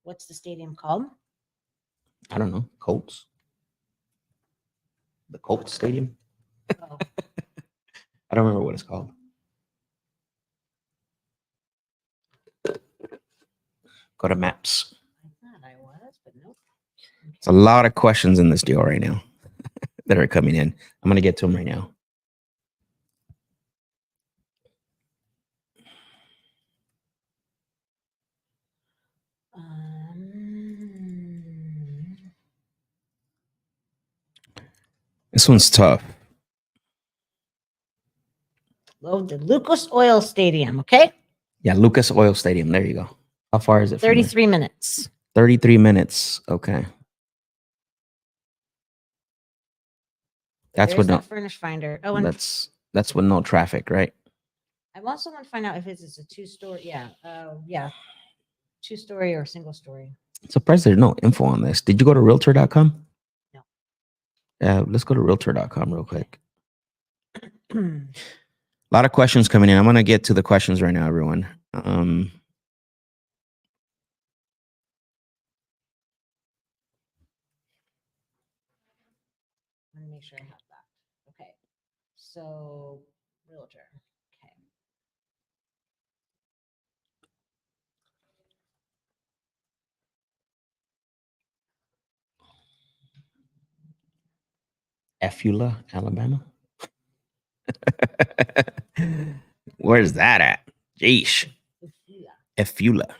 What's the stadium called? I don't know. Colts. The Colts Stadium. Oh, I don't remember what it's called. Go to maps. I thought I was, but nope. It's a lot of questions in this deal right now that are coming in. I'm going to get to them right now. This one's tough. Oh, the Lucas Oil Stadium. Okay, Yeah, Lucas Oil Stadium. There you go. How far is it? From there? 33 minutes. 33 minutes. Okay. That's There's what that no. furnish finder. Oh, and That's with no traffic, right? I also want to find out if it's a 2-story. Yeah, yeah, 2-story or single story. Surprised there's no info on this. Did you go to realtor.com? No. Let's go to realtor.com real quick. A lot of questions coming in. I'm going to get to the questions right now, everyone. Let me make sure I have that. Okay. So, realtor. Okay. Efula, Alabama. Where's that at? Jeesh. Efula.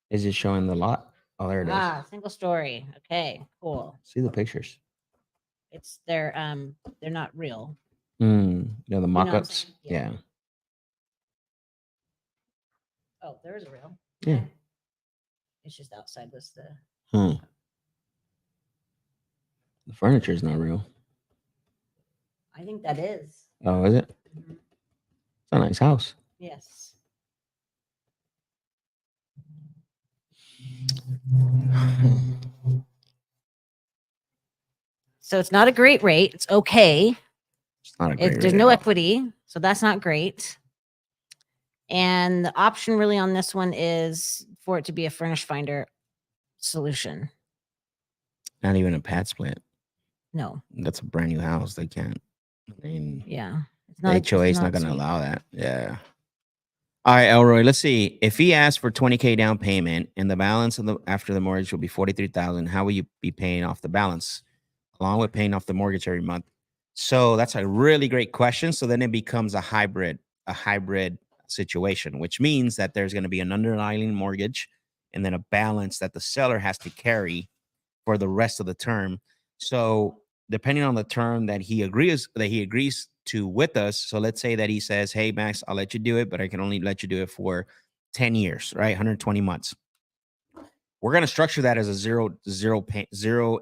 Is it showing the lot? Oh, there it is. Single story. Okay, cool. See the pictures. It's they're not real. The what I'm mock-ups. saying? Yeah. Oh, there is a real. Yeah. Okay. It's just outside was the. The furniture is not real. I think that is. Oh, is it? Mhm. It's a nice house. Yes. So it's not a great rate. It's okay. It's not a great There's rate no at all. equity, so that's not great. And the option really on this one is for it to be a furnish finder solution. Not even a pad split. No. That's a brand new house. They can't. I mean, Yeah. It's the HOA is not going to sweet. allow that. Yeah. All right, Elroy. Let's see. If he asks for $20K down payment and the balance of the after the mortgage will be $43,000, how will you be paying off the balance along with paying off the mortgage every month? So that's a really great question. So then it becomes a hybrid situation, which means that there's going to be an underlying mortgage and then a balance that the seller has to carry for the rest of the term. So depending on the term that he agrees to with us. So let's say that he says, "Hey Max, I'll let you do it, but I can only let you do it for 10 years, right? 120 months." We're going to structure that as a zero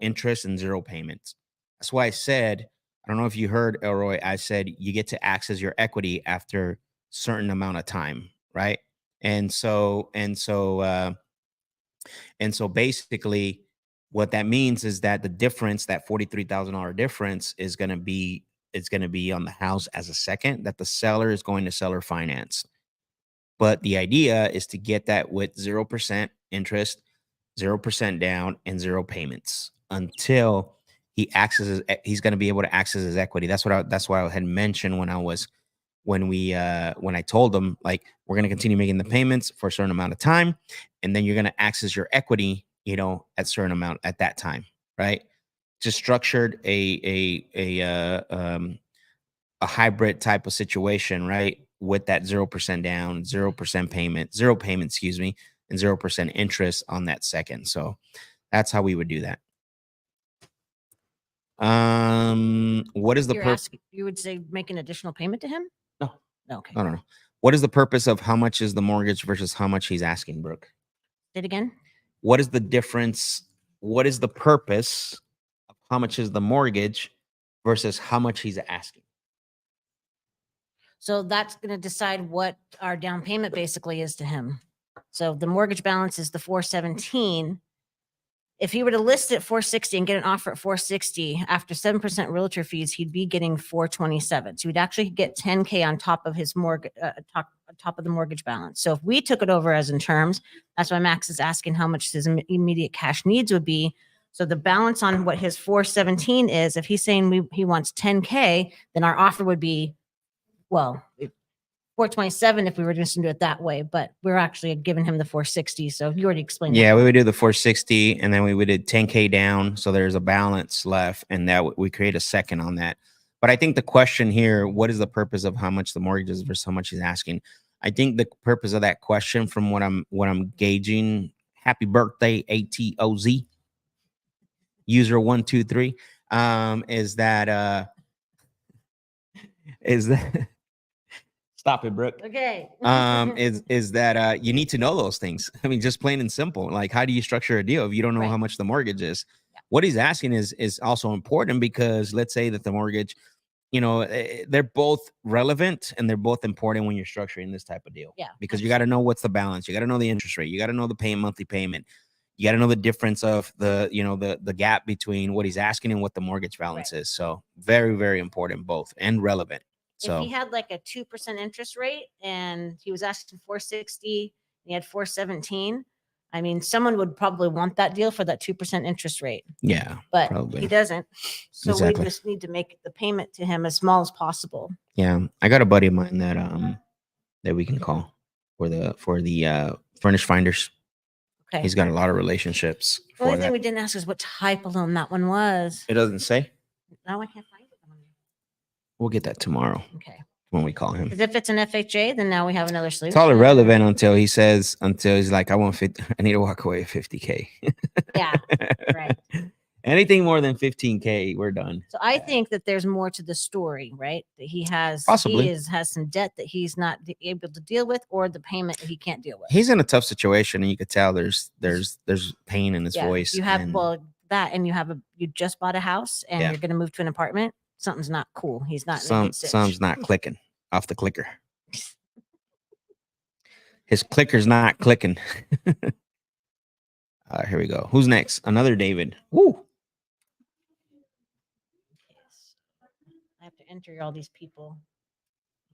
interest and zero payments. That's why I said, I don't know if you heard, Elroy, I said you get to access your equity after certain amount of time, right? And so basically what that means is that the difference, that $43,000 difference is going to be on the house as a second that the seller is going to seller finance. But the idea is to get that with 0% interest, 0% down, and 0 payments until he's going to be able to access his equity. That's what I had mentioned when I told them, like, we're going to continue making the payments for a certain amount of time, and then you're going to access your equity, at certain amount at that time, right? Just structured a a hybrid type of situation, right? With that 0% down, 0% payment, zero payment, excuse me, and 0% interest on that second. So that's how we would do that. What is the You're purpose? asking, you would say make an additional payment to him? No. Okay. I don't know. What is the purpose of how much is the mortgage versus how much he's asking, Brooke? Say it again. What is the difference? What is the purpose of how much is the mortgage versus how much he's asking? So that's going to decide what our down payment basically is to him. So the mortgage balance is the 417. If he were to list it 460 and get an offer at 460 after 7% realtor fees, he'd be getting 427. So he'd actually get 10K on top of his mortgage, top of the mortgage balance. So if we took it over as in terms, that's why Max is asking how much his immediate cash needs would be. So the balance on what his 417 is, if he's saying he wants 10K, then our offer would be, well, 427 if we were just to do it that way, but we're actually giving him the 460. So you already explained. Yeah, that. we would do the 460 and then we would do 10K down. So there's a balance left and that we create a second on that. But I think the question here, what is the purpose of how much the mortgage is versus how much he's asking? I think the purpose of that question from what I'm gauging, happy birthday, ATOZ, user 123, is that stop it, Brooke. Okay. Is that you need to know those things. I mean, just plain and simple. Like, how do you structure a deal if you don't know Right. how much the mortgage is? Yeah. What he's asking is also important because let's say that the mortgage, they're both relevant and they're both important when you're structuring this type of deal. Yeah, Because you got to know what's the balance. You got to know the interest rate. You got to know the monthly payment. You got to know the difference of the gap between what he's asking and what the mortgage balance is. So very, very important, both and relevant. So if he had like a 2% interest rate and he was asking 460, he had 417. I mean, someone would probably want that deal for that 2% interest rate, yeah, but probably. he doesn't. So Exactly. we just need to make the payment to him as small as possible. Yeah, I got a buddy of mine that we can call for the furnish finders. Okay. He's got a lot of relationships The for only thing that. we didn't ask is what type of loan that one was. It doesn't say. Now I can't find it. We'll get that tomorrow Okay. when we call him. Because if it's an FHA, then now we have another It's solution. all irrelevant until he's like, I want 50. I need to walk away with 50K. Yeah. Right. Anything more than 15K, we're done. So I think that there's more to the story, right? That he has Possibly. has some debt that he's not able to deal with, or the payment that he can't deal with. He's in a tough situation, and you could tell there's pain in his voice. You have and you just bought a house and Yeah. you're going to move to an apartment. Something's not cool. He's not in a good some's not clicking off the clicker. His clicker's not clicking. Here we go. Who's next? Another David. Woo. I have to enter all these people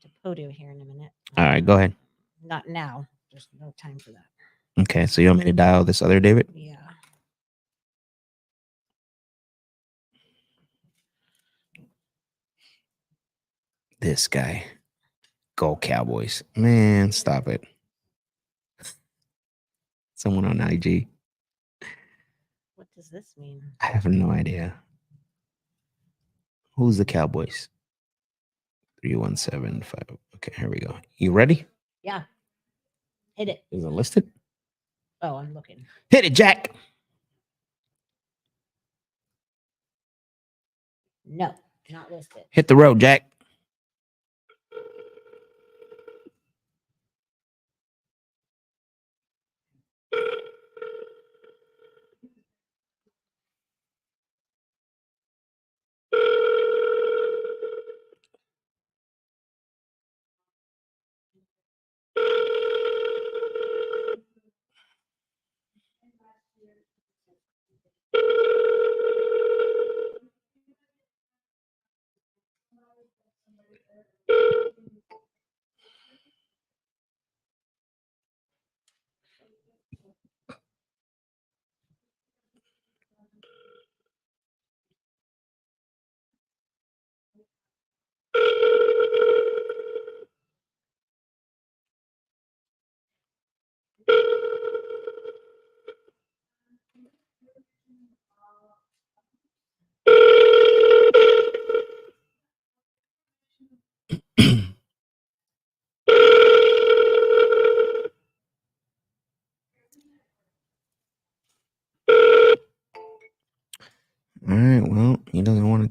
to Podio here in a minute. All right, go ahead. Not now. There's no time for that. Okay, so you want me to dial this other David? Yeah. This guy. Go Cowboys. Man, stop it. Someone on IG. What does this mean? I have no idea. Who's the Cowboys? 3175. Okay, here we go. You ready? Yeah. Hit it. Is it listed? Oh, I'm looking. Hit it, Jack. No, not listed. Hit the road, Jack.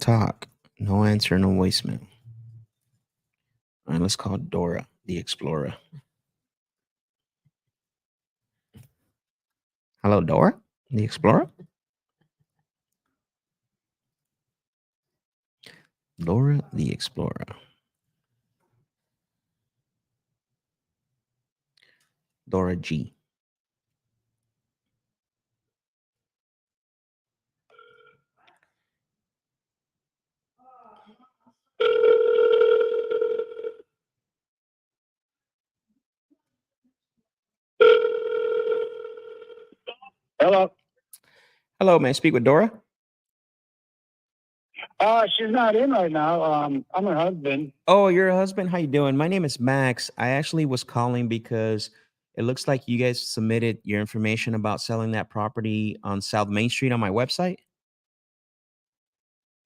talk. No answer, no voicemail. All right, let's call Dora, the Explorer. Hello, Dora, the Explorer. Dora, the Explorer. Dora G. Hello. Hello, may I speak with Dora? She's not in right now. I'm her husband. Oh, you're a husband. How you doing? My name is Max. I actually was calling because it looks like you guys submitted your information about selling that property on South Main Street on my website.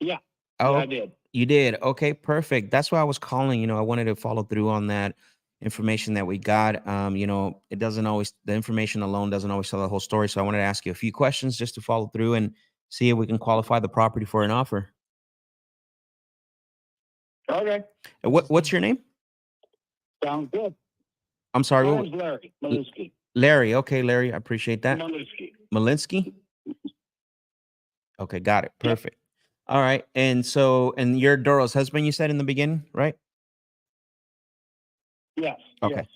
Yeah. Oh, Yeah, I did. you did. Okay, perfect. That's why I was calling. I wanted to follow through on that information that we got. It doesn't always, the information alone doesn't always tell the whole story. So I wanted to ask you a few questions just to follow through and see if we can qualify the property for an offer. Okay. What's your name? Sounds good. I'm sorry. My name's Larry Malusky. Larry. Okay, Larry. I appreciate that. Malusky. Malinsky. Okay, got it. Perfect. All right. And you're Dora's husband, you said in the beginning, right? Yes. Okay. Yes.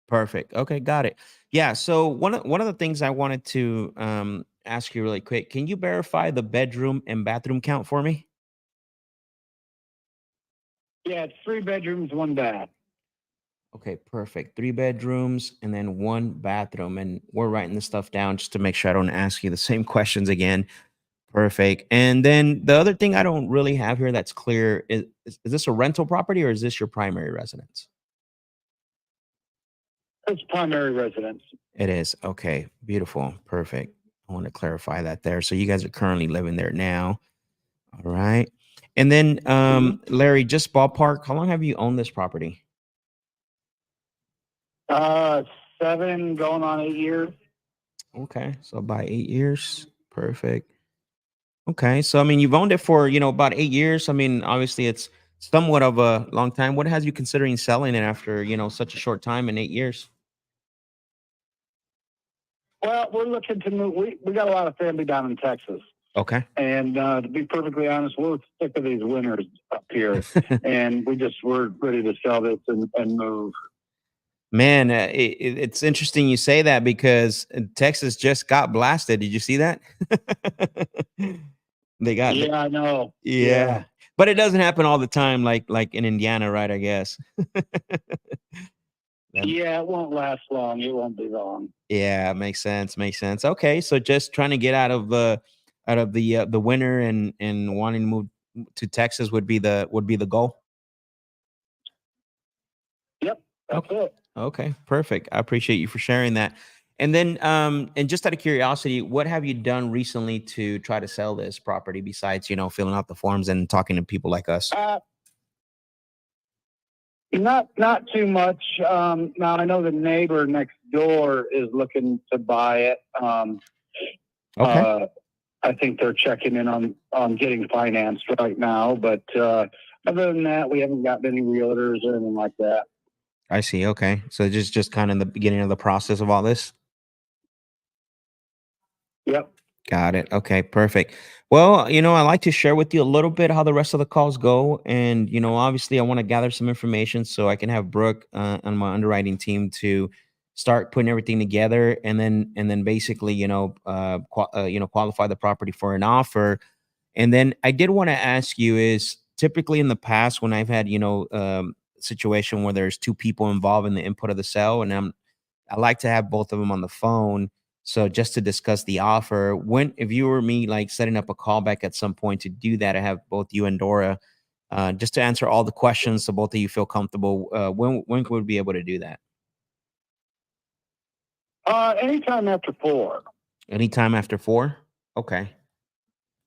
Perfect. Okay, got it. Yeah. So one of the things I wanted to ask you really quick, can you verify the bedroom and bathroom count for me? Yeah, it's 3 bedrooms, 1 bath. Okay, perfect. 3 bedrooms and then 1 bathroom. And we're writing this stuff down just to make sure I don't ask you the same questions again. Perfect. And then the other thing I don't really have here that's clear is this a rental property or is this your primary residence? It's primary residence. It is. Okay. Beautiful. Perfect. I want to clarify that there. So you guys are currently living there now. All right. And then Larry, just ballpark, how long have you owned this property? 7 going on 8 years. Okay. So about 8 years. Perfect. Okay. So I mean you've owned it for, about 8 years. I mean, obviously it's somewhat of a long time. What has you considering selling it after, such a short time in 8 years? Well, we're looking to move. We got a lot of family down in Texas. Okay. And to be perfectly honest, we're sick of these winters up here. And we're ready to sell this and move. Man, it's interesting you say that because Texas just got blasted. Did you see that? They got Yeah, I know. yeah. But it doesn't happen all the time like in Indiana, right? I guess. Yeah, it won't last long. It won't be long. Yeah, makes sense. Makes sense. Okay, so just trying to get out of the winter and wanting to move to Texas would be the goal. Yep, that's it. Okay, perfect. I appreciate you for sharing that. And then, and just out of curiosity, what have you done recently to try to sell this property besides, filling out the forms and talking to people like us? Not too much. Now I know the neighbor next door is looking to buy it. Okay. I think they're checking in on getting financed right now, but other than that, we haven't gotten any realtors or anything like that. I see. Okay. So just kind of the beginning of the process of all this. Yep. Got it. Okay, perfect. Well, I like to share with you a little bit how the rest of the calls go. And, obviously I want to gather some information so I can have Brooke on my underwriting team to start putting everything together and then basically, qualify the property for an offer. And then I did want to ask you is typically in the past when I've had, situation where there's 2 people involved in the input of the sale and I like to have both of them on the phone. So just to discuss the offer, if you were me, like setting up a call back at some point to do that, I have both you and Dora, just to answer all the questions so both of you feel comfortable. When could we be able to do that? Anytime after 4. Anytime after 4? Okay.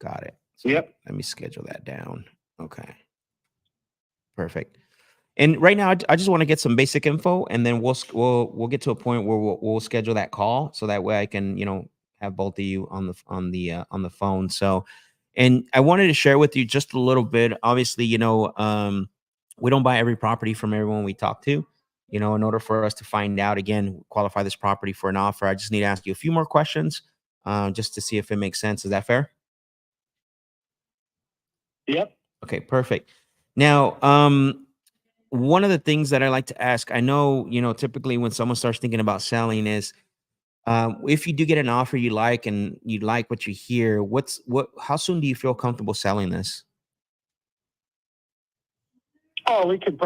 Got it. So Yep. Let me schedule that down. Okay. Perfect. And right now, I just want to get some basic info, and then we'll get to a point where we'll schedule that call, so that way I can have both of you on the phone. So, And I wanted to share with you just a little bit. Obviously, we don't buy every property from everyone we talk to. In order for us to find out, again, qualify this property for an offer, I just need to ask you a few more questions, just to see if it makes sense. Is that fair? Yep. Okay, perfect. Now, one of the things that I like to ask, I know, typically when someone starts thinking about selling is, if you do get an offer you like and you like what you hear, how soon do you feel comfortable selling this? Oh, we could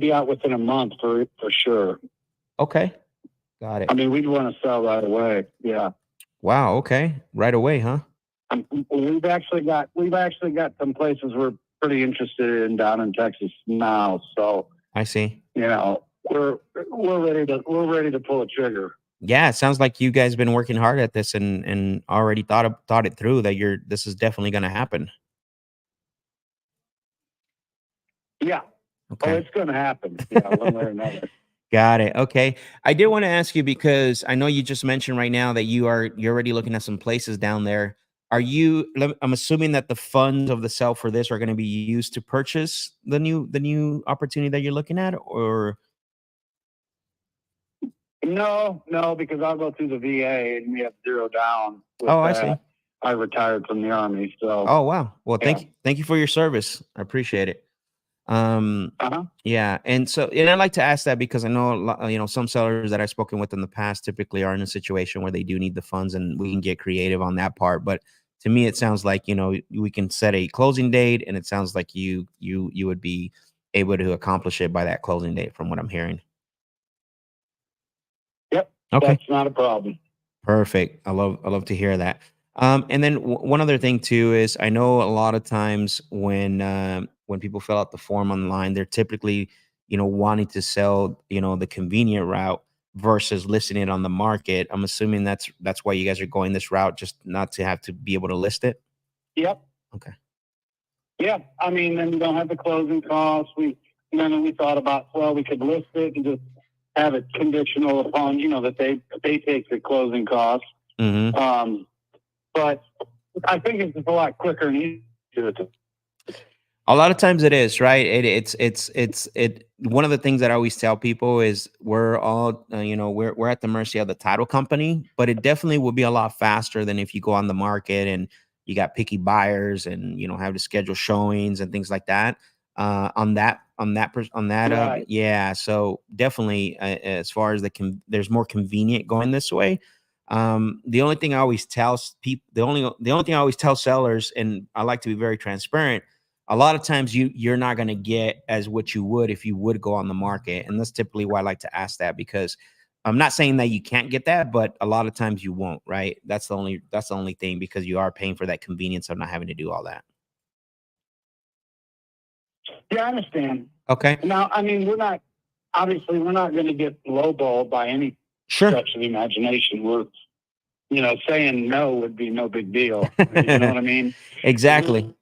be out within a month for sure. Okay, got it. I mean, we'd want to sell right away. Yeah. Wow. Okay, right away, huh? We've actually got some places we're pretty interested in down in Texas now. So I see. we're ready to pull a trigger. Yeah, it sounds like you guys been working hard at this and already thought it through that this is definitely going to happen. Yeah. Okay. Oh, it's going to happen. Yeah, one way or another. Got it. Okay. I did want to ask you because I know you just mentioned right now that you're already looking at some places down there. I'm assuming that the funds of the sale for this are going to be used to purchase the new opportunity that you're looking at, or No, because I'll go through the VA and we have zero down with oh, I that. see. I retired from the Army, so. Oh, wow. Well, Yeah. thank you for your service. I appreciate it. Uh-huh. Yeah, and I like to ask that because I know some sellers that I've spoken with in the past typically are in a situation where they do need the funds, and we can get creative on that part. But to me, it sounds like we can set a closing date, and it sounds like you would be able to accomplish it by that closing date, from what I'm hearing. Yep. Okay. That's not a problem. Perfect. I love to hear that. And then one other thing too is I know a lot of times when people fill out the form online, they're typically wanting to sell the convenient route versus listing it on the market. I'm assuming that's why you guys are going this route, just not to have to be able to list it. Yep. Okay. Yeah. I mean, then we don't have the closing costs. We thought about, well, we could list it and just have it conditional upon, that they take the closing costs. Mm-hmm. But I think it's just a lot quicker and easier to. A lot of times it is, right? It's one of the things that I always tell people is we're all we're at the mercy of the title company, but it definitely will be a lot faster than if you go on the market and you got picky buyers and have to schedule showings and things like that. Right. Yeah, so definitely, as far as there's more convenient going this way. The only thing I always tell people, the only thing I always tell sellers, and I like to be very transparent, a lot of times you're not going to get as what you would if you would go on the market. And that's typically why I like to ask that, because I'm not saying that you can't get that, but a lot of times you won't, right? That's the only thing, because you are paying for that convenience of not having to do all that. Yeah, I understand. Okay. Now, I mean, we're not going to get lowballed by any stretch of the imagination. We're, saying no would be no big deal. You know what I mean? Exactly.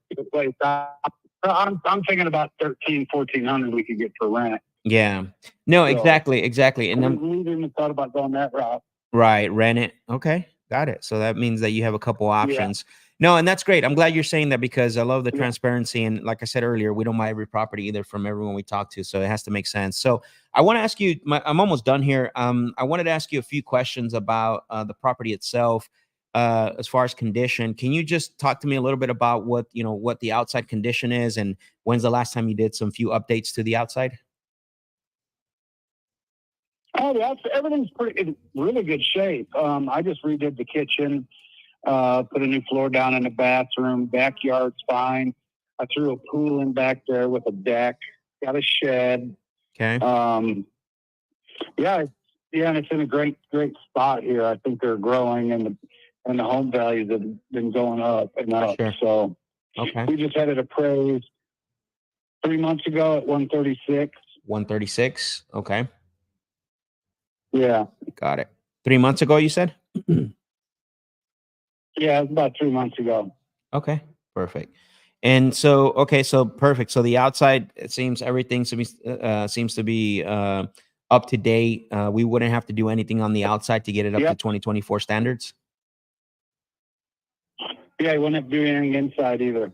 I'm thinking about 1,400 we could get for rent. Yeah. No, So, exactly. And we didn't thought about going that route. right, rent it. Okay, got it. So that means that you have a couple options. No, and that's great. I'm glad you're saying that, because I love the transparency. And like I said earlier, we don't buy every property either from everyone we talk to, so it has to make sense. So I want to ask you, I'm almost done here. I wanted to ask you a few questions about the property itself. As far as condition, can you just talk to me a little bit about what the outside condition is, and when's the last time you did some few updates to the outside? Oh, everything's in really good shape. I just redid the kitchen, put a new floor down in the bathroom. Backyard's fine. I threw a pool in back there with a deck. Got a shed. Okay. And it's in a great spot here. I think they're growing, and the home values have been going up and up. Sure. So okay, we just had it appraised 3 months ago at 136. 136. Okay. Yeah. Got it. 3 months ago, you said? Yeah, it's about 3 months ago. Okay, perfect. And so, okay, so perfect. So the outside, it seems everything seems to be up to date. We wouldn't have to do anything on the outside to get it up to 2024 standards. Yeah, you wouldn't have to do anything inside either.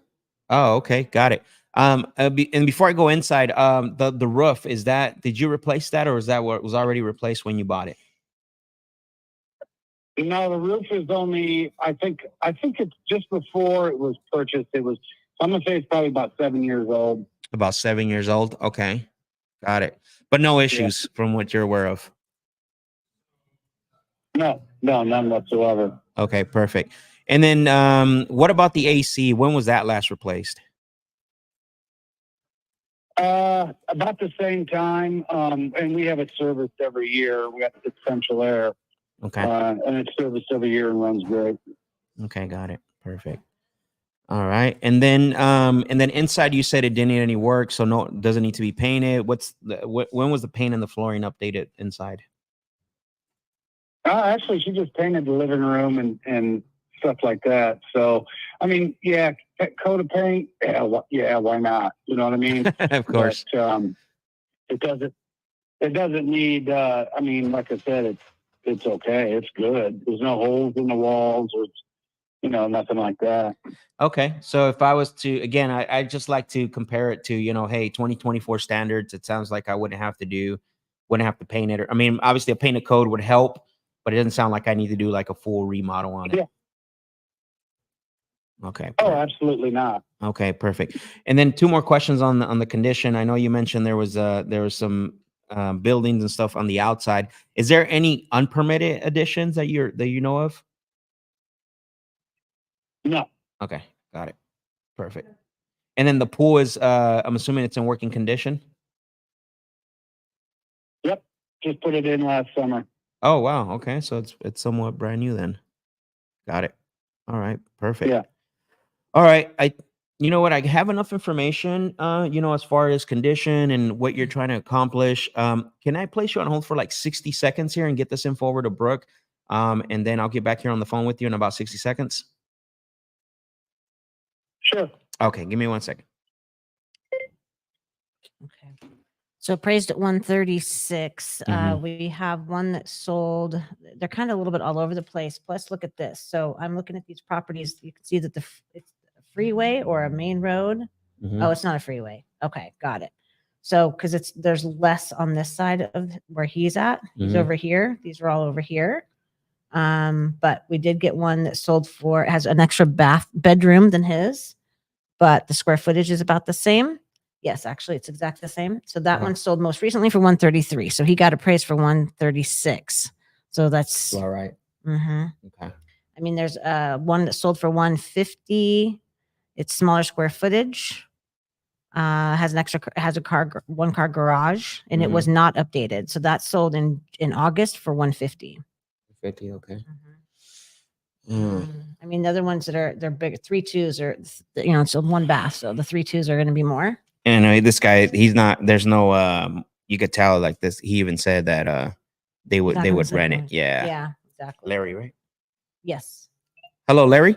Oh, okay, got it. And before I go inside, the roof, is that, did you replace that, or is that what was already replaced when you bought it? No, the roof is only, I think it's just before it was purchased. I'm going to say it's probably about 7 years old. About 7 years old. Okay, got it. But no issues from what you're aware of. No, none whatsoever. Okay, perfect. And then what about the AC? When was that last replaced? About the same time. And we have it serviced every year. We got the central air. Okay. And it's serviced every year and runs great. Okay, got it. Perfect. All right. And then inside you said it didn't need any work, so no, doesn't need to be painted. When was the paint and the flooring updated inside? Actually, she just painted the living room and stuff like that. So, I mean, yeah, coat of paint. Yeah, why not? You know what I mean? Of course. But, it doesn't need. I mean, like I said, it's okay. It's good. There's no holes in the walls or nothing like that. Okay. So if I was to, again, I just like to compare it to, hey, 2024 standards. It sounds like I wouldn't have to paint it. I mean, obviously a painted coat would help, but it doesn't sound like I need to do like a full remodel on it. Yeah. Okay. Oh, absolutely not. Okay, perfect. And then 2 more questions on the condition. I know you mentioned there was some buildings and stuff on the outside. Is there any unpermitted additions that you know of? No. Okay, got it. Perfect. And then the pool is, I'm assuming it's in working condition. Yep. Just put it in last summer. Oh wow. Okay, so it's somewhat brand new then. Got it. All right. Perfect. Yeah. All right. You know what? I have enough information, as far as condition and what you're trying to accomplish. Can I place you on hold for like 60 seconds here and get this info over to Brooke? And then I'll get back here on the phone with you in about 60 seconds. Sure. Okay, give me 1 second. Okay. So appraised at 136. Mhm. We have one that sold. They're kind of a little bit all over the place. Plus, look at this. So I'm looking at these properties. You can see that it's a freeway or a main road. Mhm. Oh, it's not a freeway. Okay, got it. So because there's less on this side of where he's at. He's Mhm. over here. These are all over here. But we did get one that sold for, it has an extra bedroom than his, but the square footage is about the same. Yes, actually, it's exactly the same. So that Okay. one sold most recently for 133. So he got appraised for 136. So that's All right. mhm. Okay. I mean, there's one that sold for 150. It's smaller square footage. Has a one car garage, and it was not updated. So that sold in August for 150. 50. Okay. I mean, the other ones they're big 3.2s are, it's a 1 bath. So the 3.2s are going to be more. And this guy, he's not. There's no. You could tell like this. He even said that they would Not gonna say rent it. much. Yeah. Yeah, exactly. Larry, right? Yes. Hello, Larry.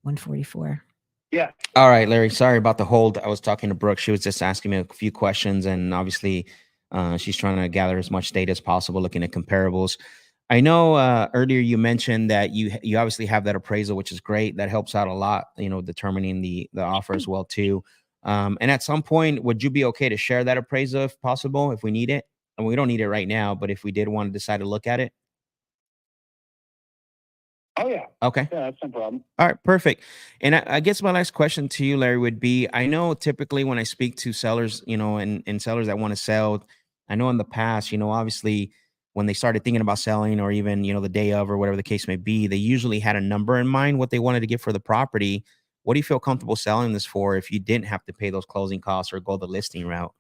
144. Yeah. All right, Larry. Sorry about the hold. I was talking to Brooke. She was just asking me a few questions, and obviously, she's trying to gather as much data as possible, looking at comparables. I know earlier you mentioned that you obviously have that appraisal, which is great. That helps out a lot, determining the offer as well too. And at some point, would you be okay to share that appraisal if possible, if we need it? And we don't need it right now, but if we did want to decide to look at it. Oh yeah. Okay. Yeah, that's no problem. All right, perfect. And I guess my last question to you, Larry, would be, I know typically when I speak to sellers, and sellers that want to sell, I know in the past, obviously when they started thinking about selling or even, the day of or whatever the case may be, they usually had a number in mind, what they wanted to get for the property. What do you feel comfortable selling this for if you didn't have to pay those closing costs or go the listing route?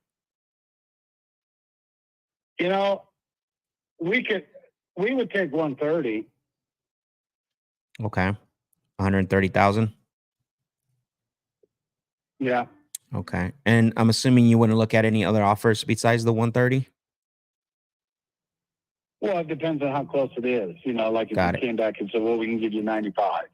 We would take 130. Okay. 130,000. Yeah. Okay. And I'm assuming you wouldn't look at any other offers besides the 130? Well, it depends on how close it is. Like if Got you it. came back and said, well, we can give you 95.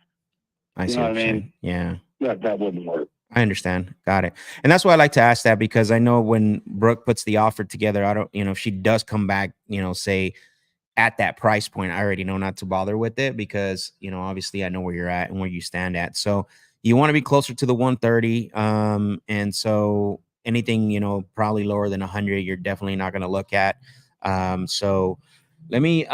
I see know what what I you're mean? saying. Yeah. That wouldn't work. I understand. Got it. And that's why I like to ask that, because I know when Brooke puts the offer together, I don't, if she does come back, say at that price point, I already know not to bother with it because, obviously I know where you're at and where you stand at. So you want to be closer to the 130. And so anything, probably lower than 100, you're definitely not going to look at. So let me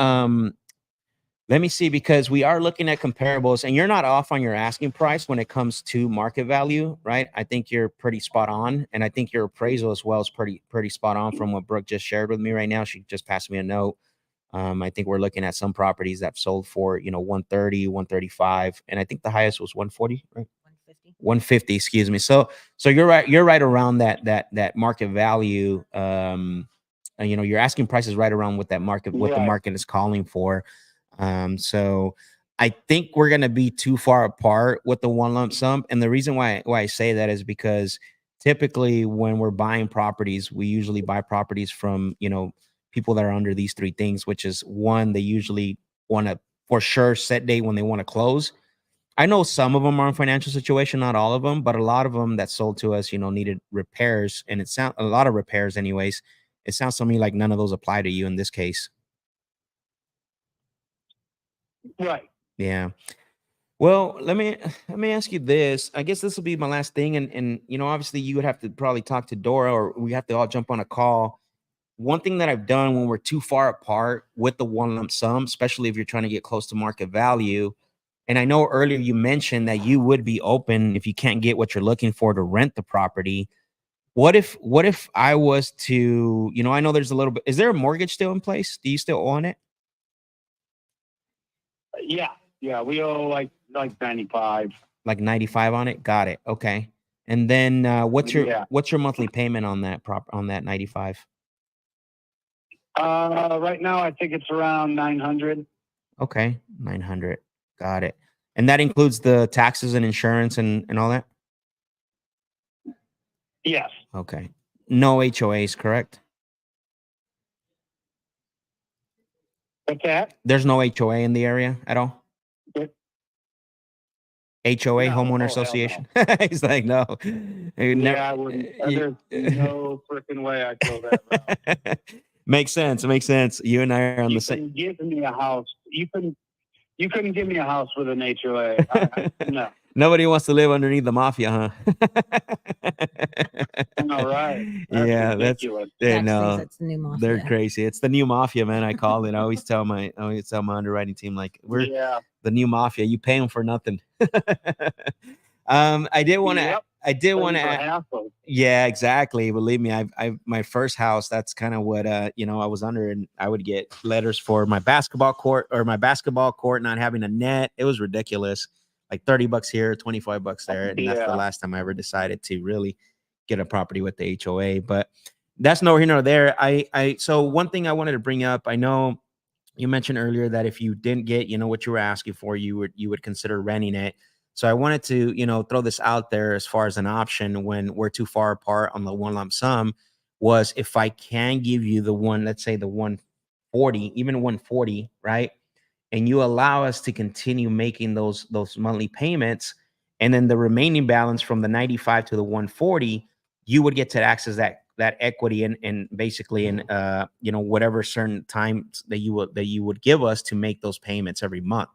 see, because we are looking at comparables, and you're not off on your asking price when it comes to market value, right? I think you're pretty spot on, and I think your appraisal as well is pretty spot on from what Brooke just shared with me right now. She just passed me a note. I think we're looking at some properties that sold for 130, 135, and I think the highest was 140, right? 150, excuse me. So you're right around that market value. Your asking price is right around what the market is calling for. So I think we're gonna be too far apart with the one lump sum. And the reason why I say that is because typically when we're buying properties, we usually buy properties from, people that are under these three things, which is one, they usually want to for sure set date when they want to close. I know some of them are in financial situation, not all of them, but a lot of them that sold to us, needed repairs, and it sound a lot of repairs anyways. It sounds to me like none of those apply to you in this case. Right. Yeah. Well, let me ask you this. I guess this will be my last thing, and obviously you would have to probably talk to Dora, or we have to all jump on a call. One thing that I've done when we're too far apart with the one lump sum, especially if you're trying to get close to market value, and I know earlier you mentioned that you would be open if you can't get what you're looking for to rent the property. What if I was to, I know there's a little bit, is there a mortgage still in place? Do you still own it? Yeah. Yeah. We owe like 95. Like 95 on it? Got it. Okay. And then what's your monthly payment on that 95? Right now I think it's around 900. Okay. 900. Got it. And that includes the taxes and insurance and all that? Yes. Okay. No HOAs, correct? What's that? There's no HOA in the area at all? What? HOA, No. homeowner Oh, association? He's like, no. Yeah, I wouldn't. There's no freaking way I'd go that route. Makes sense. You and I are on the same. You couldn't give me a house. You couldn't give me a house with an HOA. No. Nobody wants to live underneath the mafia, huh? All right. That's Yeah, ridiculous. That's the new mafia. They're crazy. It's the new mafia, man. I call it. I always tell my underwriting team, like, we're the new mafia. You pay them for nothing. I did want to. Yeah, exactly. Believe me, I my first house. That's kind of what I was under, and I would get letters for my basketball court not having a net. It was ridiculous. Like $30 here, $25 there, and that's the last time I ever decided to really get a property with the HOA. But that's nor here nor there. So one thing I wanted to bring up. I know you mentioned earlier that if you didn't get what you were asking for, you would consider renting it. So I wanted to throw this out there as far as an option when we're too far apart on the one lump sum, was if I can give you the one, let's say the 140, even 140, right? And you allow us to continue making those monthly payments, and then the remaining balance from the 95 to the 140, you would get to access that equity and basically in whatever certain times that you would give us to make those payments every month.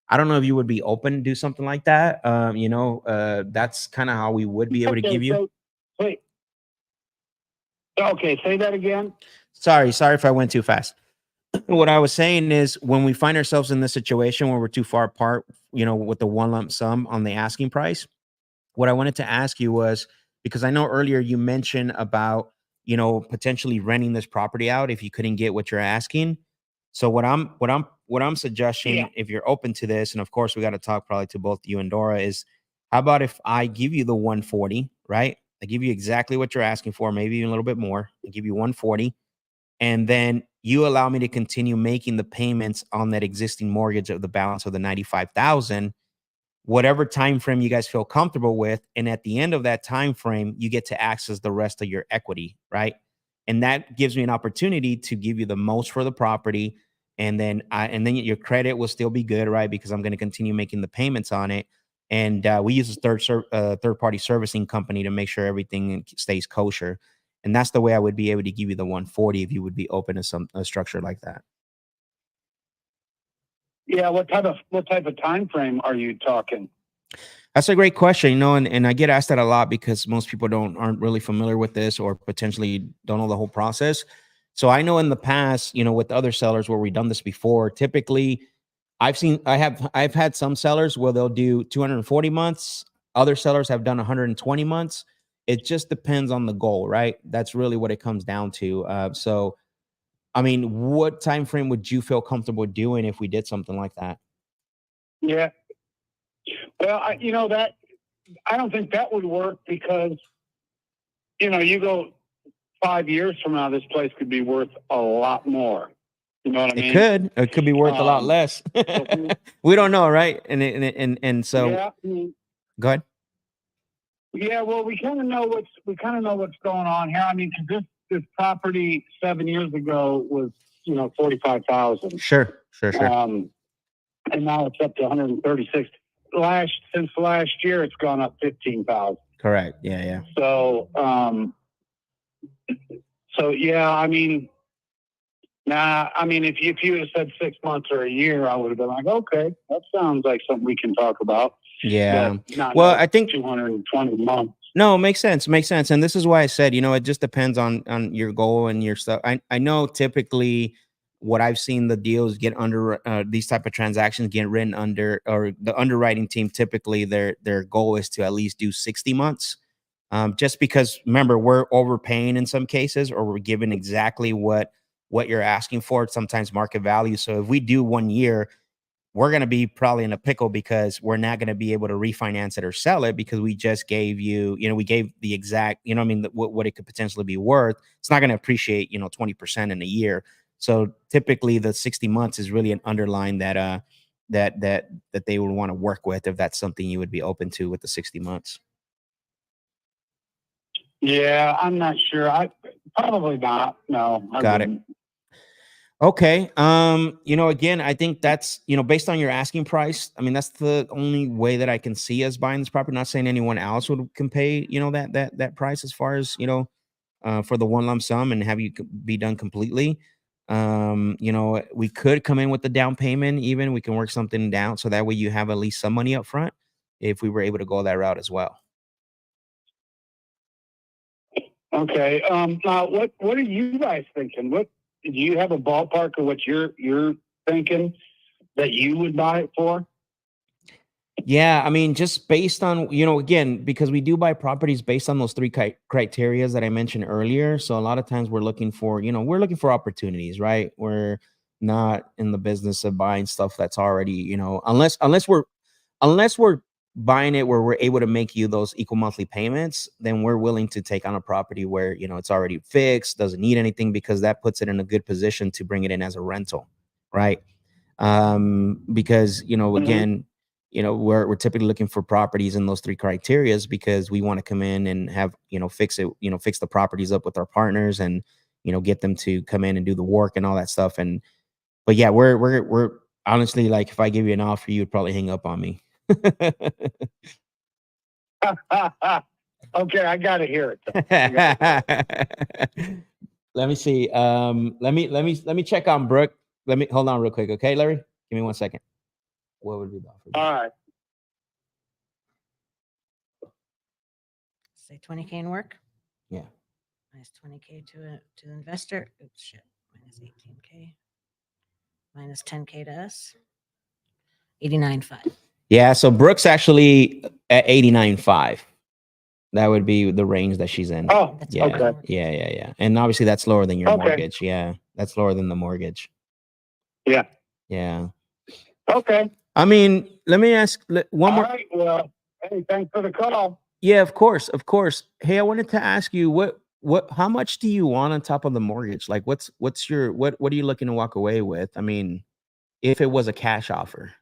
I don't know if you would be open to do something like that. That's kind of how we would be able to give you. Wait. Okay, say that again. Sorry if I went too fast. What I was saying is, when we find ourselves in this situation where we're too far apart, with the one lump sum on the asking price, what I wanted to ask you was, because I know earlier you mentioned about, potentially renting this property out if you couldn't get what you're asking. So what I'm suggesting, if you're open to this, and of course we got to talk probably to both you and Dora, is how about if I give you the 140, right? I give you exactly what you're asking for, maybe even a little bit more. I give you 140. And then you allow me to continue making the payments on that existing mortgage of the balance of the 95,000, whatever time frame you guys feel comfortable with. And at the end of that time frame, you get to access the rest of your equity, right? And that gives me an opportunity to give you the most for the property. And then your credit will still be good, right? Because I'm going to continue making the payments on it. And we use a third party servicing company to make sure everything stays kosher. And that's the way I would be able to give you the 140 if you would be open to a structure like that. Yeah, what type of time frame are you talking? That's a great question, and I get asked that a lot because most people aren't really familiar with this or potentially don't know the whole process. So I know in the past, with other sellers where we've done this before, typically I've had some sellers where they'll do 240 months. Other sellers have done 120 months. It just depends on the goal, right? That's really what it comes down to. So I mean, what time frame would you feel comfortable doing if we did something like that? Yeah. Well, that I don't think that would work because you go 5 years from now, this place could be worth a lot more. You know what I mean? It could be worth a lot less. We don't know, right? And so yeah, go ahead. Yeah, well, we kind of know what's going on here. I mean, 'cause this property 7 years ago was 45,000. Sure. And now it's up to 136. Since last year, it's gone up 15,000. Correct. Yeah. So yeah, I mean, if you had said 6 months or a year, I would have been like, okay, that sounds like something we can talk about. Yeah. Well, I think 220 months. No, makes sense. And this is why I said, it just depends on your goal and your stuff. I know typically what I've seen the deals get under these type of transactions get written under, or the underwriting team, typically their goal is to at least do 60 months. Just because remember, we're overpaying in some cases, or we're given exactly what you're asking for, sometimes market value. So if we do 1 year, we're going to be probably in a pickle because we're not going to be able to refinance it or sell it because we just gave we gave the exact, what it could potentially be worth. It's not going to appreciate, 20% in a year. So typically the 60 months is really an underline that they would want to work with, if that's something you would be open to with the 60 months. Yeah, I'm not sure. Probably not. No. Got it. Okay. Again, I think that's, based on your asking price. I mean, that's the only way that I can see us buying this property. Not saying anyone else can pay, that price as far as, for the one lump sum and have you be done completely. We could come in with the down payment. Even we can work something down so that way you have at least some money up front if we were able to go that route as well. Okay. Now what are you guys thinking? Do you have a ballpark of what you're thinking that you would buy it for? Yeah, I mean, just based on, again, because we do buy properties based on those three criteria that I mentioned earlier. So a lot of times we're looking for opportunities, right? We're not in the business of buying stuff that's already, unless we're buying it where we're able to make you those equal monthly payments, then we're willing to take on a property where, it's already fixed, doesn't need anything, because that puts it in a good position to bring it in as a rental. Right. Because, again, we're typically looking for properties in those three criterias because we want to come in and have, fix the properties up with our partners and, get them to come in and do the work and all that stuff. But yeah, we're honestly, like, if I give you an offer, you would probably hang up on me. Okay, I gotta hear it. Let me see. Let me check on Brooke. Let me hold on real quick. Okay, Larry, give me 1 second. What would be the offer? All right. Say 20K in work. Yeah. Minus 20K to the investor. Oops, shit. Minus 18K. Minus 10K to us. 89.5. Yeah. So Brooke's actually at 89.5. That would be the range that she's in. Oh, yeah. Okay. Yeah. And obviously that's lower than your Okay. mortgage. Yeah. That's lower than the mortgage. Yeah. Yeah. Okay. I mean, let me ask one more. All right. Well, hey, thanks for the call. Yeah, of course. Hey, I wanted to ask you how much do you want on top of the mortgage? Like what are you looking to walk away with? I mean, if it was a cash offer.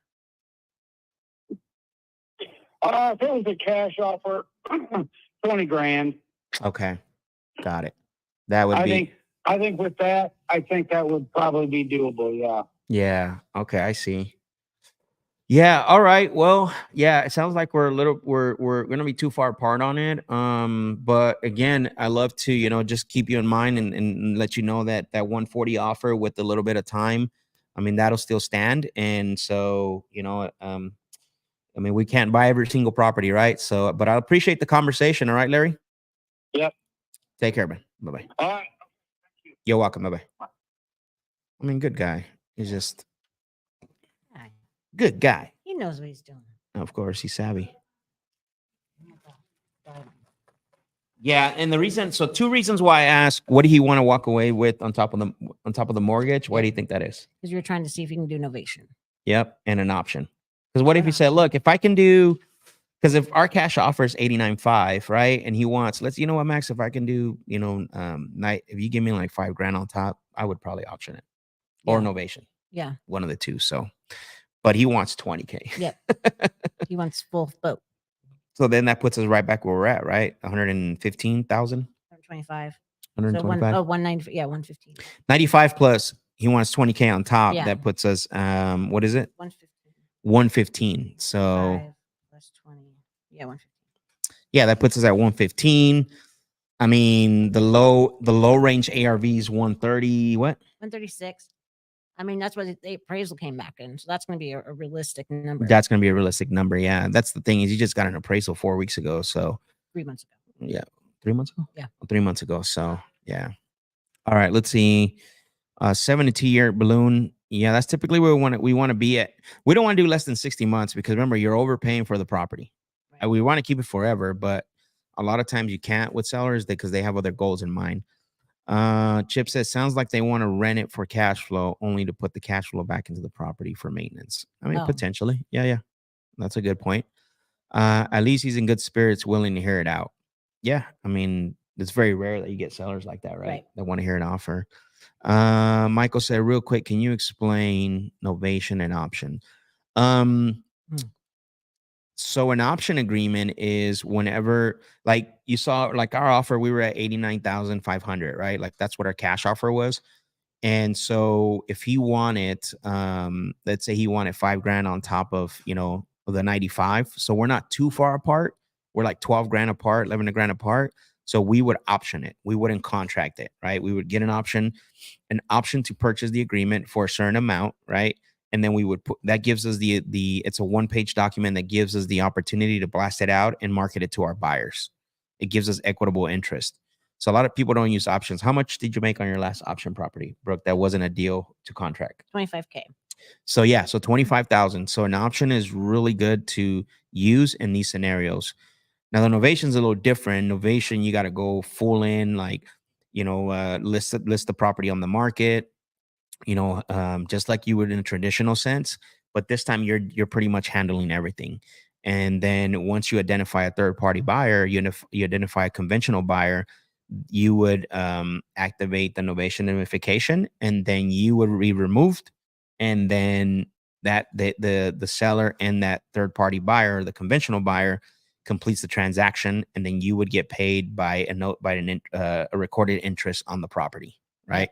If it was a cash offer, 20 grand. Okay. Got it. That would I think with that, that would probably be doable. Yeah. Yeah. Okay. I see. Yeah. All right. Well, yeah, it sounds like we're going to be too far apart on it. But again, I love to, just keep you in mind and let you know that 140 offer with a little bit of time. I mean, that'll still stand. And so, I mean, we can't buy every single property, right? So, but I appreciate the conversation. All right, Larry? Yep. Take care, man. Bye-bye. All right. You're welcome. Bye-bye. I mean, good guy. He's just Guy. good guy. He knows what he's doing. Of course, he's savvy. Yeah, and the reason, so 2 reasons why I asked, what do he want to walk away with on top of the mortgage? Why do you think that is? Because you're trying to see if you can do novation. Yep, and an option. Because what if An you said, option. look, if I can do, because if our cash offer is 89.5, right, and he wants, you know what, Max, if I can do, if you give me like $5,000 on top, I would probably auction it or Yeah. novation, Yeah. one of the two. So, but he wants 20K. Yep. He wants full boat. So then that puts us right back where we're at, right? 115,000, 125. So 125, 190. Yeah, 115. 95 plus. He wants 20K on top. Yeah. That puts us, what is it? 115. 115. So 5 plus 20. Yeah, 115. yeah, that puts us at 115. I mean, the low range ARV is 130. What? 136. I mean, that's what the appraisal came back in. So that's going to be a realistic number. That's going to be a realistic number. Yeah, that's the thing is you just got an appraisal 4 weeks ago. So 3 months ago. yeah, 3 months ago. Yeah. 3 months ago. So yeah. All right, let's see. 72-year balloon. Yeah, that's typically where we want to be at. We don't want to do less than 60 months because remember, you're overpaying for the property. Right. We want to keep it forever, but a lot of times you can't with sellers because they have other goals in mind. Chip says, sounds like they want to rent it for cash flow only to put the cash flow back into the property for maintenance. I mean, Oh. potentially. Yeah. That's a good point. At least he's in good spirits, willing to hear it out. Yeah. I mean, it's very rare that you get sellers like that, right? That want to hear an offer. Michael said, real quick, can you explain novation and option? So an option agreement is whenever, like you saw, like our offer, we were at 89,500, right? Like that's what our cash offer was. And so if he wanted, let's say he wanted $5,000 on top of, the 95. So we're not too far apart. We're like 12 grand apart, 11 grand apart. So we would option it. We wouldn't contract it, right? We would get an option to purchase the agreement for a certain amount, right? And then we would put, that gives us it's a 1-page document that gives us the opportunity to blast it out and market it to our buyers. It gives us equitable interest. So a lot of people don't use options. How much did you make on your last option property, Brooke? That wasn't a deal to contract. 25K. So yeah, so 25,000. So an option is really good to use in these scenarios. Now the novation is a little different. Novation, you got to go full in, like, list the property on the market, just like you would in a traditional sense. But this time you're pretty much handling everything. And then once you identify a third party buyer, you identify a conventional buyer, you would activate the novation notification, and then you would be removed. And then that the seller and that third party buyer, the conventional buyer, completes the transaction, and then you would get paid by a recorded interest on the property, right?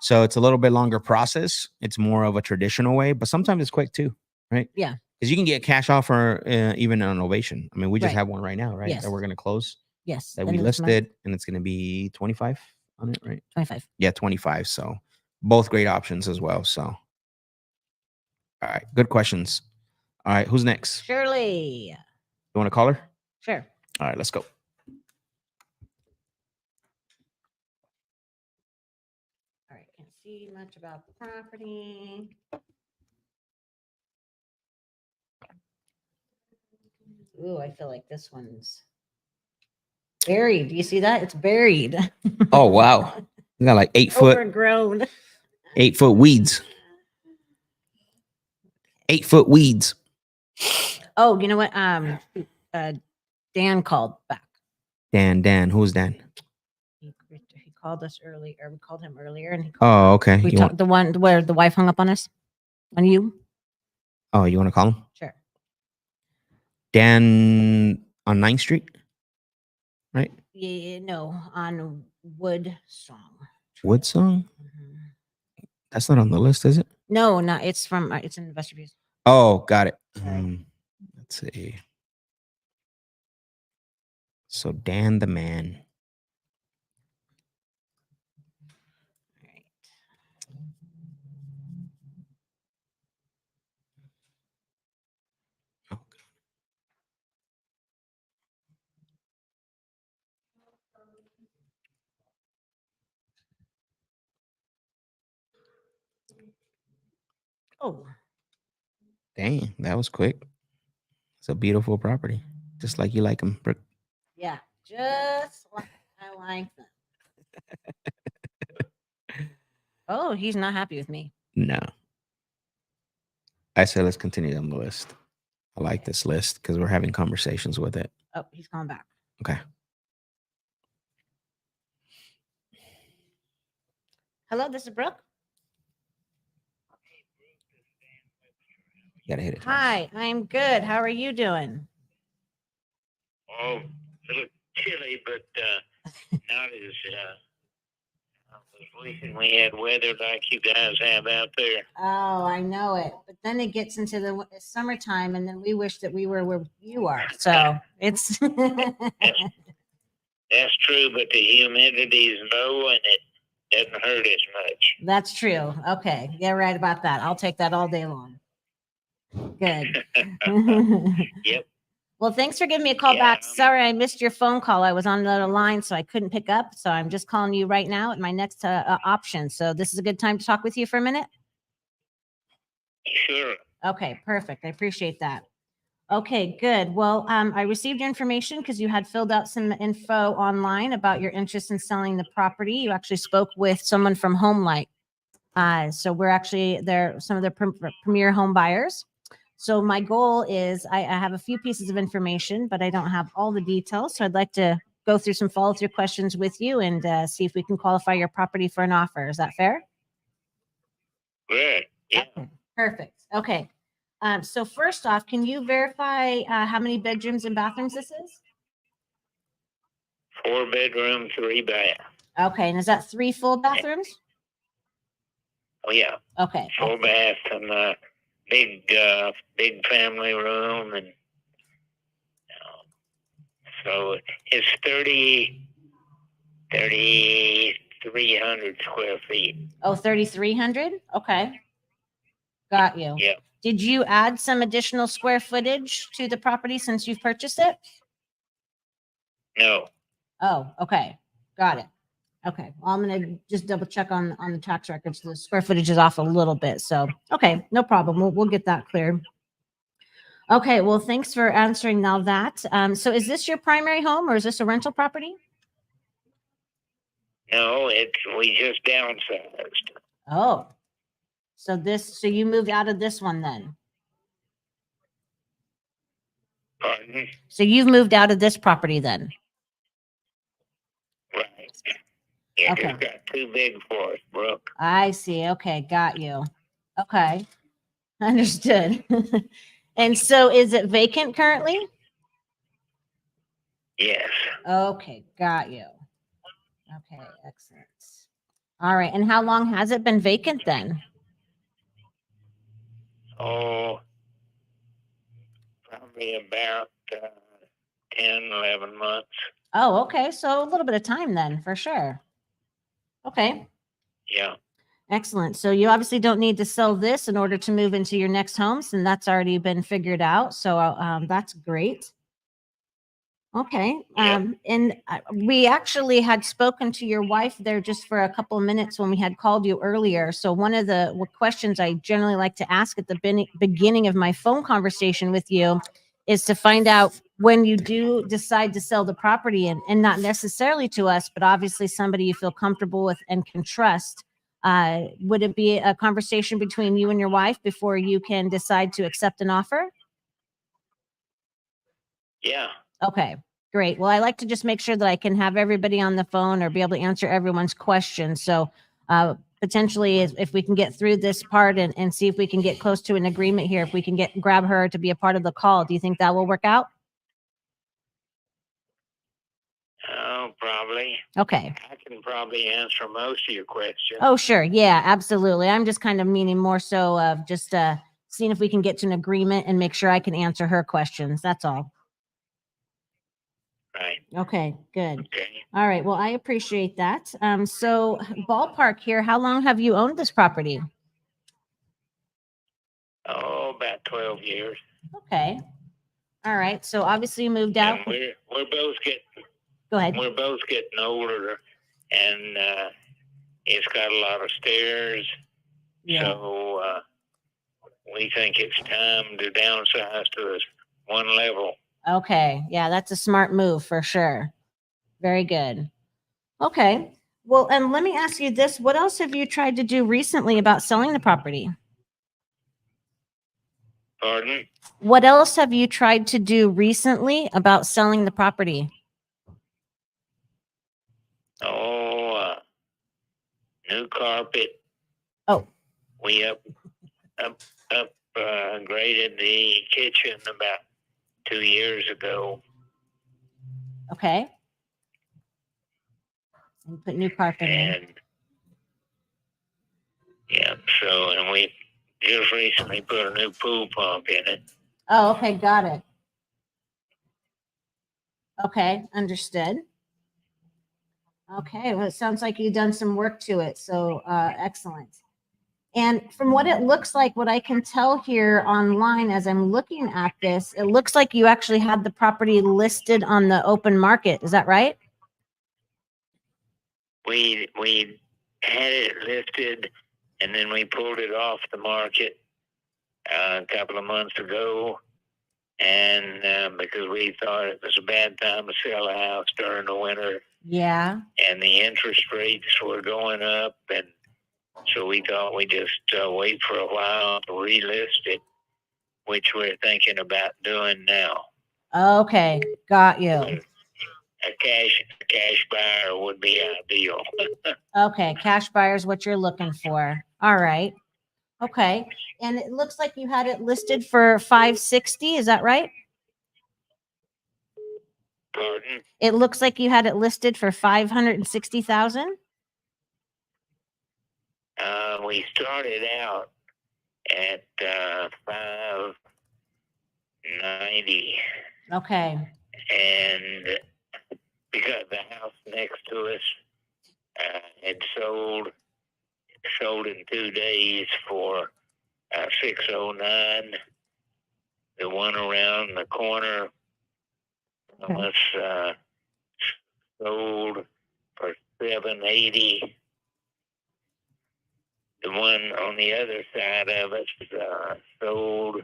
So it's a little bit longer process. It's more of a traditional way, but sometimes it's quick too, right? Yeah. Because you can get cash offer even on novation. I mean, we just Right. have one right now, right? Yes. That we're going to close. Yes. That we listed, and it's going to be 25 on it, right? 25. Yeah, 25. So both great options as well. So, all right, good questions. All right, who's next? Shirley. You want to call her? Sure. All right, let's go. All right. Can't see much about the property. Ooh, I feel like this one's buried. Do you see that? It's buried. Oh, wow. You got like 8 foot Overgrown. 8 foot weeds. 8 foot weeds. Oh, you know what? Dan called back. Dan. Who's Dan? He called us early, or we called him earlier, and Oh, okay. we You talked the one where the wife hung up on us. On you? want to call him? Sure. Dan on 9th Street? Right? Yeah, no, on Wood Song. Wood Song? Mhm. That's not on the list, is it? No, it's from it's in Investor Views. Oh, got it. Sorry. Let's see. So Dan the man. All right. Oh, Dang, that was quick. It's a beautiful property, just like you like them, Brooke. yeah, just like I like them. Oh, he's not happy with me. No, I said let's continue on the list. I like this list because we're having conversations with it. Oh, he's calling back. Okay. Hello, this is Brooke. You gotta hit it. Hi, I'm good. How are you doing? Oh, a little chilly, but not as wishing we had weather like you guys have out there. Oh, I know it. But then it gets into the summertime, and then we wish that we were where you are. So it's That's true, but the humidity is low and it doesn't hurt as much. that's true. Okay, yeah, right about that. I'll take that all day long. Good. Yep. Well, thanks for giving me a call Yeah, back. Sorry, I missed your phone call. I was on another line, so I couldn't pick up. So I'm just calling you right now at my next option. So this is a good time to talk with you for a minute. Sure. Okay, perfect. I appreciate that. Okay, good. Well, I received your information because you had filled out some info online about your interest in selling the property. You actually spoke with someone from HomeLight. So we're actually some of the premier home buyers. So my goal is I have a few pieces of information, but I don't have all the details. So I'd like to go through some follow-through questions with you and see if we can qualify your property for an offer. Is that fair? Good. Yeah. Okay, perfect. Okay. So first off, can you verify how many bedrooms and bathrooms this is? 4 bedroom, 3 bath. Okay, and is that 3 full bathrooms? Oh yeah. Okay. Full bath and big family room and so it's 3,300 square feet. Oh, 3,300? Okay. Got you. Yeah. Did you add some additional square footage to the property since you've purchased it? No. Oh, okay. Got it. Okay. Well, I'm going to just double check on the tax records. The square footage is off a little bit. So, okay, no problem. We'll get that cleared. Okay. Well, thanks for answering now that. So is this your primary home or is this a rental property? No, we just downsized. Oh, so you moved out of this one then? Pardon? So you've moved out of this property then? Right. It Okay. just got too big for us, Brooke. I see. Okay. Got you. Okay. Understood. And so is it vacant currently? Yes. Okay. Got you. Okay. Excellent. All right. And how long has it been vacant then? Oh, probably about 10, 11 months. Oh, okay. So a little bit of time then for sure. Okay. Yeah. Excellent. So you obviously don't need to sell this in order to move into your next homes, and that's already been figured out. So that's great. Okay. Yep. And we actually had spoken to your wife there just for a couple of minutes when we had called you earlier. So one of the questions I generally like to ask at the beginning of my phone conversation with you is to find out when you do decide to sell the property and not necessarily to us, but obviously somebody you feel comfortable with and can trust. Would it be a conversation between you and your wife before you can decide to accept an offer? Yeah. Okay, great. Well, I like to just make sure that I can have everybody on the phone or be able to answer everyone's questions. So potentially if we can get through this part and see if we can get close to an agreement here, if we can grab her to be a part of the call, do you think that will work out? Oh, probably. Okay. I can probably answer most of your questions. Oh, sure. Yeah, absolutely. I'm just kind of meaning more so of just seeing if we can get to an agreement and make sure I can answer her questions. That's all. Right. Okay, good. Okay. All right. Well, I appreciate that. So ballpark here, how long have you owned this property? Oh, about 12 years. Okay. All right. So obviously you moved out. And we're both getting Go ahead. we're both getting older, and it's got a lot of stairs. Yeah. So we think it's time to downsize to this one level. Okay. Yeah, that's a smart move for sure. Very good. Okay. Well, and let me ask you this. What else have you tried to do recently about selling the property? Pardon? What else have you tried to do recently about selling the property? Oh, new carpet. Oh. We graded the kitchen about 2 years ago. Okay. And put new carpet in. And yeah, so, and we just recently put a new pool pump in it. Oh, okay. Got it. Okay. Understood. Okay. Well, it sounds like you've done some work to it. So excellent. And from what it looks like, what I can tell here online as I'm looking at this, it looks like you actually had the property listed on the open market. Is that right? We had it listed, and then we pulled it off the market a couple of months ago, and because we thought it was a bad time to sell a house during the winter, Yeah. and the interest rates were going up, and so we thought we'd just wait for a while to relist it, which we're thinking about doing now. Okay. Got you. A cash buyer would be ideal. Okay. Cash buyer is what you're looking for. All right. Okay. And it looks like you had it listed for 560. Is that right? Pardon? It looks like you had it listed for 560,000. We started out at 590, Okay. and because the house next to us had sold in 2 days for 609. The one around the corner was sold for 780. The one on the other side of us sold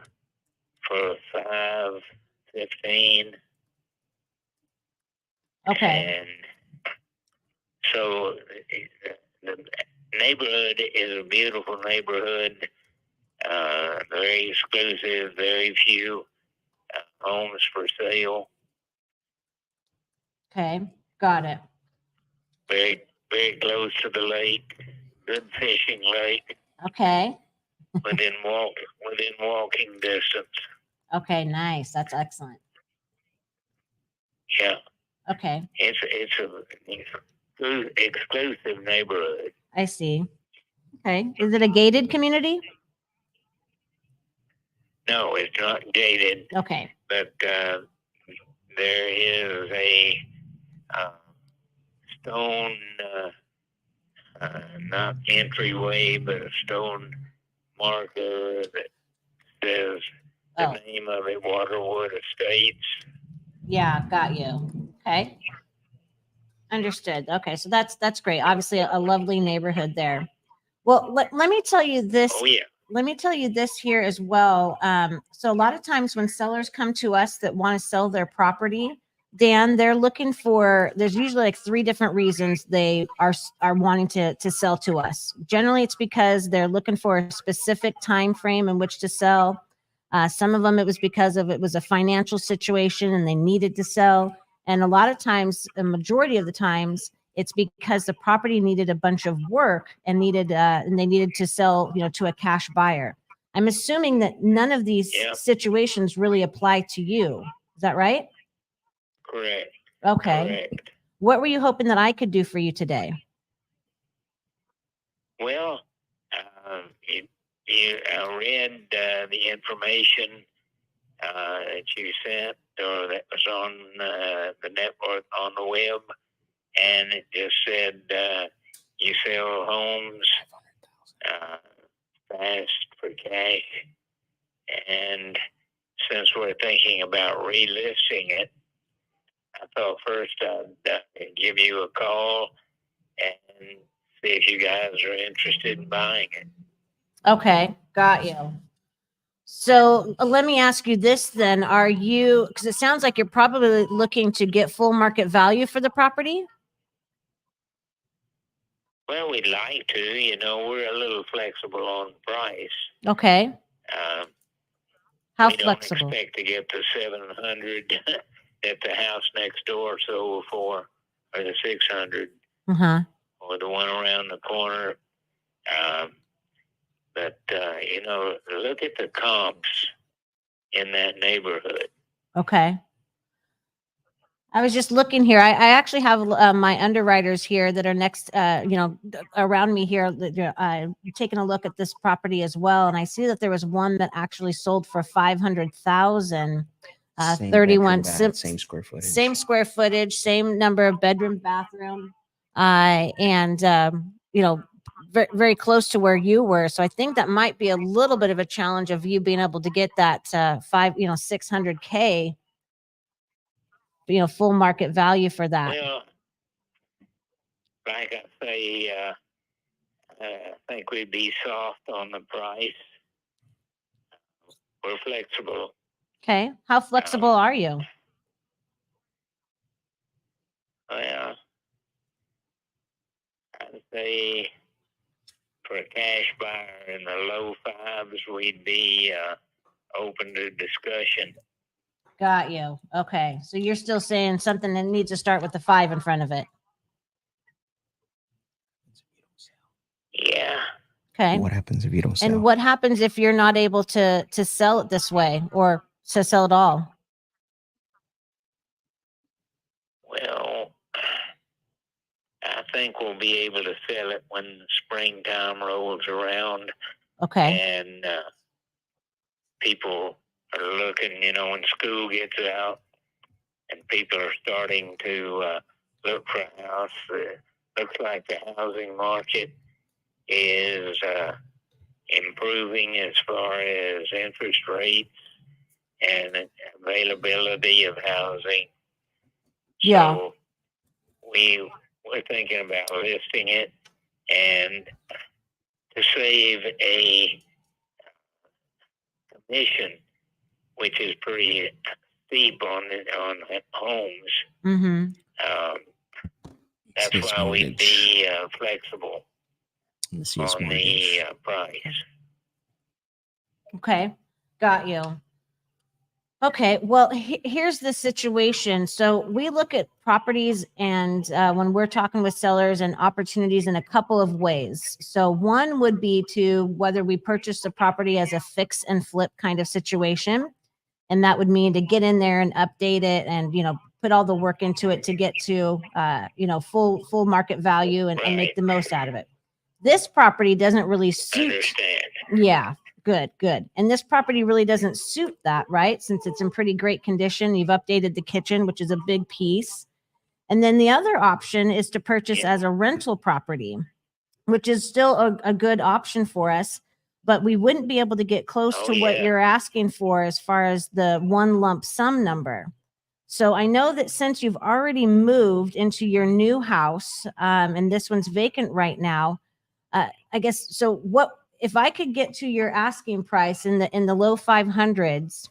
for 515. Okay. And so the neighborhood is a beautiful neighborhood, very exclusive, very few homes for sale, Okay. Got it. very, very close to the lake, good fishing lake, Okay. within walking distance. Okay. Nice. That's excellent. Yeah, Okay. it's a exclusive neighborhood. I see. Okay. Is it a gated community? No, it's not gated, Okay. but there is a stone, not entryway, but a stone marker that says the Oh, name of it, Waterwood Estates. yeah. Got you. Okay. Understood. Okay. So that's great. Obviously a lovely neighborhood there. Well, let me tell you this. Oh yeah. Let me tell you this here as well. So a lot of times when sellers come to us that want to sell their property, Dan, they're looking for, there's usually like 3 different reasons they are wanting to sell to us. Generally, it's because they're looking for a specific time frame in which to sell. Some of them, it was because it was a financial situation and they needed to sell. And a lot of times, a majority of the times, it's because the property needed a bunch of work and they needed to sell, to a cash buyer. I'm assuming that none of these situations really apply to you. Is that right? Correct. Okay. Correct. What were you hoping that I could do for you today? Well, I read the information that you sent, or that was on the network on the web, and it just said you sell homes fast for cash. And since we're thinking about relisting it, I thought first I'd give you a call and see if you guys are interested in buying it. Okay, got you. So let me ask you this then. Are you, because it sounds like you're probably looking to get full market value for the property? Well, we'd like to, we're a little flexible on price. Okay. How we flexible? don't expect to get the 700 that the house next door sold for, or the 600, or the one around the corner. But look at the comps in that neighborhood. Okay. I was just looking here. I actually have my underwriters here that are next, around me here. Taking a look at this property as well, and I see that there was one that actually sold for 500,000. 31 same square footage. Same square footage, same number of bedroom, bathroom, and very, very close to where you were. So I think that might be a little bit of a challenge of you being able to get that 600K. Full market value for that. Well, like I say, I think we'd be soft on the price. We're flexible. Okay. How flexible are you? Well, I'd say for a cash buyer in the low fives, we'd be open to discussion. Got you. Okay. So you're still saying something that needs to start with the 5 in front of it. Yeah. Okay. What happens if you don't sell? And what happens if you're not able to sell it this way or to sell it all? Well, I think we'll be able to sell it when springtime rolls around. Okay. And people are looking, when school gets out and people are starting to look for a house. Looks like the housing market is improving as far as interest rates and availability of housing. Yeah. So we're thinking about listing it, and to save a commission, which is pretty steep on homes. Mm-hmm. That's why we'd be flexible on the price. Okay. Got you. Okay. Well, here's the situation. So we look at properties and when we're talking with sellers and opportunities in a couple of ways. So one would be to whether we purchase the property as a fix and flip kind of situation. And that would mean to get in there and update it and, put all the work into it to get to, full market value and make the most out of it. This property doesn't really suit. Understand. Yeah. Good. And this property really doesn't suit that, right? Since it's in pretty great condition. You've updated the kitchen, which is a big piece. And then the other option is to purchase as a rental property, which is still a good option for us. But we wouldn't be able to get close to what you're asking for as far as the one lump sum number. So I know that since you've already moved into your new house, and this one's vacant right now, I guess, so what, if I could get to your asking price in the low 500s,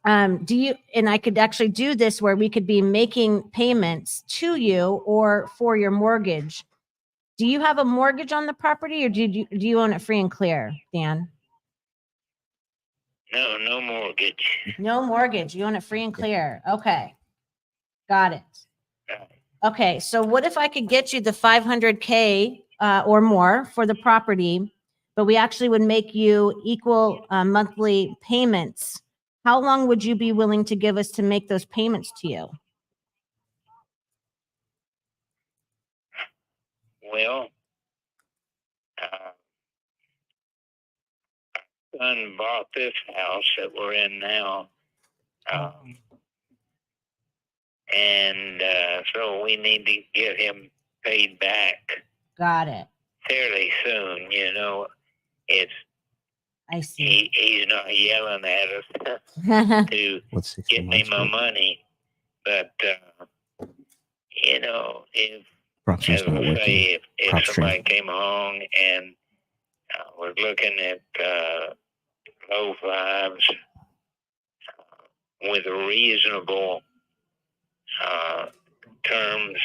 and I could actually do this where we could be making payments to you or for your mortgage. Do you have a mortgage on the property or do you own it free and clear, Dan? No mortgage. No mortgage. You own it free and clear. Okay. Got it. Okay. So what if I could get you the 500K or more for the property, but we actually would make you equal monthly payments? How long would you be willing to give us to make those payments to you? Well, son bought this house that we're in now, and so we need to get him paid back. Got it. Fairly soon, it's. I see. He's not yelling at us to get me my money, but if somebody came along and was looking at low fives with reasonable terms,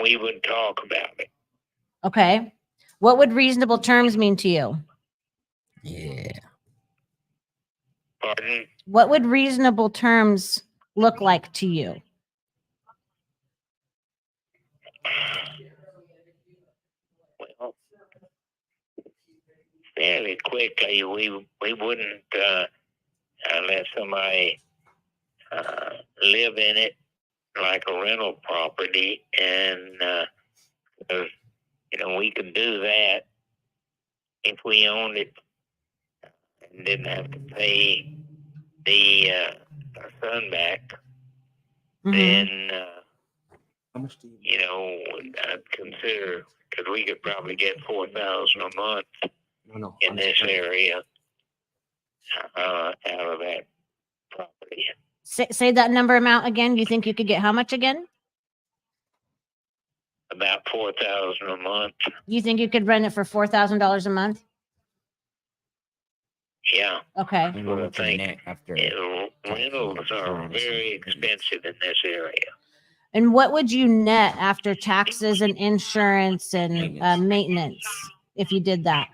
we would talk about it. Okay. What would reasonable terms mean to you? Yeah. Pardon? What would reasonable terms look like to you? Well, fairly quickly, we wouldn't let somebody live in it like a rental property, and we could do that if we owned it and didn't have to pay the son back. Mhm. Then How much do you? I'd consider, because we could probably get $4,000 a month No. in this area out of that property. Say that number amount again. You think you could get how much again? About $4,000 a month. You think you could rent it for $4,000 a month? Yeah. Okay. And what would you net after? Rentals are very expensive in this area. And what would you net after taxes and insurance and Maintenance. maintenance if you did that?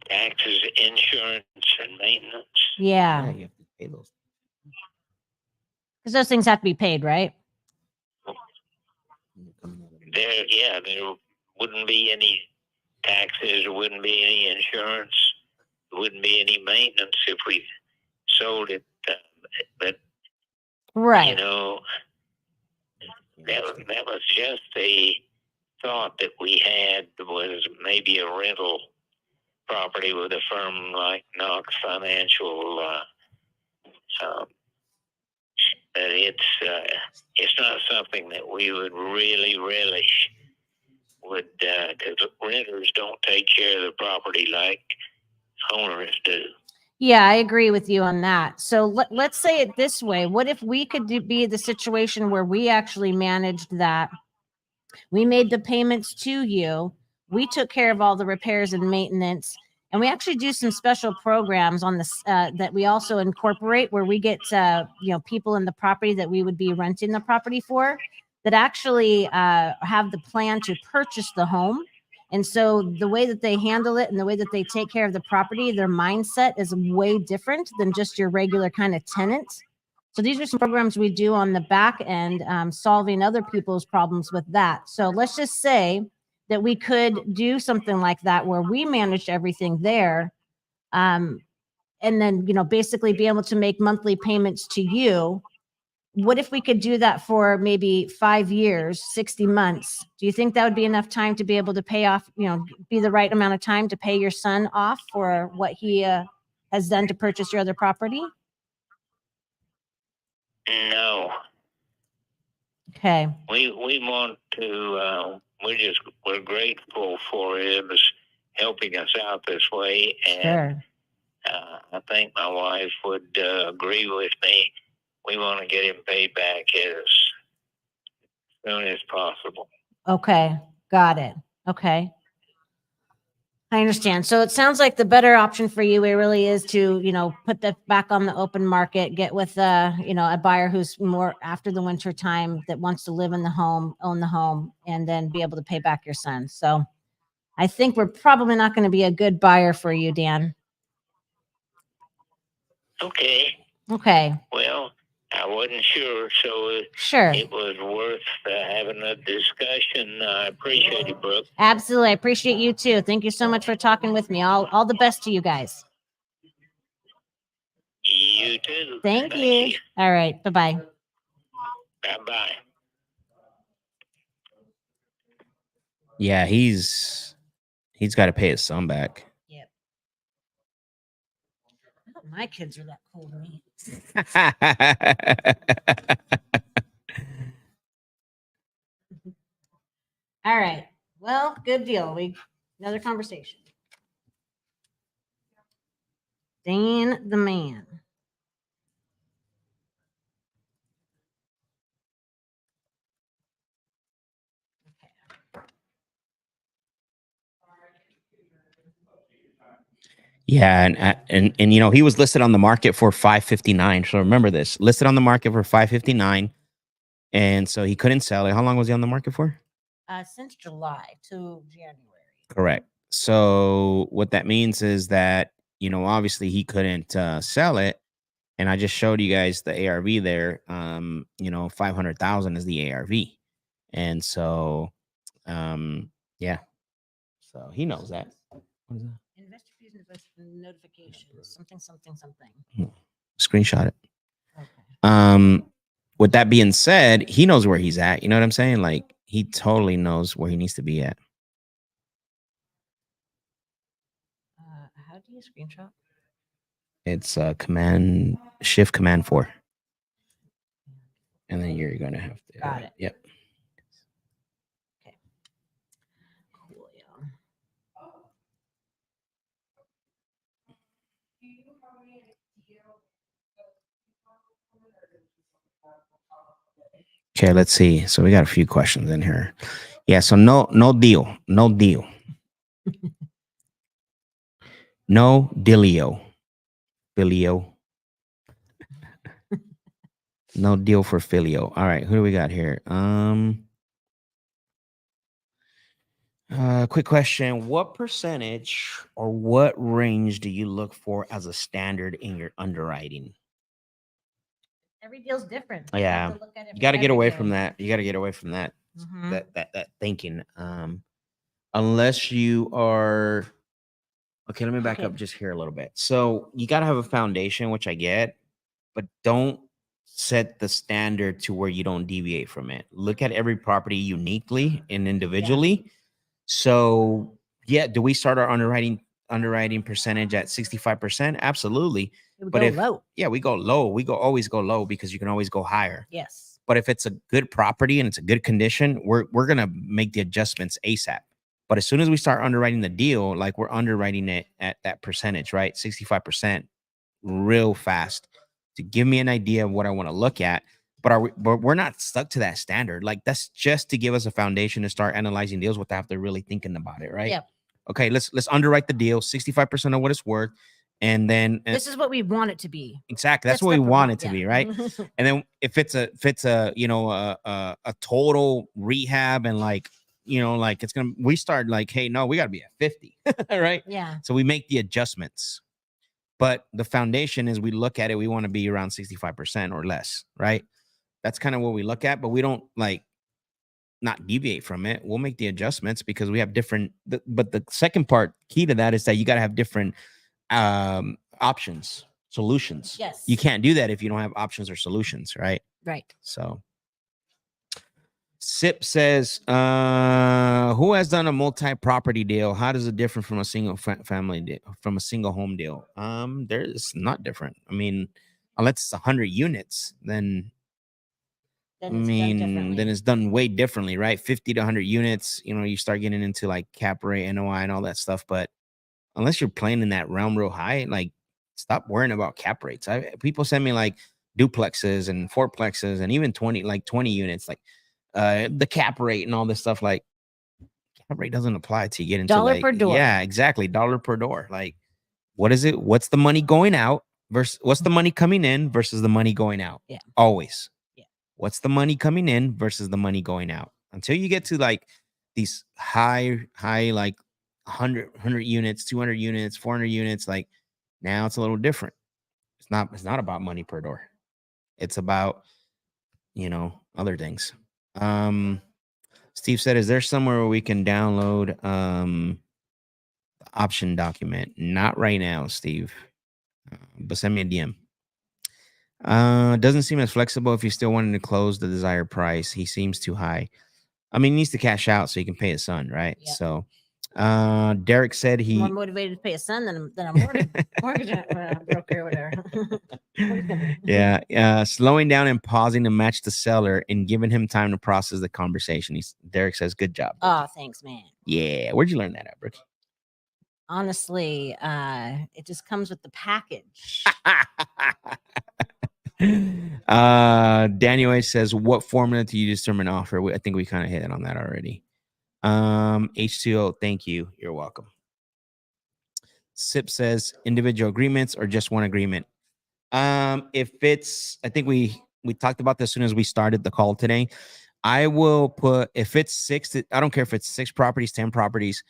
Taxes, insurance, and maintenance. Yeah. You have to pay those. Because those things have to be paid, right? There wouldn't be any taxes, there wouldn't be any insurance, there wouldn't be any maintenance if we sold it. But Right. that was just a thought that we had, was maybe a rental property with a firm like Knox Financial. But it's not something that we would really relish. Because renters don't take care of the property like owners do. Yeah, I agree with you on that. So let's say it this way. What if we could be the situation where we actually managed that? We made the payments to you. We took care of all the repairs and maintenance. And we actually do some special programs on this that we also incorporate, where we get people in the property that we would be renting the property for, that actually have the plan to purchase the home. And so the way that they handle it and the way that they take care of the property, their mindset is way different than just your regular kind of tenant. So these are some programs we do on the back end, solving other people's problems with that. So let's just say that we could do something like that where we managed everything there, and then basically be able to make monthly payments to you. What if we could do that for maybe 5 years, 60 months? Do you think that would be enough time to be able to pay off, be the right amount of time to pay your son off for what he has done to purchase your other property? No. Okay. We want to, we're grateful for him helping us out this way. And Sure. I think my wife would agree with me. We want to get him paid back as soon as possible. Okay. Got it. Okay. I understand. So it sounds like the better option for you, it really is to, put that back on the open market, get with a buyer who's more after the winter time, that wants to live in the home, own the home, and then be able to pay back your son. So I think we're probably not going to be a good buyer for you, Dan. Okay. Okay. Well, I wasn't sure, so Sure. it was worth having a discussion. I appreciate it, Brooke. Absolutely. I appreciate you too. Thank you so much for talking with me. All the best to you guys. You too. Thank you. All right. Bye-bye. Bye-bye. Yeah, he's got to pay his son back. Yep. My kids are that cool to me. All right. Well, good deal. Another conversation. Dan the man. Yeah, and you know, he was listed on the market for 559. So remember this, listed on the market for 559, and so he couldn't sell it. How long was he on the market for? Since July to January. Correct. So what that means is that, you know, obviously he couldn't sell it, and I just showed you guys the ARV there. You know, 500,000 is the ARV, and so yeah, so he knows that. What is that? Investor fees and notifications. Something. Screenshot it. Okay. With that being said, he knows where he's at. You know what I'm saying? Like, he totally knows where he needs to be at. How do you screenshot? It's command shift command 4. And then you're gonna have to Got it. Yep. Okay. Cool. Yeah. Okay, let's see. So we got a few questions in here. Yeah, so no deal. No dealio. Filio. No deal for Filio. All right, who do we got here? Quick question. What percentage or what range do you look for as a standard in your underwriting? Every deal's different. Yeah. have to look at it You got to for get every away deal. from that. You got to get away from that. Mhm. That thinking. Unless you are okay, let me back Okay. up just here a little bit. So you got to have a foundation, which I get, but don't set the standard to where you don't deviate from it. Look at every property uniquely and individually. So yeah, do we start our underwriting percentage at 65%? Absolutely. We But go if low. yeah, we go low, always go low because you can always go higher. Yes. But if it's a good property and it's a good condition, we're gonna make the adjustments ASAP. But as soon as we start underwriting the deal, like we're underwriting it at that percentage, right? 65% real fast to give me an idea of what I want to look at. But we're not stuck to that standard. Like, that's just to give us a foundation to start analyzing deals without after really thinking about it, right? Yeah. Okay, let's underwrite the deal, 65% of what it's worth. And then This is what we want it to be. exactly, that's what we want it to be, right? Yeah. And then if it's a you know a total rehab and like, you know, like it's gonna, we start like, hey, no, we got to be at 50. Right? Yeah. So we make the adjustments, but the foundation is we look at it, we want to be around 65% or less, right? That's kind of what we look at, but we don't like not deviate from it. We'll make the adjustments because we have different but the second part key to that is that you got to have different options, solutions. Yes. You can't do that if you don't have options or solutions, right? Right. So Sip says, who has done a multi-property deal? How does it differ from a single family deal, from a single home deal? There's not different. I mean, unless it's 100 units, then then it's done way differently, right? 50 to 100 units, you know, you start getting into like cap rate, NOI, and all that stuff. But unless you're playing in that realm real high, like, stop worrying about cap rates. People send me like duplexes and fourplexes and even 20 units, like the cap rate and all this stuff. Like, cap rate doesn't apply to you get into dollar like, per door. yeah, exactly, dollar per door. Like, what is it? What's the money going out versus what's the money coming in versus the money going out? Yeah. Always. Yeah. What's the money coming in versus the money going out? Until you get to like these high like 100 units, 200 units, 400 units, like now it's a little different. It's not about money per door. It's about, you know, other things. Steve said, is there somewhere where we can download the option document? Not right now, Steve. But send me a DM. Doesn't seem as flexible if you're still wanting to close the desired price. He seems too high. I mean, he needs to cash out so he can pay his son, right? Yeah. So Derek said he more motivated to pay a son than a mortgage broker or whatever. yeah. Slowing down and pausing to match the seller and giving him time to process the conversation. Derek says, good job. Oh, thanks, man. Yeah. Where'd you learn that at, Brooke? Honestly, it just comes with the package. Daniel H says, what formula do you determine offer? I think we kind of hit on that already. H2O, thank you. You're welcome. SIP says individual agreements or just one agreement. If it's, I think we talked about this as soon as we started the call today. I will put, if it's six, I don't care if it's 6 properties, 10 properties.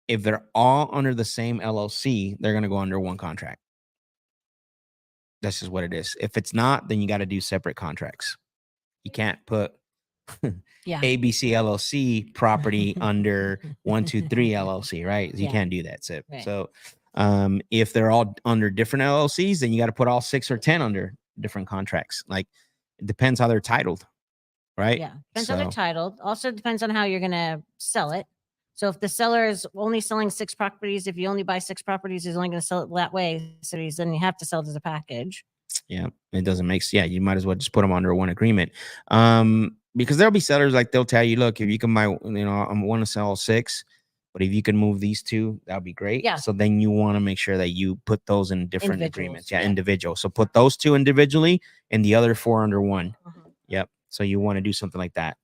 If they're all under the same LLC, they're going to go under one contract. That's just what it is. If it's not, then you got to do separate contracts. You can't put Yeah. ABC LLC property under 123 LLC, right? You Yeah. can't do that. SIP. Right. So if they're all under different LLCs, then you got to put all 6 or 10 under different contracts. Like it depends how they're titled, right? Yeah. Depends how they're titled. Also depends on how you're going to sell it. So if the seller is only selling 6 properties, if you only buy 6 properties, he's only going to sell it that way. So then you have to sell it as a package. Yeah, it doesn't make sense. Yeah, you might as well just put them under one agreement. Because there'll be sellers like they'll tell you, look, if you can buy, I want to sell 6, but if you can move these 2, that'll be great. Yeah. So then you want to make sure that you put those in different agreements. Yeah, yeah. individual. So put those 2 individually and the other 4 under one. Mhm. Yep. So you want to do something like that.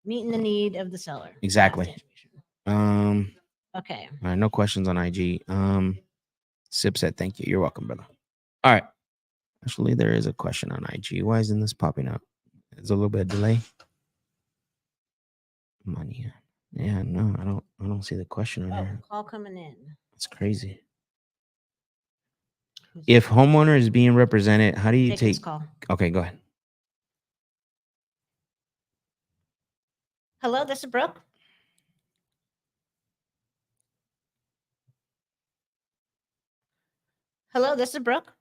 Meeting the need of the seller. Exactly. Okay. All right, no questions on IG. Sip said, thank you. You're welcome, brother. All right. Actually, there is a question on IG. Why isn't this popping up? There's a little bit of delay. Money. Yeah, no, I don't see the question on here. Call coming in. It's crazy. If homeowner is being represented, how do you Take this take? call. Okay, go ahead. Hello, this is Brooke. Hello, this is Brooke.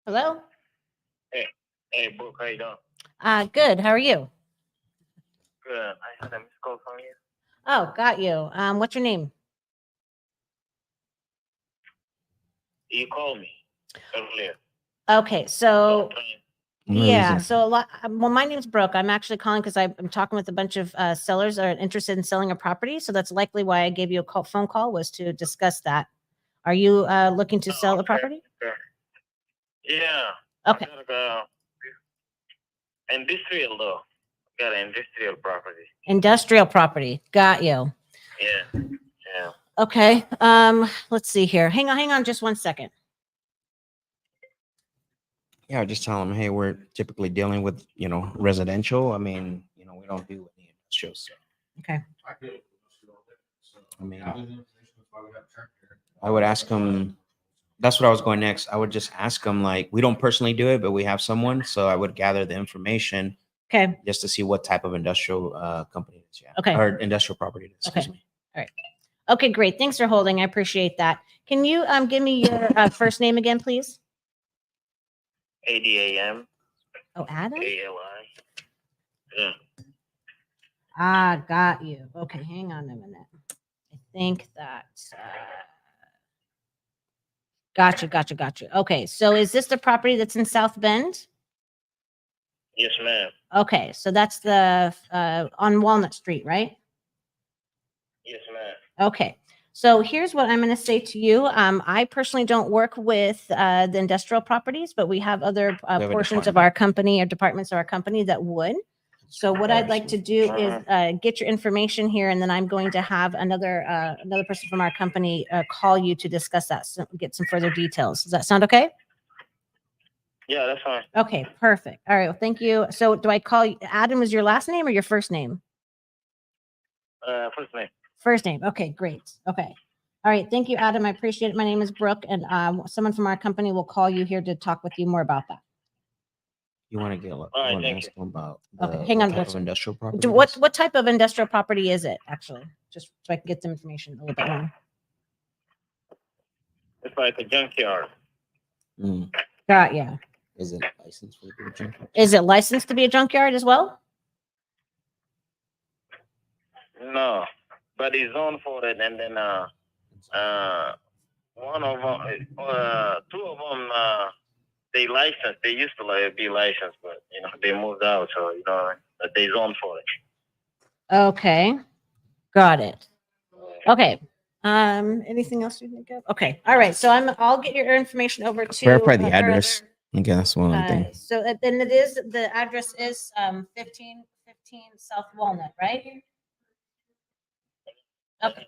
Hello. Hey, Brooke, how you doing? Good. How are you? Good. I had a missed call from you. Oh, got you. What's your name? You called me earlier. Okay, so No yeah, reason. so well, my name's Brooke. I'm actually calling because I'm talking with a bunch of sellers that are interested in selling a property. So that's likely why I gave you a phone call, was to discuss that. Are you looking to sell a property? Okay. Yeah. Okay. I got industrial though. Got an industrial property. Industrial property. Got you. Yeah. Yeah. Okay. Let's see here. Hang on just one second. Yeah, just tell them, hey, we're typically dealing with, residential. I mean, we don't do any industrial. So, Okay. I mean, I would ask them. That's what I was going next. I would just ask them, like, we don't personally do it, but we have someone. So I would gather the information Okay. just to see what type of industrial company it is. Yeah. Okay. Or industrial property it is. Excuse me. All right. Okay, great. Thanks for holding. I appreciate that. Can you give me your first name again, please? ADAM. Oh, Adam? ALI. Yeah. Got you. Okay, hang on a minute. I think that Gotcha. Okay, so is this the property that's in South Bend? Yes, ma'am. Okay, so that's the on Walnut Street, right? Yes, ma'am. Okay, so here's what I'm going to say to you. I personally don't work with the industrial properties, but we have other have a portions of our company or departments of our company that would. So what I'd like to do is get your information here, and then I'm going to have another person from our company call you to discuss that, so get some further details. Does that sound okay? Yeah, that's fine. Okay, perfect. All right, well, thank you. So do I call you Adam is your last name or your first name? First name. First name. Okay, great. Okay. All right, thank you, Adam. I appreciate it. My name is Brooke, and someone from our company will call you here to talk with you more about that. You want to get? right, want to thank ask them about? Okay, hang on, What type what's- of industrial property? What type of industrial property is it, actually? Just so I can get some information a little bit more. It's like a junkyard. Got yeah. Is it licensed for the junkyard? Is it licensed to be a junkyard as well? No, but it's zoned for it, and then one of them, two of them, they licensed. They used to be licensed, but they moved out, so they zoned for it. Okay, got it. Okay. Anything else you think of? Okay. All right. So I'll get your information over to Verify the our address. Okay, that's one thing. so then the address is 1515 South Walnut, right? Okay.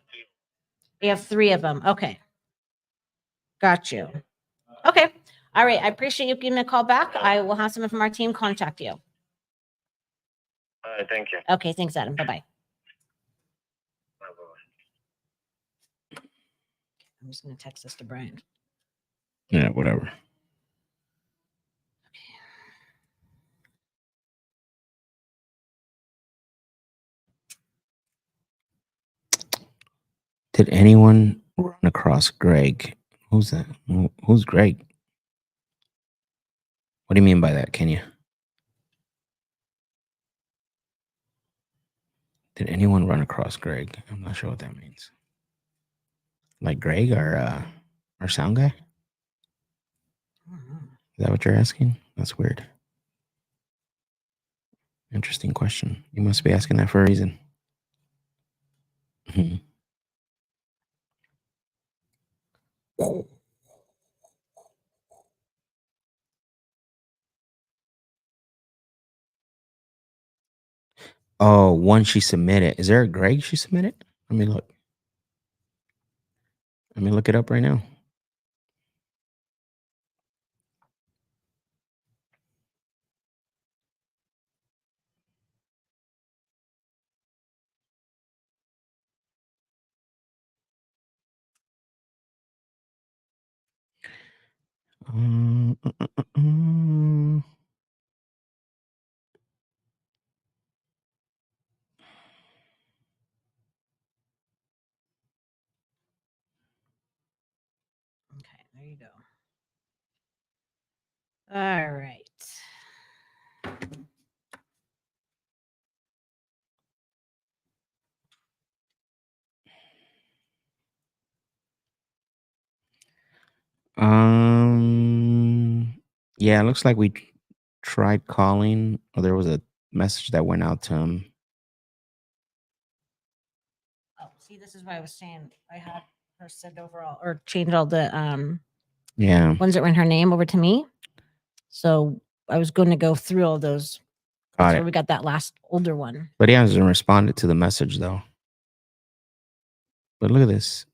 We have 3 of them. Okay. Got you. Okay. All right. I appreciate you giving me a call back. I will have someone from our team contact you. All right, thank you. Okay. Thanks, Adam. Bye-bye. I'm just going to text this to Brian. Yeah, whatever. Did anyone run across Greg? Who's that? Who's Greg? What do you mean by that, Kenya? Did anyone run across Greg? I'm not sure what that means. Like Greg, our sound guy? Is that what you're asking? That's weird. Interesting question. You must be asking that for a reason. Oh, one she submitted. Is there a Greg she submitted? Let me look. Let me look it up right now. Mm, mm, mm, mm. Okay. There you go. All right. Yeah, it looks like we tried calling, or there was a message that went out to him. Oh, see, this is why I was saying I had her send over all or change all the Yeah, ones that were in her name over to me. So I was going to go through all those. got That's it. where we got that last older one. But he hasn't responded to the message though. But look at this.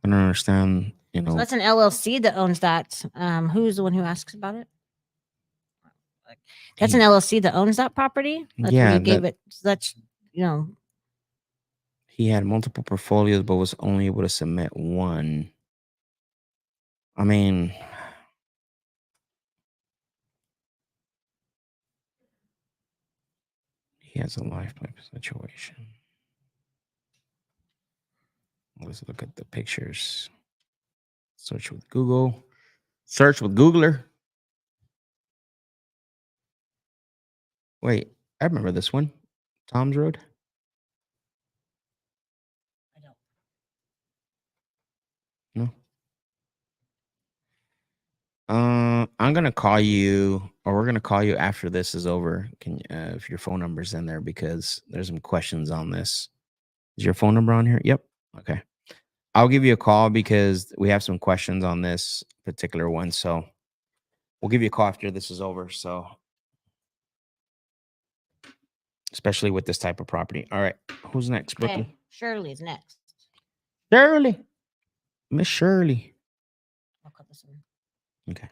I don't understand. You So know, that's an LLC that owns that. Who's the one who asks about it? That's an LLC that owns that property. That's Yeah, what you gave it. So that's he had multiple portfolios, but was only able to submit one. I mean, he has a life type situation. Let's look at the pictures. Search with Google. Search with Googler. Wait, I remember this one. Tom's Road. I don't. No. I'm gonna call you, or we're gonna call you after this is over. Can if your phone number's in there because there's some questions on this. Is your phone number on here? Yep. Okay. I'll give you a call because we have some questions on this particular one. So we'll give you a call after this is over. So especially with this type of property. All right. Who's next, Brooklyn? Okay, Shirley's next. Shirley. Miss Shirley. I'll cut this one. Okay.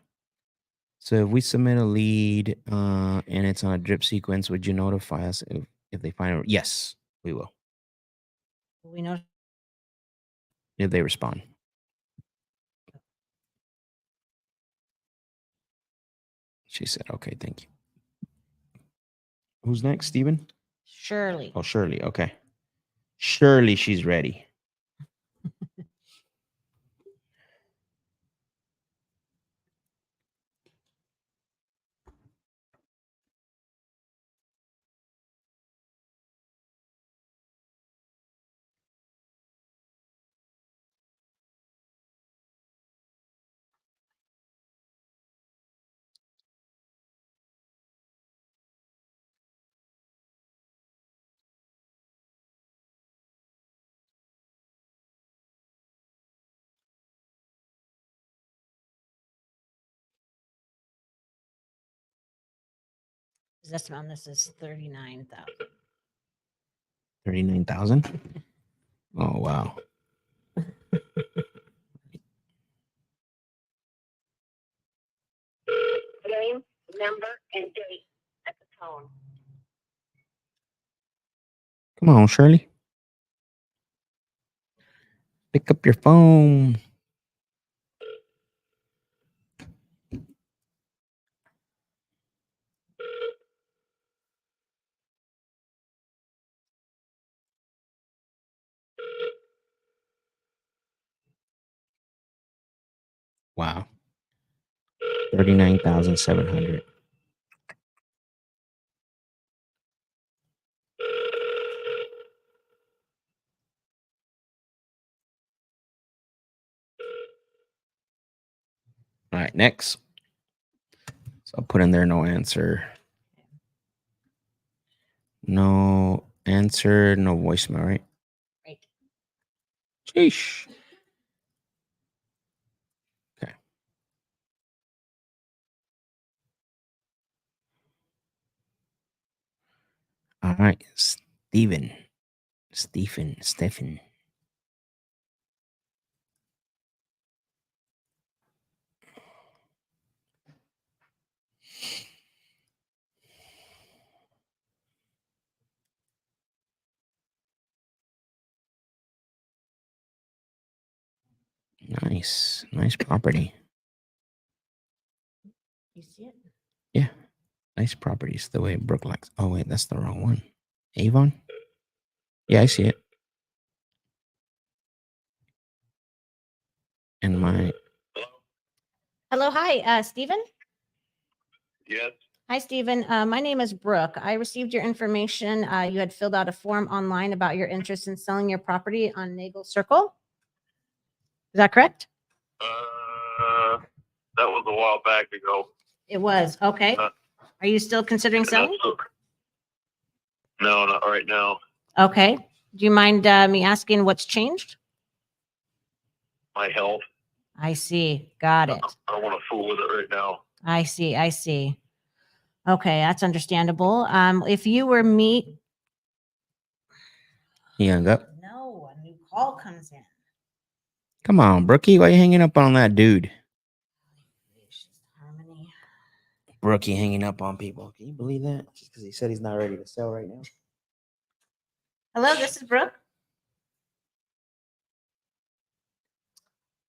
So if we submit a lead and it's on a drip sequence, would you notify us if they find it? Yes, we will. We know. If they respond. She said, okay, thank you. Who's next, Steven? Shirley. Oh, Shirley. Okay. Surely she's ready. His estimate on this is 39,000. 39,000. Oh wow. Name, number, and date at the tone. Come on, Shirley. Pick up your phone. Wow. 39,700. All right, next. So I'll put in there no answer. No answer, no voicemail, right? Right. Sheesh. Okay. All right, Stephen. Nice property. You see it? Yeah, nice properties. The way Brooke likes. Oh wait, that's the wrong one. Avon. Yeah, I see it. And my Hello, hi, Stephen. Yes. Hi, Stephen. My name is Brooke. I received your information. You had filled out a form online about your interest in selling your property on Nagel Circle. Is that correct? That was a while back ago. It was. Okay. Uh, Are you still considering selling? No, not right now. Okay. Do you mind me asking what's changed? My health. I see. Got it. I don't want to fool with it right now. I see. I see. Okay, that's understandable. If you were me, he hung up. no, a new call comes in. Come on, Brookie, why you hanging up on that dude? Harmony. Brookie hanging up on people. Can you believe that? Just because he said he's not ready to sell right now. Hello, this is Brooke.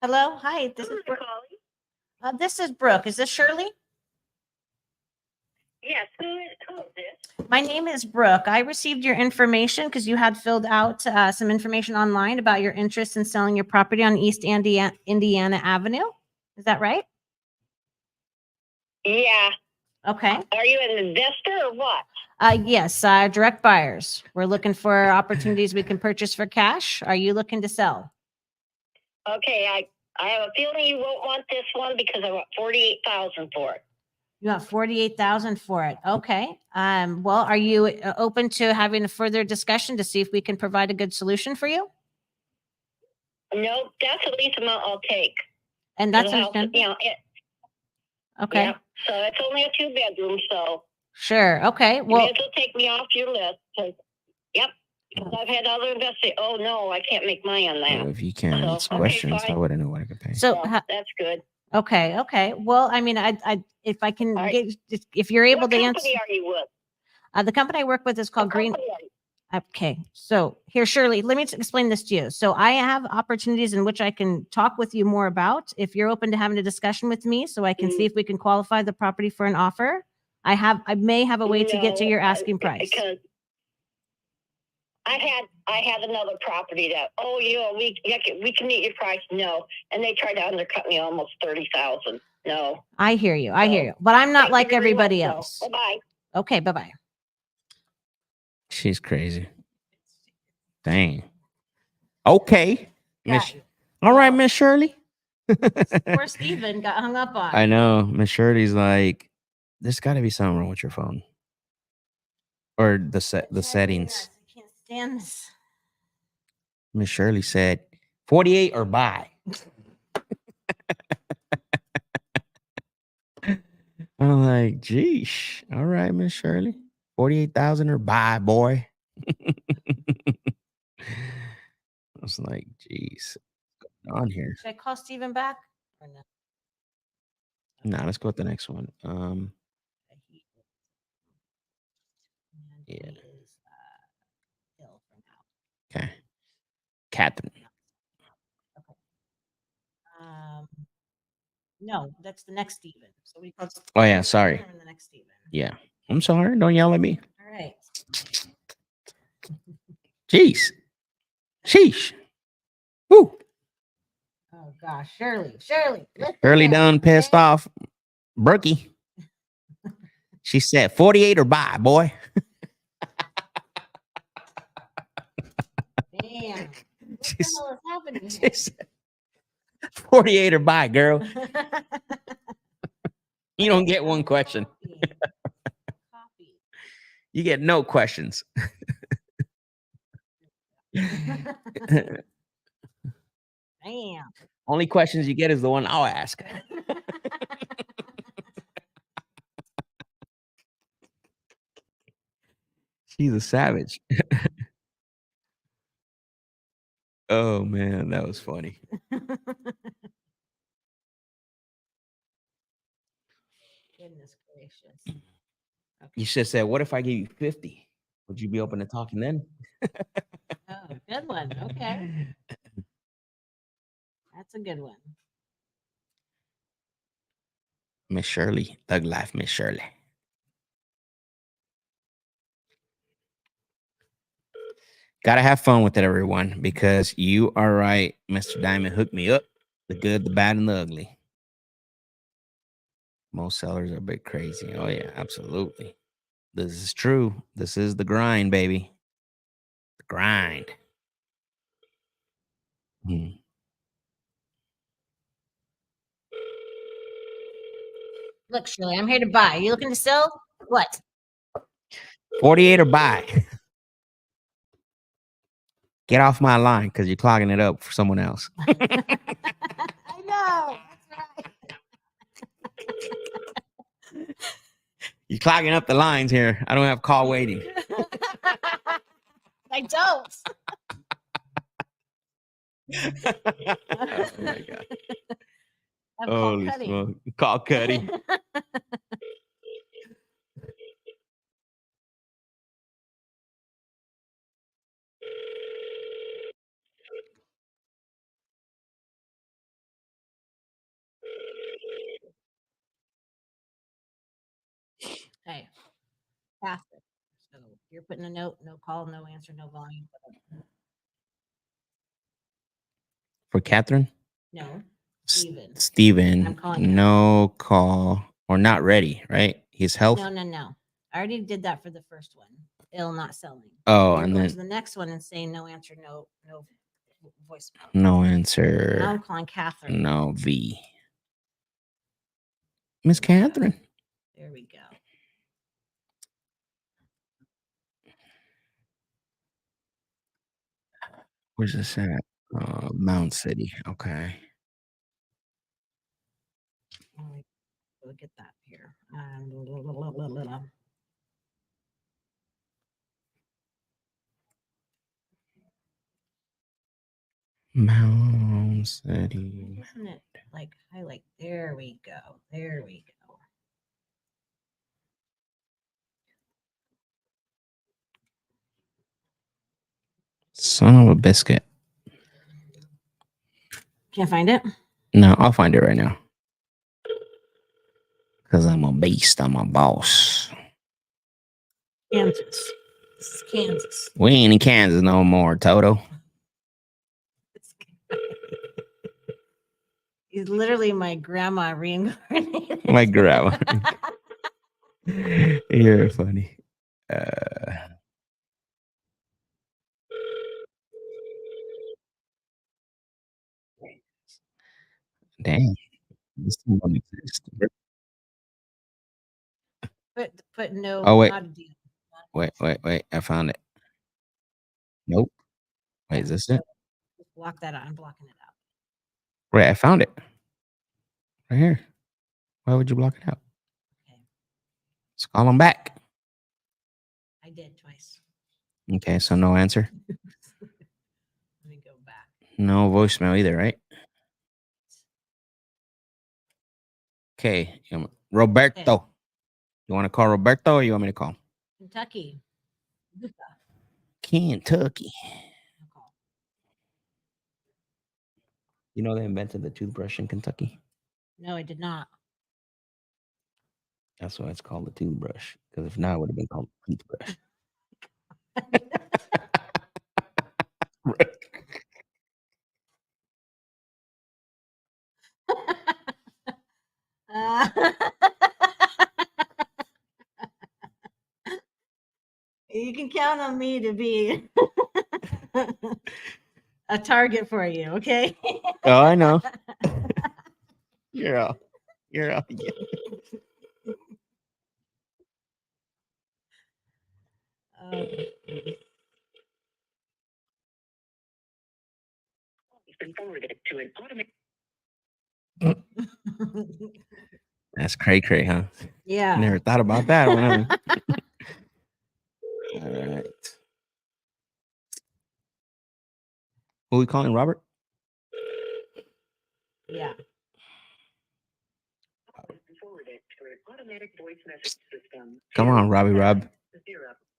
Hello, hi, this is Brooke. This is Brooke. Is this Shirley? Yes, who is this? My name is Brooke. I received your information because you had filled out some information online about your interest in selling your property on East Indiana Avenue. Is that right? Yeah. Okay. Are you an investor or what? Yes, direct buyers. We're looking for opportunities we can purchase for cash. Are you looking to sell? Okay, I have a feeling you won't want this one because I want 48,000 for it. You want 48,000 for it. Okay. Well, are you open to having a further discussion to see if we can provide a good solution for you? No, that's the least amount I'll take. And that's The house, understandable. you know, Okay. yeah. So it's only a 2-bedroom, so Sure. Okay. you Well, may as well take me off your list. Yep. Because I've had other investors. Oh no, I can't make money on that. Well, if you can't So, answer okay, questions, I fine. wouldn't know what I could pay. so That's good. okay. Okay. Well, I mean, I if I can All right. get, if you're able What to answer, company are you with? the company I work with is called What Green. company are you? Okay. So here, Shirley, let me explain this to you. So I have opportunities in which I can talk with you more about. If you're open to having a discussion with me, so I can see if we can qualify the property for an offer. I may have a way to get to your asking price. Because I had another property that, oh, you know, we can meet your price. No. And they tried to undercut me almost 30,000. No. I hear you. I hear you. But I'm not Thank like you very everybody much, else. though. Bye-bye. Okay. Bye-bye. She's crazy. Dang. Okay. Miss. All right, Miss Shirley. Poor Steven got hung up on. I know. Miss Shirley's like, there's got to be something wrong with your phone. Or the settings. I can't stand this. Miss Shirley said 48 or buy. I'm like, geesh. All right, Miss Shirley. 48,000 or bye, boy. I was like, geez, what's on here? Should I call Steven back or no? No, let's go with the next one. He is, and Yeah. he is ill for now. Okay. Catherine. Okay. No, that's the next Steven. So we called. Oh, yeah, sorry. And the next Steven. Yeah. I'm sorry. Don't yell at me. All right. Jeez. Sheesh. Woo. Oh gosh, Shirley. Shirley done pissed off Berkey. She said 48 or bye, boy. Damn. What the She's- hell is happening She here? said 48 or bye, girl. You don't get one question. Copy. You get no questions. Damn. Only questions you get is the one I'll ask. She's a savage. Oh man, that was funny. Goodness gracious. You should have said, "What if I give you 50? Would you be open to talking then?" Oh, good one. Okay. That's a good one. Miss Shirley, Thug Life, Miss Shirley. Gotta have fun with it, everyone, because you are right. Mr. Diamond hooked me up. The good, the bad, and the ugly. Most sellers are a bit crazy. Oh, yeah, absolutely. This is true. This is the grind, baby. The grind. Hmm. Look, Shirley, I'm here to buy. You looking to sell? What? 48 or buy. Get off my line because you're clogging it up for someone else. I know. That's right. You're clogging up the lines here. I don't have call waiting. I don't. Oh my God. I'm called Holy Cuddy. smoke. Call Cuddy. Hey, faster. So you're putting a note, no call, no answer, no volume. For Catherine? No, Steven. I'm Steven, calling no call or not ready, right? His health. No. I already did that for the first one. Ill, not selling. Oh, We're and going then to the next one and saying no answer, no voicemail. no Now answer. I'm calling Catherine. No V. Miss Catherine. There we go. Where's this at? Mount City. Okay. All right, we'll get that here. Mount City. Isn't it like highlight? There we go. There we go. Son of a biscuit. Can't find it. No, I'll find it right now. Because I'm a beast. I'm a boss. Kansas. This is Kansas. We ain't in Kansas no more, Toto. He's literally my grandma reincarnated. My grandma. You're funny. Damn. This thing don't exist. Put no. Oh, wait. Not a deal. Wait. I found it. Nope. Wait, is this it? Just block that out. I'm blocking it out. Right, I found it. Right here. Why would you block it out? Let's call him back. I did twice. Okay, so no answer. Let me go back. No voicemail either, right? Okay, Roberto. You want to call Roberto or you want me to call him? Kentucky. Kentucky. You know they invented the toothbrush in Kentucky? No, I did not. That's why it's called the toothbrush. Because if not, it would have been called toothbrush. You can count on me to be a target for you, okay? Oh, I know. You're out. You're out. Yeah. It's been forwarded to an automated. That's cray cray, huh? Yeah. Never thought about that one. All right. Who we calling, Robert? Yeah. Forwarded to an automatic voice message system. Come on, Robbie Rob. 0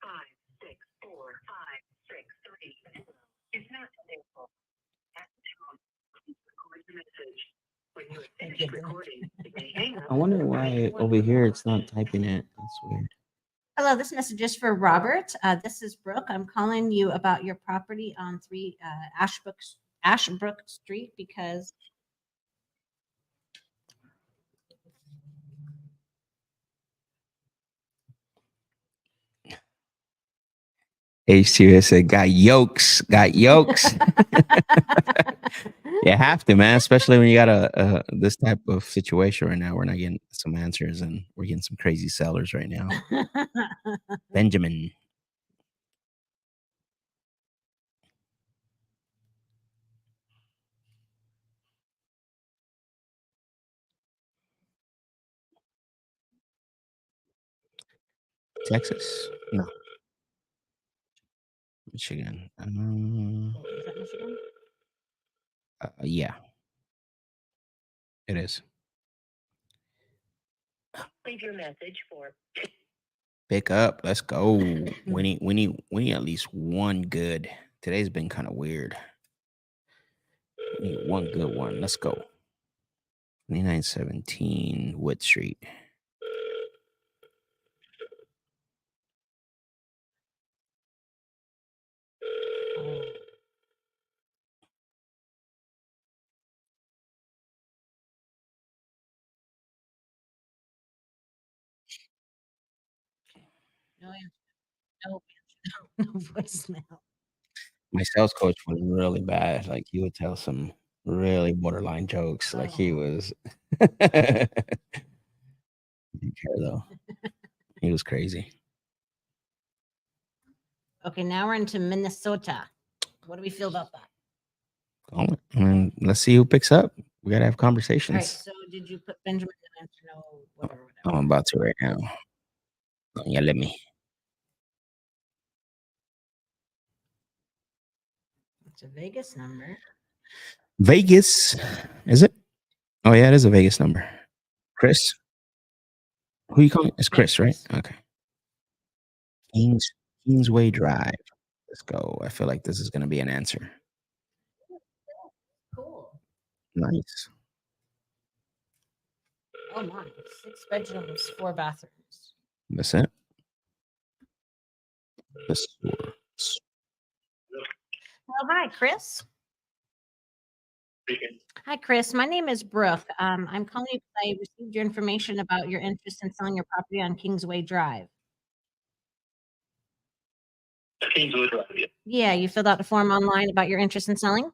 5 6 4 5 6 3 0 is not available. At the tone, please record the message. When you have finished recording, you may hang up. I wonder why over here it's not typing it. That's weird. Hello, this message is for Robert. This is Brooke. I'm calling you about your property on 3 Ashbrook Street because H2S said, got yokes. You have to, man, especially when you got a this type of situation right now. We're not getting some answers and we're getting some crazy sellers right now. Benjamin. Texas? No. Michigan. Is that Michigan? Yeah. It is. Leave your message for Pick up. Let's go. We need at least one good. Today's been kind of weird. We need one good one. Let's go. 2917 Wood Street. No answer. No voicemail. My sales coach was really bad. Like he would tell some really borderline jokes. Like he was didn't care though. He was crazy. Okay, now we're into Minnesota. What do we feel about that? I mean, let's see who picks up. We gotta have All right, conversations. so did you put Benjamin to answer no, whatever. I'm about to right now. Yeah, let me. It's a Vegas number. Vegas. Is it? Oh yeah, it is a Vegas number. Chris? Who you calling? It's Chris, right? Okay. Kingsway Drive. Let's go. I feel like this is gonna be an answer. Cool. Nice. Oh my, 6 bedrooms, 4 bathrooms. That's it. Oh, hi, Chris. Hi, Chris. My name is Brooke. I'm calling you because I received your information about your interest in selling your property on Kingsway Drive. Kingswood Drive, yeah. Yeah, you filled out a form online about your interest in selling?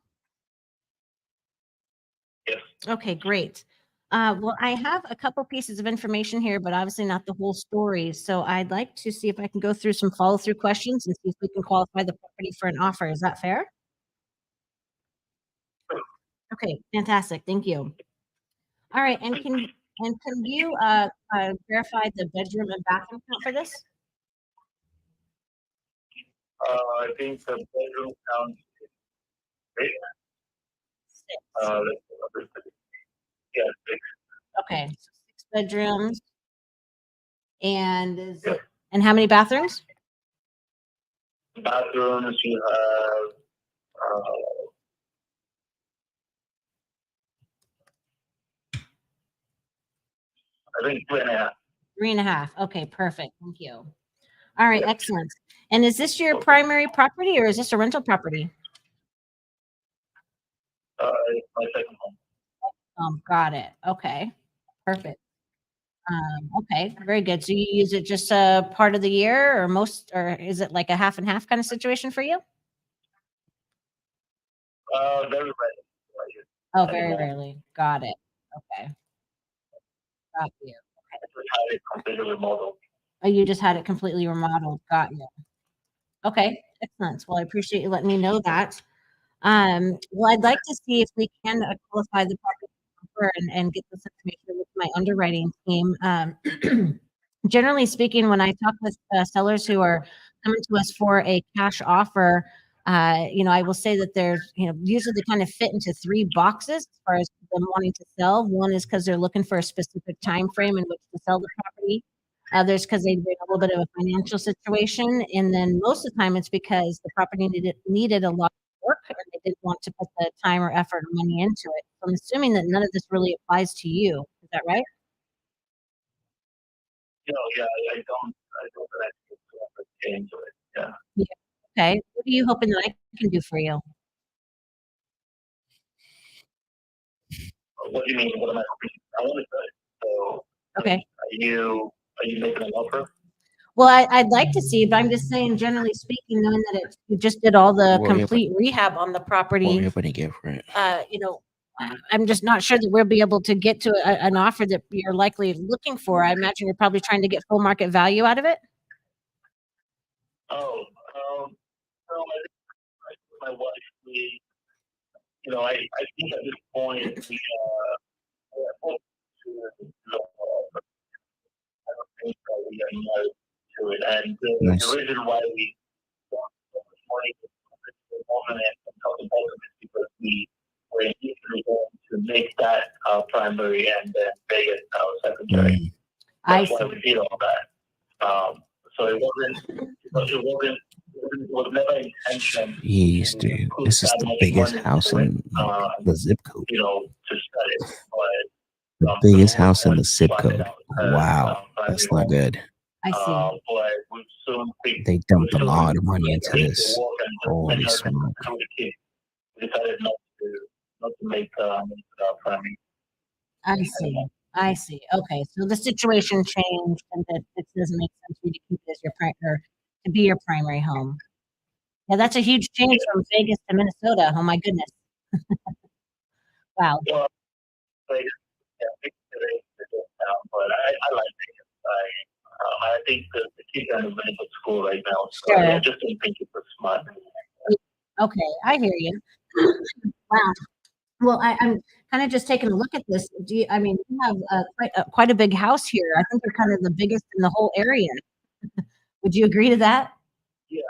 Yes. Okay, great. Well, I have a couple pieces of information here, but obviously not the whole story. So I'd like to see if I can go through some follow-through questions and see if we can qualify the property for an offer. Is that fair? Okay, fantastic. Thank you. All right, and And can you verify the bedroom and bathroom count for this? I think the bedroom count is eight. Six. Yeah, six. Okay, so 6 bedrooms. And Yeah. and how many bathrooms? Bathrooms, you have, I think 2.5. 3.5. Okay, perfect. Thank you. All right, excellent. And is this your primary property or is this a rental property? It's my second home. Got it. Okay, perfect. Okay, very good. So you use it just part of the year or most, or is it like a half and half kind of situation for you? Very rarely. Oh, very rarely. Got it. Okay. Got you. I just had it completely remodeled. Oh, you just had it completely remodeled. Got you. Okay, excellent. Well, I appreciate you letting me know that. Well, I'd like to see if we can qualify the property offer and get this information with my underwriting team. Generally speaking, when I talk with sellers who are coming to us for a cash offer, I will say that there's, usually they kind of fit into 3 boxes as far as them wanting to sell. One is because they're looking for a specific time frame in which to sell the property. Others because they're in a little bit of a financial situation, and then most of the time it's because the property needed a lot of work and they didn't want to put the time or effort or money into it. So I'm assuming that none of this really applies to you. Is that right? Yeah, I don't actually into it. Yeah. Yeah. Okay. What are you hoping that I can do for you? What do you mean? What am I hoping? I want to say. So, Okay. are you making an offer? Well, I'd like to see, but I'm just saying, generally speaking, knowing that you just did all the complete rehab on the What are property, you going to get for it? I'm just not sure that we'll be able to get to an offer that you're likely looking for. I imagine you're probably trying to get full market value out of it. Oh, so my wife, I think at this point we're both to I don't think that we are married to it, and Nice. the reason why we want so much money to put the woman and talk about it is because we're usually going to make that our primary and then make it our secondary. Mm. I That's why see. we did all that. So it was never intention Jeez, to dude. put This is that the much biggest money house into in it, the zip code. to sell it. The But biggest we house in the want zip to fund it code. out as Wow. primary That's not home. good. I see. But we soon think They we dumped a soon lot of money into make this. it work and just Holy many other smoke. through the kid. We decided not to make our primary. I see. I see. Okay. So the situation changed and that it doesn't make sense for you to keep it as your primary, to be your primary home. Yeah, that's a huge change from Vegas to Minnesota. Oh my goodness. Wow. Well, like, yeah, big city, but I like it. I think the kids are in a really good school right now, so I Sure. just don't think it's a smart. Okay, I hear you. Wow. Well, I'm kind of just taking a look at this. I mean, you have quite a big house here. I think you're kind of the biggest in the whole area. Would you agree to that? Yeah,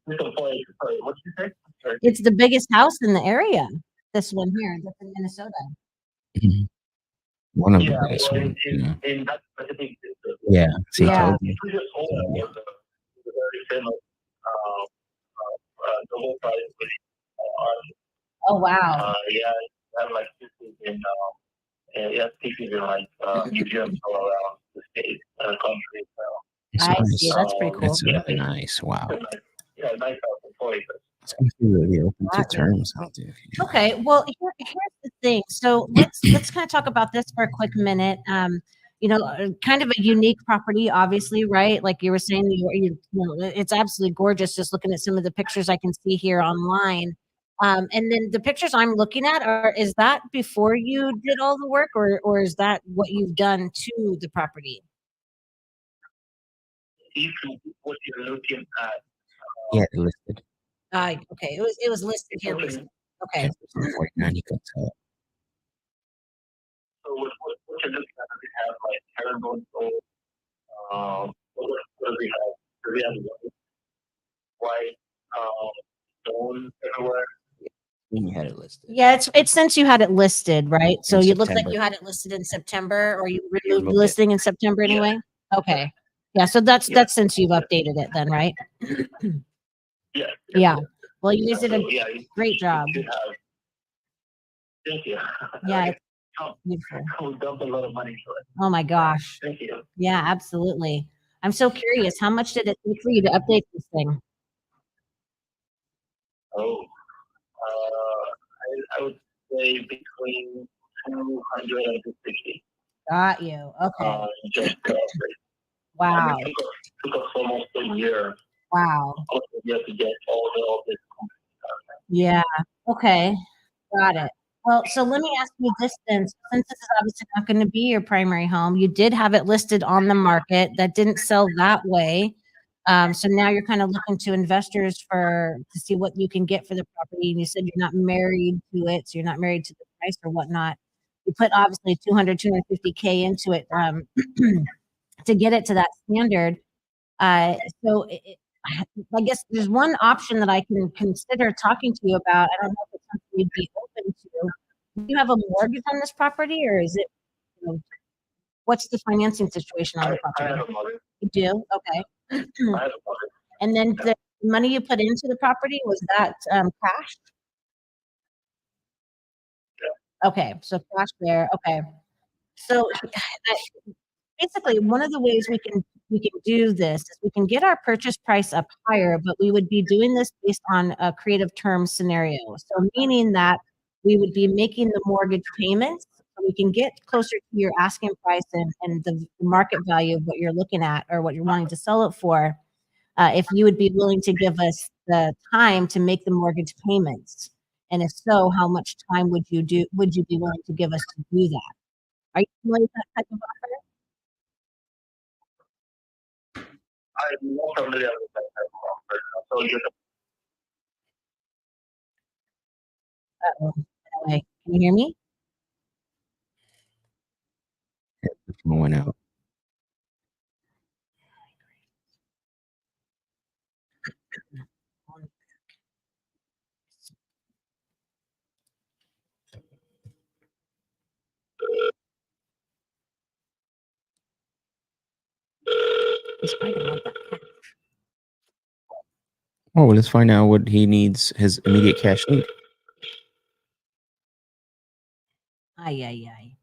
it's a place. Sorry, what did you say? Sorry. It's the biggest house in the area. This one here, that's in Minnesota. Mhm. One of the Yeah, biggest well, ones. Yeah. in that specific district. Yeah. See, I Yeah. told The you. previous owner was a very famous Nobel Prize winning artist. Oh wow. Yeah, have like pieces in pieces in like museums all around the state and the country. So It's I nice. see. That's pretty cool. It's really nice. Wow. yeah, nice house and toys. It's going to be really open to Got you. terms out there. Okay, well, here's the thing. So let's kind of talk about this for a quick minute. Kind of a unique property, obviously, right? Like you were saying, it's absolutely gorgeous. Just looking at some of the pictures I can see here online, and then the pictures I'm looking at is that before you did all the work, or is that what you've done to the property? If what you're looking at, Yeah, they listed. Okay, it was listed here recently. Okay. 49, you can tell. so what at this time, we have like herringbone gold. What do we have? Do we have white stone everywhere? When you had it listed. Yeah, it's since you had it listed, right? So In you look like September. you had it listed in September, or you removed the removed it. listing in September anyway. Okay. Yeah, so that's since you've updated it then, right? Yeah. Yeah. Well, you guys did a So, yeah, great job. you should have. Thank you. Yeah, it's I beautiful. will dump a lot of money for it. Oh my gosh. Thank you. Yeah, absolutely. I'm so curious. How much did it take for you to update this thing? Oh, I would say between 200 and 260. Got you. Okay. Just Wow. it took us almost a year. Wow. Almost a year to get all this. Yeah. Okay. Got it. Well, so let me ask you this then. Since this is obviously not going to be your primary home, you did have it listed on the market that didn't sell that way. So now you're kind of looking to investors to see what you can get for the property. And you said you're not married to it, so you're not married to the price or whatnot. You put obviously 250K into it to get it to that standard. So I guess there's one option that I can consider talking to you about. I don't know if it's something you'd be open to. Do you have a mortgage on this property, or is it, what's the financing situation on the I property? have a mother. You do? Okay. I have a mother. And then the money you put into the property, was that cash? Yeah. Okay, so cash there. Okay. So basically, one of the ways we can do this is we can get our purchase price up higher, but we would be doing this based on a creative term scenario. So meaning that we would be making the mortgage payments, so we can get closer to your asking price and the market value of what you're looking at or what you're wanting to sell it for. If you would be willing to give us the time to make the mortgage payments, and if so, how much time would you be willing to give us to do that? Are you familiar with that type of offer? I'm not familiar with that type of offer. So you Uh-oh. Anyway, can you hear me? The phone went out. He's probably gonna want that cash. Oh, let's find out what he needs, his immediate cash need. Ay, ay, ay.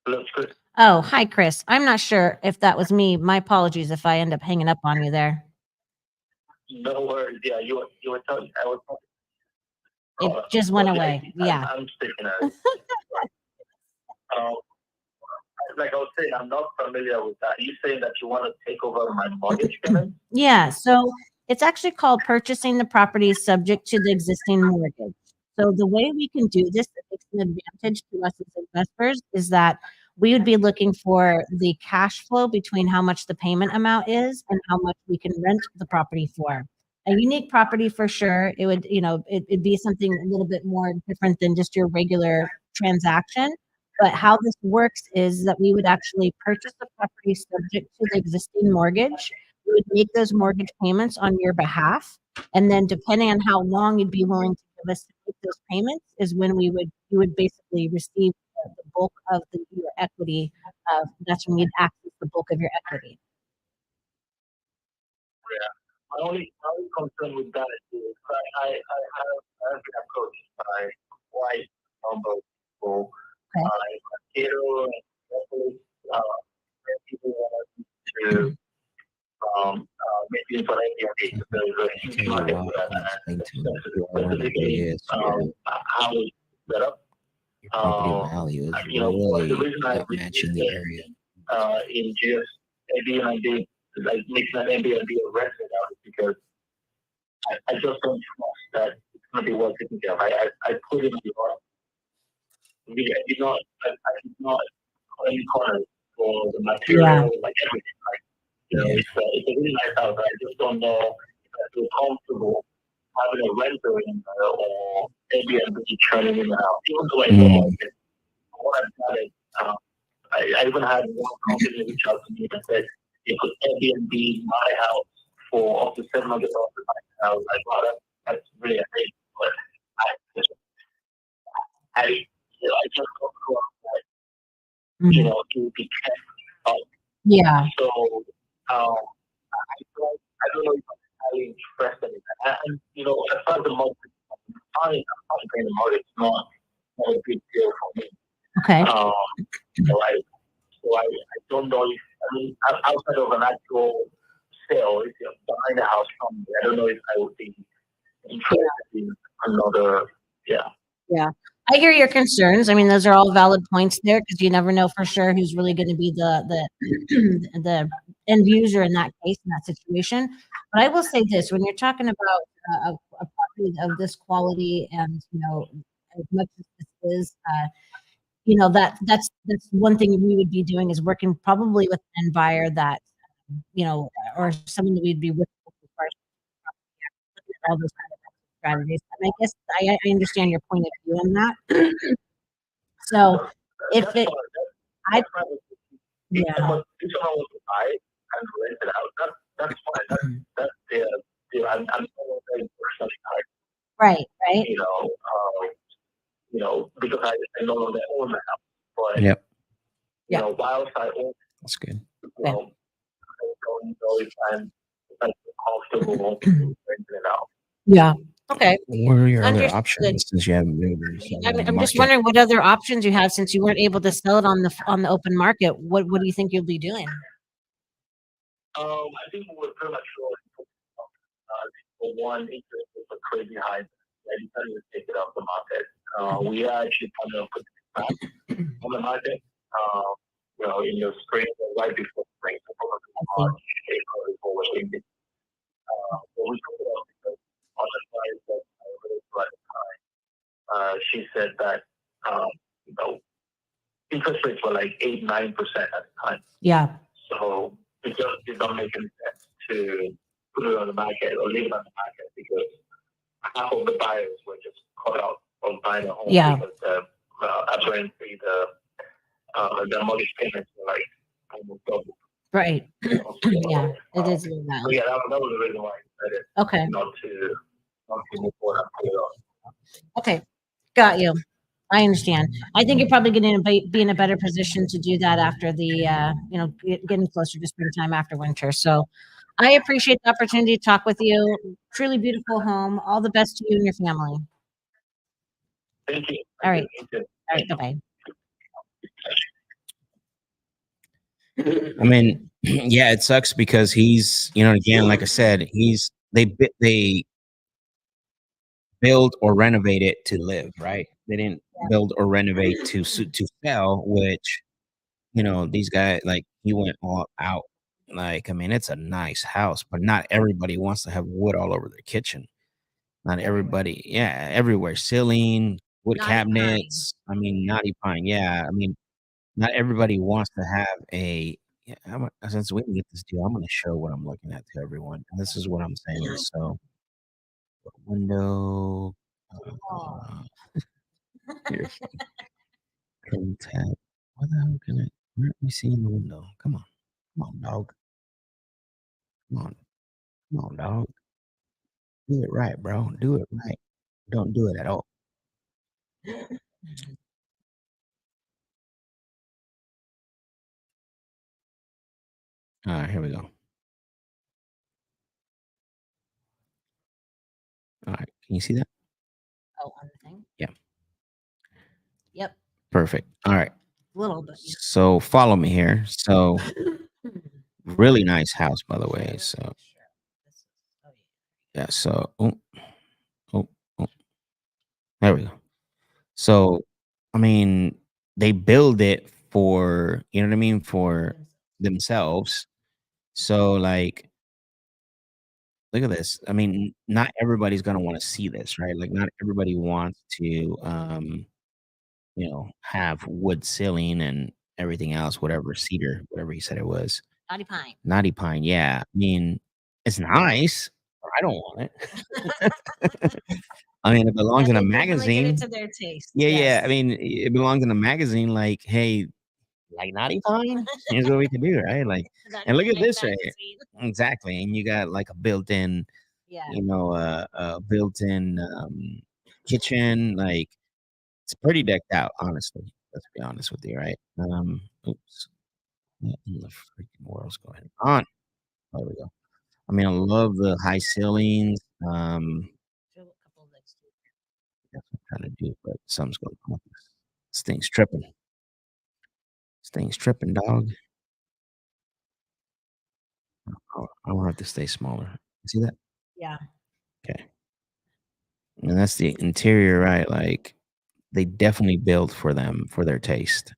Hello, Chris. Oh, hi, Chris. I'm not sure if that was me. My apologies if I end up hanging up on you there. No worries. Yeah, you were talking. I was talking. It just went away. Yeah. I'm sticking at it. Like I was saying, I'm not familiar with that. Are you saying that you want to take over my mortgage payment? Yeah. So it's actually called purchasing the property subject to the existing mortgage. So the way we can do this that makes an advantage to us as investors is that we would be looking for the cash flow between how much the payment amount is and how much we can rent the property for. A unique property for sure. It would, it'd be something a little bit more different than just your regular transaction. But how this works is that we would actually purchase the property subject to the existing mortgage. We would make those mortgage payments on your behalf. And then depending on how long you'd be willing to give us to make those payments is when you would basically receive the bulk of your equity. That's when you'd access the bulk of your equity. Yeah. My only concern with that is I have been approached by quite a number of people. Okay. Cato and people want to maybe for Airbnb. How it's set up. Your property value is really not matching the area. In just Airbnb, like making an Airbnb a rented out because I just don't trust that it's going to be well taken care of. I put in the order. Really, I did not cut any corners for the material, like everything. Like, it's a really nice house. I just don't know if I feel comfortable having a renter in there or Airbnb churning in the house. Even though I don't like it, what I've done is I even had one company reach out to me and said you could Airbnb my house for up to $700 a night. And I was like, wow, that's really amazing. But I just don't know that, it would be kept up. Yeah. So I don't know if I'm highly interested in that. And as far as the mortgage, I'm paying the mortgage. It's not a big deal for me. Okay. So I don't know if, outside of an actual sale, if you're buying a house from me, I don't know if I would be interested in another, Yeah. I hear your concerns. I mean, those are all valid points there because you never know for sure who's really going to be the the end user in that case, in that situation. But I will say this: when you're talking about a property of this quality, and as much as this is, that's one thing we would be doing is working probably with an end buyer that or someone that we'd be with as far as all those kind of strategies. And I guess I understand your point of view on that. So if that's it, fine. I That's fine. yeah, If someone wants to buy it and rent it out, that's fine. That's their deal. I'm not very personally hard, right, because I no longer own the house. But Yep. whilst I own, That's good. I don't know if I'm comfortable renting it out. yeah. Okay. What are your other Understood. options since you haven't been able to sell it on the I'm just market? wondering what other options you have since you weren't able to sell it on the open market. What do you think you'll be doing? I think we're pretty much sure. For one, interest is a crazy high. I decided to take it off the market. We are actually planning on putting it back on the market. In the spring, right before spring, so probably March, April is what we're thinking. But we took it off because on the side that I really at the time, she said that interest rates were like 8-9% at the time. Yeah. So it just did not make any sense to put it on the market or leave it on the market because half of the buyers were just caught out on buying a home because apparently the mortgage payments were like almost double. Right. So, Yeah, it is. so yeah, that was the reason why I decided Okay. not to move forward and put it on. Okay. Got you. I understand. I think you're probably going to be in a better position to do that after the, getting closer to springtime after winter. So I appreciate the opportunity to talk with you. Truly beautiful home. All the best to you and your family. Thank you. All right. Thank you. All right. Bye-bye. I mean, yeah, it sucks because he's, again, like I said, they build or renovate it to live, right? They didn't build or renovate to sell, which, these guys, like, he went all out. Like, I mean, it's a nice house, but not everybody wants to have wood all over their kitchen. Not everybody, yeah, everywhere. Ceiling, wood Knotty cabinets. I mean, knotty pine. Yeah, I mean, not everybody wants to have a. Yeah, since we can get this deal, I'm going to show what I'm looking at to everyone. And this is what I'm saying. So, window. Here, contact. What the hell can I? Where are we seeing the window? Come on, dog. Come on, dog. Do it right, bro. Do it right. Don't do it at all. All right, here we go. All right, can you see that? Oh, on the thing? Yeah. Yep. Perfect. All right. A little bit. So follow me here. So really nice house, by the way. So yeah. So oh, there we go. So I mean, they build it for what I mean, for themselves. So like, look at this. I mean, not everybody's gonna want to see this, right? Like, not everybody wants to have wood ceiling and everything else, whatever, cedar, whatever he said it was. Knotty pine. Knotty pine, yeah. I mean, it's nice. I don't want it. I mean, it belongs Yeah, in a they definitely get it magazine. to their taste. Yeah, yeah. I Yes. mean, it belongs in a magazine. Like, hey, like naughty fine. Here's what we can do, right? Like, Not and look even at like this right here. magazine. Exactly, and you got like a built-in, Yeah. built-in kitchen. Like, it's pretty decked out, honestly. Let's be honest with you, right? Oops, what in the freaking world's going on? There we go. I mean, I love the high ceilings. Drill a couple of legs too. That's what I'm trying to do, but something's going on. This thing's tripping. This thing's tripping, dog. I want it to stay smaller. You see that? Yeah. Okay. And that's the interior, right? Like, they definitely built for them, for their taste.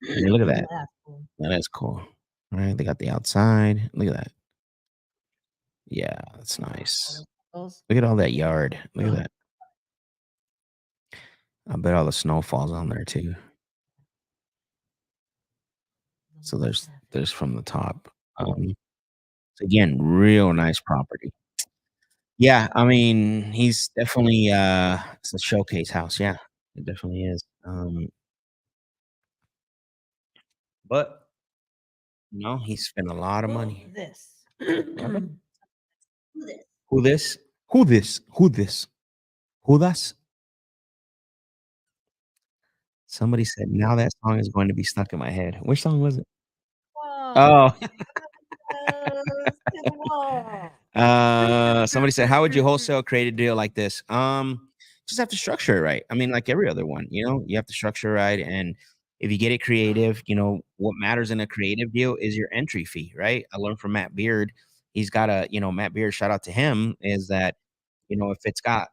I mean, look at that. That's cool. That is cool. Right? They got the outside. Look at that. Yeah, that's nice. Those- Look at all that yard. Look at that. I bet all the snow falls on there too. So there's from the top. So again, real nice property. Yeah, I mean, he's definitely it's a showcase house. Yeah, it definitely is. But he spent a lot of money. This. What? This. Who this? Who this? Who this? Who das? Somebody said, "Now that song is going to be stuck in my head." Which song was it? Whoa. Oh. Somebody said, "How would you wholesale create a deal like this?" Just have to structure it right. I mean, like every other one, you have to structure it right. And if you get it creative, what matters in a creative deal is your entry fee, right? I learned from Matt Beard. He's got Matt Beard, shout out to him, is that, if it's got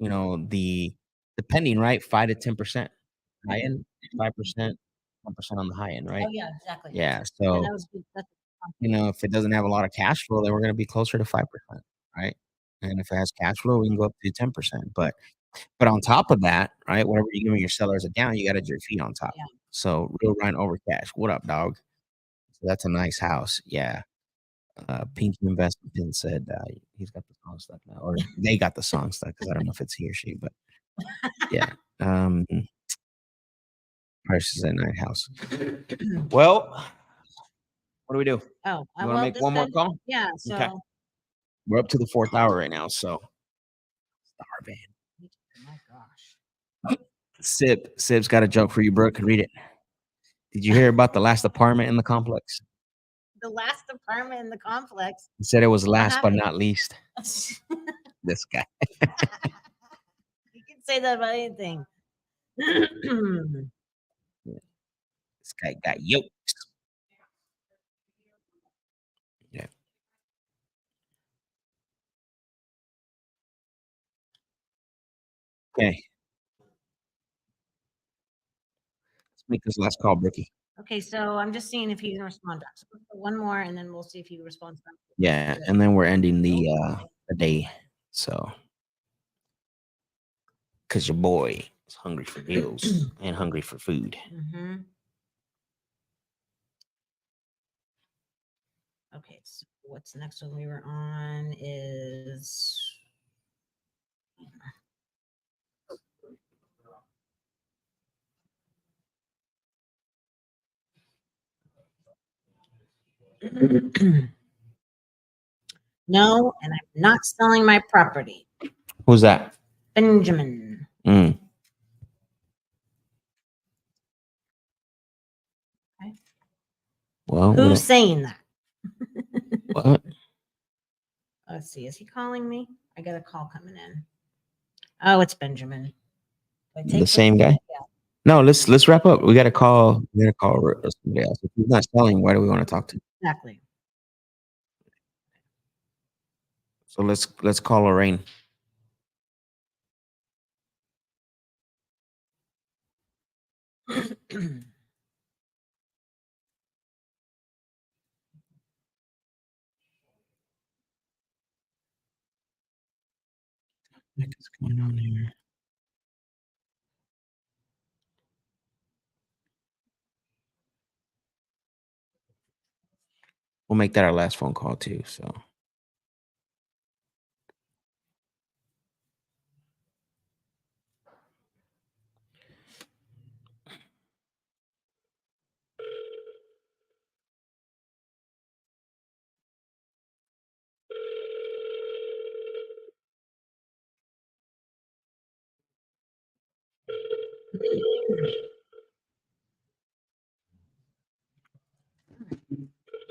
the depending, right, 5 to 10% high end, 5%, 1% on the high end, right? Oh yeah, exactly. Yeah. Yeah, So, that was good. That's if it doesn't have a lot of cash flow, then we're gonna be closer to 5%, right? And if it has cash flow, we can go up to 10%. But on top of that, right, whatever you're giving your sellers a down, you gotta your fee on top. Yeah. So real Ryan over cash. What up, dog? So that's a nice house. Yeah. Pinky Investment Pin said he's got the song stuck now, or they got the song stuck because I don't know if it's he or she, but yeah. Prices at night house. Well, what do we do? Oh, You want to well, make this one more said- call? Yeah. So Okay. We're up to the 4th hour right now, so starving. oh my gosh. Sib's got a joke for you, Brooke. Read it. Did you hear about the last apartment in the complex? The last apartment in the complex. He said it was last but happened? not least. This guy. You can say that about anything. This guy got yokes. Yeah. Okay. Let's make this last call, Brookie. Okay, so I'm just seeing if he can respond back. So one more, and then we'll see if he responds back. Yeah, and then we're ending the day. So, because your boy is hungry for meals and hungry for food. Mm-hmm. Okay, so what's the next one we were on is no, and I'm not selling my property. Who's that? Benjamin. Mm. Okay. Well, Who's saying that? what? Let's see. Is he calling me? I got a call coming in. Oh, it's Benjamin. Do I take The this? same guy? Yeah. No, let's wrap up. We got to call. Somebody else. If he's not selling, why do we want to talk to? Exactly. So let's call Lorraine. What is going on here? we'll make that our last phone call too. So.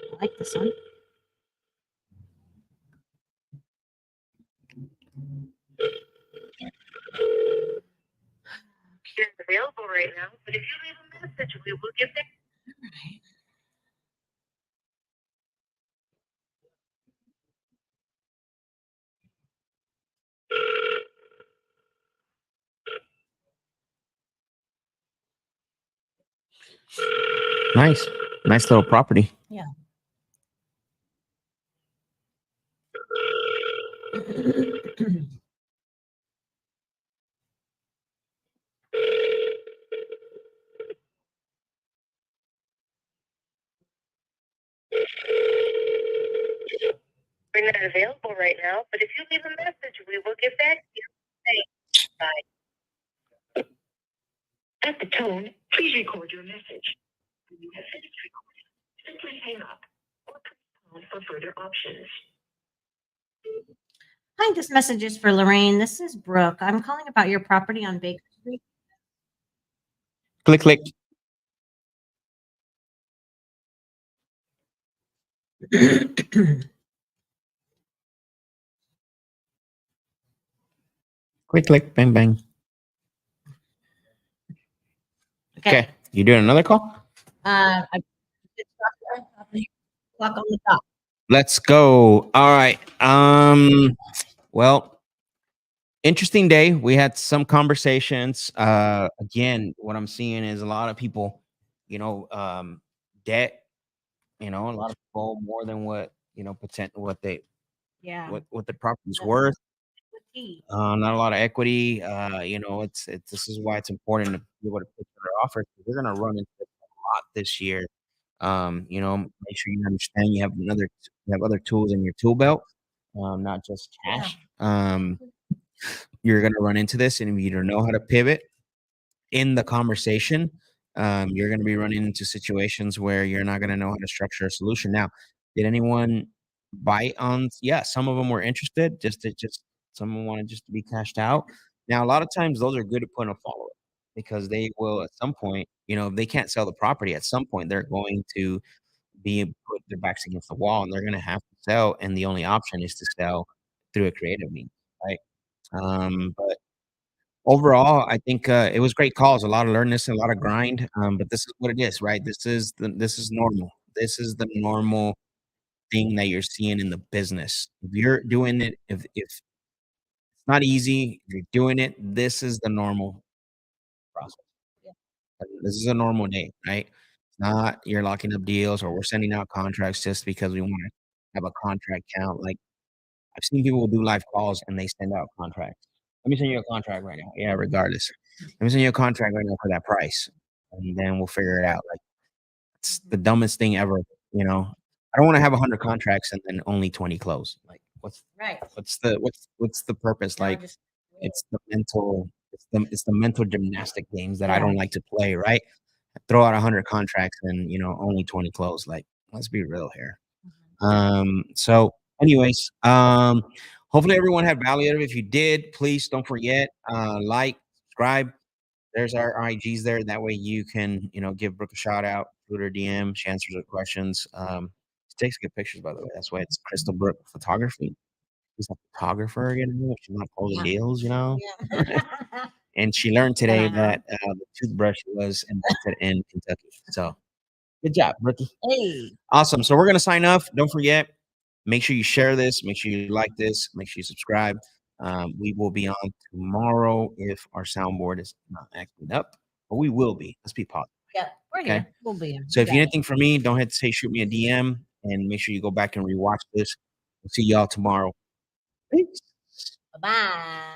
I like this one. She's available right now, but if you leave a message, we will get back. Right. Nice little property. Yeah. We're not available right now, but if you leave a message, we will get back to you. Thanks. Bye. At the tone, please record your message. When you have finished recording, simply hang up or press pound for further options. Hi, this message is for Lorraine. This is Brooke. I'm calling about your property on Baker Street. Click, click. Click, bang, bang. Okay. You doing another call? I clock on the top. Let's go. All right. Well, interesting day. We had some conversations. Again, what I'm seeing is a lot of people, debt, a lot of people more than what, what they Yeah. what the property's Yeah. worth. With tea. Not a lot of equity. It's this is why it's important to be able to put their offers. We're gonna run into it a lot this year. Make sure you understand you have other tools in your tool belt, not just cash. You're gonna run into this, and if you don't know how to pivot in the conversation, you're gonna be running into situations where you're not gonna know how to structure a solution. Now, did anyone bite on? Yeah, some of them were interested. Just someone wanted just to be cashed out. Now, a lot of times those are good to put in a follow-up because they will at some point, if they can't sell the property, at some point they're going to be put their backs against the wall and they're gonna have to sell, and the only option is to sell through a creative means, right? But overall, I think it was great calls, a lot of learnness and a lot of grind. But this is what it is, right? This is normal. This is the normal thing that you're seeing in the business. If you're doing it, if it's not easy, if you're doing it, this is the normal process. This is a normal day, right? It's not you're locking up deals or we're sending out contracts just because we want to have a contract count. Like I've seen people do live calls and they send out contracts. Let me send you a contract right now. Yeah, regardless. Let me send you a contract right now for that price. And then we'll figure it out. Like it's the dumbest thing ever, you know. I don't want to have 100 contracts and then only 20 close. Like Right. what's the purpose? Now Like just- it's the mental gymnastic games that I Yeah. don't like to play, right? Throw out 100 contracts and only 20 close. Like, let's be real here. So anyways, hopefully everyone had value out of it. If you did, please don't forget, like, subscribe. There's our IGs there. That way you can, give Brooke a shout out, shoot her DM. She answers her questions. She takes good pictures, by the way. That's why it's Crystal Brooke Photography. She's a photographer again. She's not pulling deals, Yeah. And she learned today Wow. that the toothbrush was invented in Kentucky. So good job, Brookie. Hey. Awesome. So we're going to sign off. Don't forget, make sure you share this. Make sure you like this. Make sure you subscribe. We will be on tomorrow if our soundboard is not acting up, but we will be. Let's be positive. Yeah, we're Okay. here. We'll be here. So if you need anything from me, don't hesitate. Shoot me a DM and make sure you go back and rewatch this. We'll see y'all tomorrow. Peace. Bye-bye.